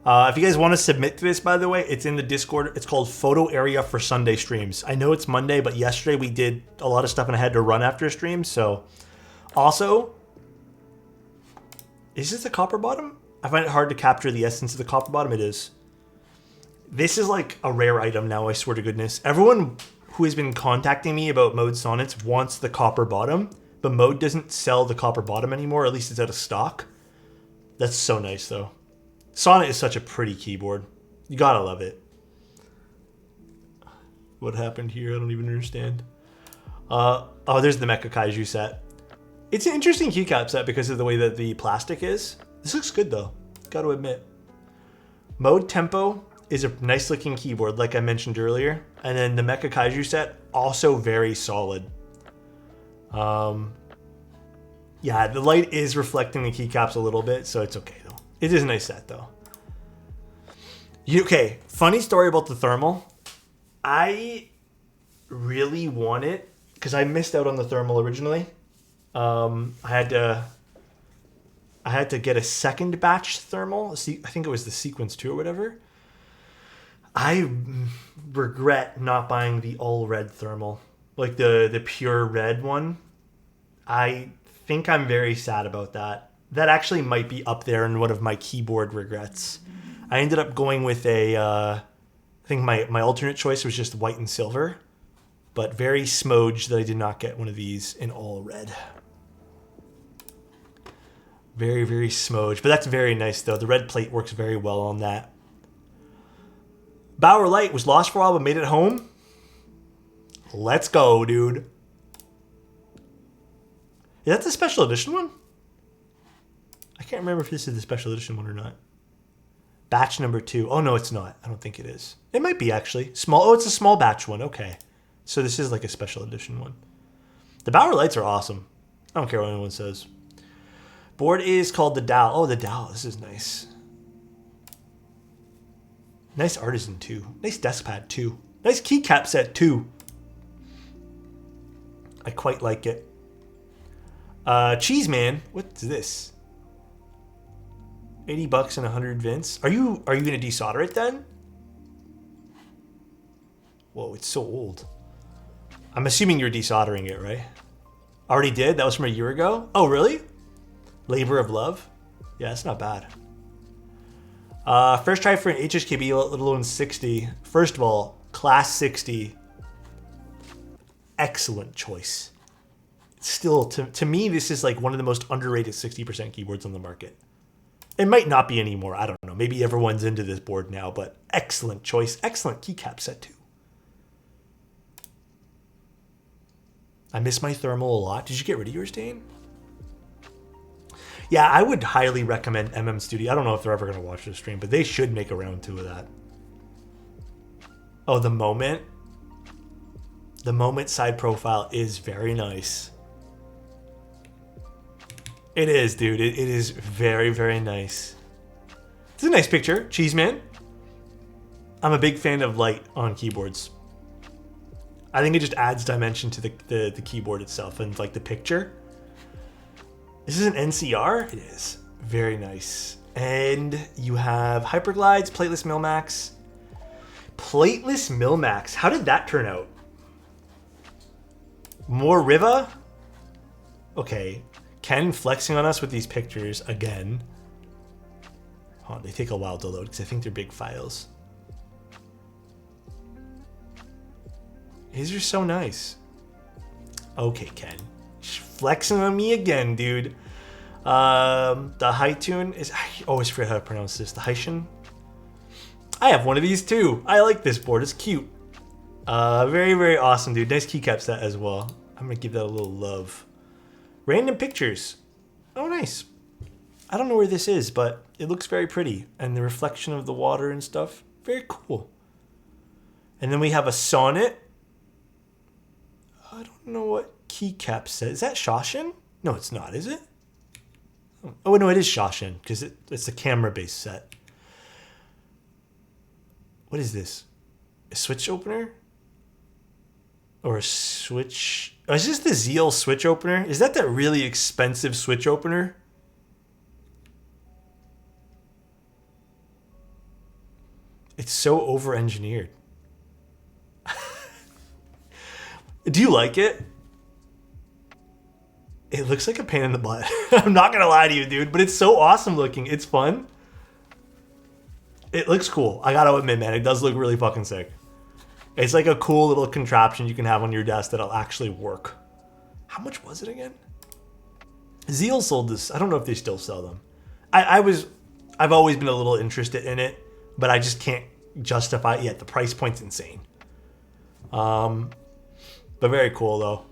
If you guys want to submit to this, by the way, it's in the Discord. It's called Photo Area for Sunday streams. I know it's Monday, but yesterday we did a lot of stuff and I had to run after a stream. So, also, is this a copper bottom? I find it hard to capture the essence of the copper bottom. It is. This is like a rare item now, I swear to goodness. Everyone who has been contacting me about Mode Sonnets wants the copper bottom, but Mode doesn't sell the copper bottom anymore. At least it's out of stock. That's so nice, though. Sonnet is such a pretty keyboard. You gotta love it. What happened here? I don't even understand. Oh, there's the Mecha Kaiju set. It's an interesting keycap set because of the way that the plastic is. This looks good, though. Gotta admit. Mode Tempo is a nice looking keyboard, like I mentioned earlier. And then the Mecha Kaiju set, also very solid. Yeah, the light is reflecting the keycaps a little bit, so it's okay, though. It is a nice set, though. Okay, funny story about the thermal. I really want it because I missed out on the thermal originally. I had to get a second batch thermal. I think it was the Sequence 2 or whatever. I regret not buying the all red thermal, like the pure red one. I think I'm very sad about that. That actually might be up there in one of my keyboard regrets. I ended up going with I think my alternate choice was just white and silver, but very smudged that I did not get one of these in all red. Very, very smudged, but that's very nice though. The red plate works very well on that. Bauer Light was lost for a while but made it home. Let's go, dude. Is that the special edition one? I can't remember if this is the special edition one or not. Batch number 2. Oh, no, it's not. I don't think it is. It might be, actually. Small. Oh, it's a small batch one. Okay. So this is like a special edition one. The Bauer lights are awesome. I don't care what anyone says. Board is called the Dow. Oh, the Dow. This is nice. Nice Artisan, too. Nice desk pad, too. Nice keycap set, too. I quite like it. Cheese Man. What's this? 80 bucks and 100 Vince. Are you going to desolder it then? Whoa, it's so old. I'm assuming you're desoldering it, right? Already did? That was from a year ago? Oh, really? Labor of Love? Yeah, that's not bad. First try for an HHKB, let alone 60. First of all, class 60. Excellent choice. Still, to me, this is like one of the most underrated 60% keyboards on the market. It might not be anymore. I don't know. Maybe everyone's into this board now, but excellent choice. Excellent keycap set, too. I miss my thermal a lot. Did you get rid of yours, Dane? Yeah, I would highly recommend MM Studio. I don't know if they're ever going to watch this stream, but they should make a round 2 of that. Oh, the Moment. The Moment side profile is very nice. It is, dude. It is very, very nice. It's a nice picture. Cheeseman. I'm a big fan of light on keyboards. I think it just adds dimension to the keyboard itself and like the picture. This is an NCR? It is. Very nice. And you have Hyperglides, Plateless Milmax. Plateless Milmax. How did that turn out? More Riva? Okay. Ken flexing on us with these pictures again. Oh, they take a while to load because I think they're big files. These are so nice. Okay, Ken. Flexing on me again, dude. The high tune is... I always forget how to pronounce this. The Haitian. I have one of these too. I like this board. It's cute. Very, very awesome, dude. Nice keycap set as well. I'm going to give that a little love. Random pictures. Oh, nice. I don't know where this is, but it looks very pretty. And the reflection of the water and stuff. Very cool. And then we have a Sonnet. don't know what keycap says. Is that Shoshin? No, it's not, is it? Oh, no, it is Shoshin because it's a camera-based set. What is this? A switch opener? Or a switch? Oh, is this the Zeal switch opener? Is that really expensive switch opener? It's so over-engineered. Do you like it? It looks like a pain in the butt. I'm not gonna lie to you, dude, but it's so awesome looking. It's fun. It looks cool. I gotta admit, man, it does look really fucking sick. It's like a cool little contraption you can have on your desk that'll actually work. How much was it again? Zeal sold this. I don't know if they still sell them. I've always been a little interested in it, but I just can't justify it yet. The price point's insane. But very cool though.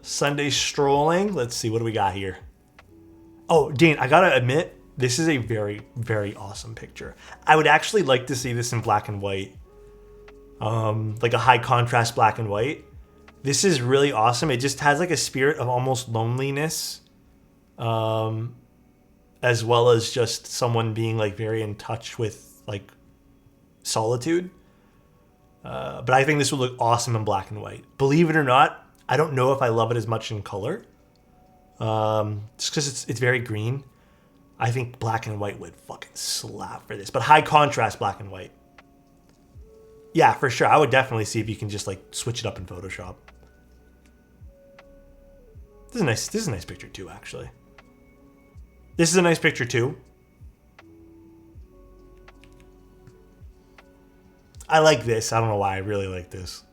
Sunday strolling. Let's see, what do we got here? Oh, Dane, I gotta admit, this is a very, very awesome picture. I would actually like to see this in black and white. Like a high contrast black and white. This is really awesome. It just has like a spirit of almost loneliness. As well as just someone being like very in touch with like solitude. But I think this would look awesome in black and white. Believe it or not, I don't know if I love it as much in color. Just because it's very green. I think black and white would fucking slap for this. But high contrast black and white. Yeah, for sure. I would definitely see if you can just like switch it up in Photoshop. This is a nice picture too, actually. This is a nice picture too. I like this. I don't know why. I really like this.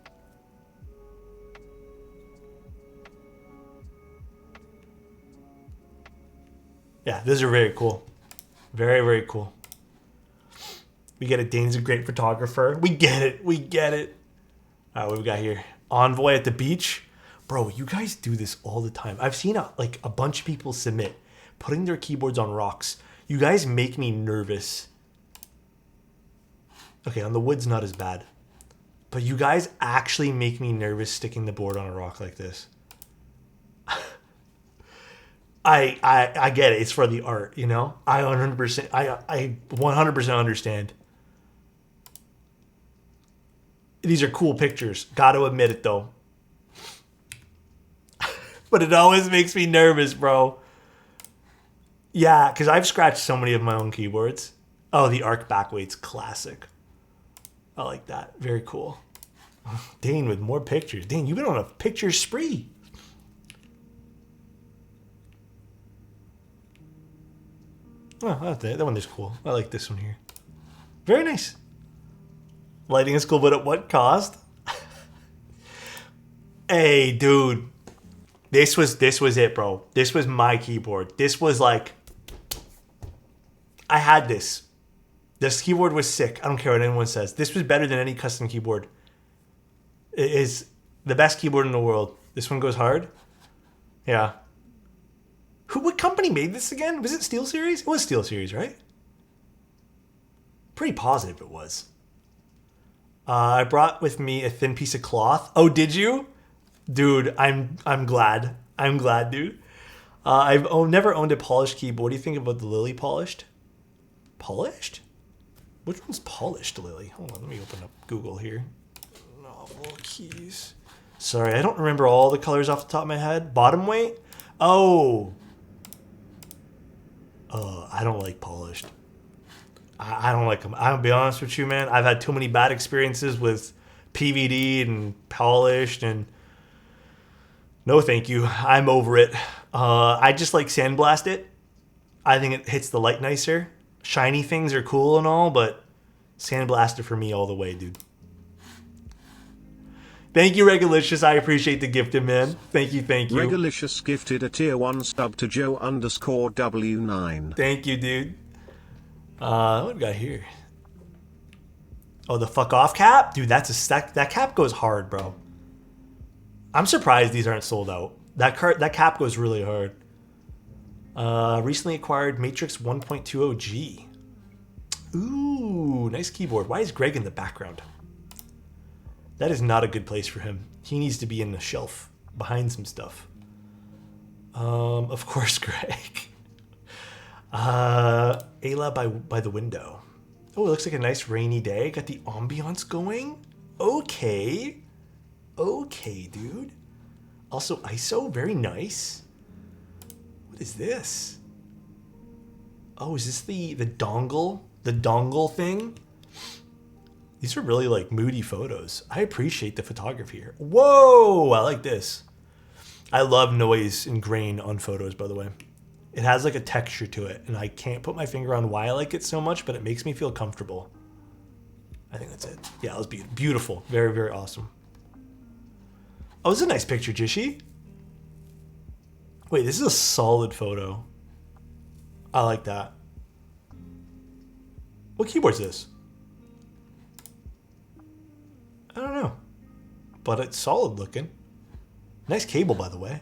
Yeah, these are very cool. Very, very cool. We get it. Dane's a great photographer. We get it. We get it. All right, what we got here? Envoy at the beach. Bro, you guys do this all the time. I've seen a bunch of people submit putting their keyboards on rocks. You guys make me nervous. Okay, on the wood's not as bad. But you guys actually make me nervous sticking the board on a rock like this. I get it. It's for the art, you know? I 100% understand. These are cool pictures. Gotta admit it, though. But it always makes me nervous, bro. Yeah, because I've scratched so many of my own keyboards. Oh, the arc backweight's classic. I like that. Very cool. Dane with more pictures. Dane, you've been on a picture spree. Oh, that one is cool. I like this one here. Very nice. Lighting is cool, but at what cost? Hey, dude. This was it, bro. This was my keyboard. This was like... I had this. This keyboard was sick. I don't care what anyone says. This was better than any custom keyboard. It is the best keyboard in the world. This one goes hard. Yeah. What company made this again? Was it SteelSeries? It was SteelSeries, right? Pretty positive it was. I brought with me a thin piece of cloth. Oh, did you? Dude, I'm glad. I'm glad, dude. I've never owned a polished keyboard. What do you think about the Lily polished? Polished? Which one's polished, Lily? Hold on, let me open up Google here. Novel keys. Sorry, I don't remember all the colors off the top of my head. Bottom weight? Oh. I don't like polished. I don't like them. I'll be honest with you, man. I've had too many bad experiences with PVD and polished, and no thank you. I'm over it. I just like sandblast it. I think it hits the light nicer. Shiny things are cool and all, but sandblaster for me all the way, dude. Thank you, Regalicious. I appreciate the gifted, man. Thank you, thank you. Regalicious gifted a tier 1 sub to Joe_W9. Thank you, dude. What do we got here? Oh, the fuck off cap? Dude, that's a stack. That cap goes hard, bro. I'm surprised these aren't sold out. That cap goes really hard. Recently acquired Matrix 1.20G. Ooh, nice keyboard. Why is Greg in the background? That is not a good place for him. He needs to be in the shelf behind some stuff. Of course, Greg. Ayla by the window. Oh, it looks like a nice rainy day. Got the ambiance going. Okay. Okay, dude. Also, ISO, very nice. What is this? Oh, is this the dongle? The dongle thing? These are really like moody photos. I appreciate the photography here. Whoa, I like this. I love noise and grain on photos, by the way. It has like a texture to it, and I can't put my finger on why I like it so much, but it makes me feel comfortable. I think that's it. Yeah, it was beautiful. Very, very awesome. Oh, this is a nice picture, Jishi. Wait, this is a solid photo. I like that. What keyboard is this? I don't know. But it's solid looking. Nice cable, by the way.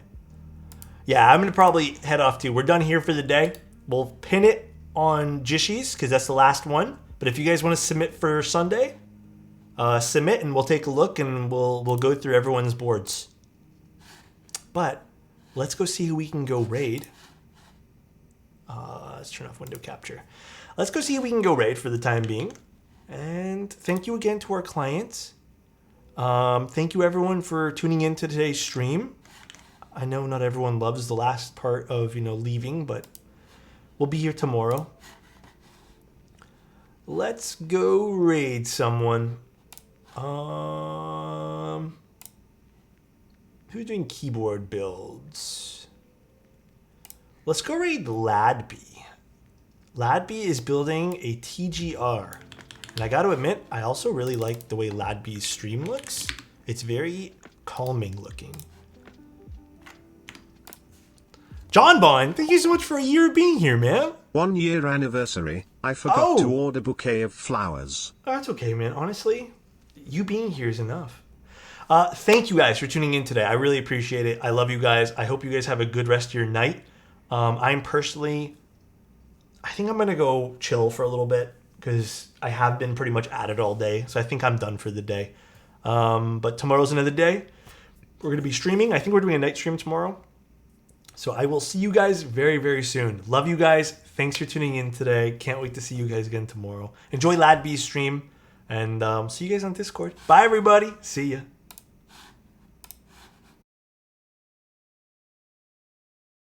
Yeah, I'm going to probably head off too. We're done here for the day. We'll pin it on Jishi's because that's the last one. But if you guys want to submit for Sunday, submit and we'll take a look and we'll go through everyone's boards. But let's go see who we can go raid. Let's turn off window capture. Let's go see who we can go raid for the time being. And thank you again to our clients. Thank you everyone for tuning in to today's stream. I know not everyone loves the last part of, leaving, but we'll be here tomorrow. Let's go raid someone. Who's doing keyboard builds? Let's go raid Ladby. Ladby is building a TGR. And I got to admit, I also really like the way Ladby's stream looks. It's very calming looking. John Bond, thank you so much for a year of being here, man. 1 year anniversary. I forgot to order bouquet of flowers. Oh, that's okay, man. Honestly, you being here is enough. Thank you guys for tuning in today. I really appreciate it. I love you guys. I hope you guys have a good rest of your night. I think I'm going to go chill for a little bit because I have been pretty much at it all day. So I think I'm done for the day. But tomorrow's another day. We're going to be streaming. I think we're doing a night stream tomorrow. So I will see you guys very, very soon. Love you guys. Thanks for tuning in today. Can't wait to see you guys again tomorrow. Enjoy Ladby's stream. And see you guys on Discord. Bye, everybody. See ya.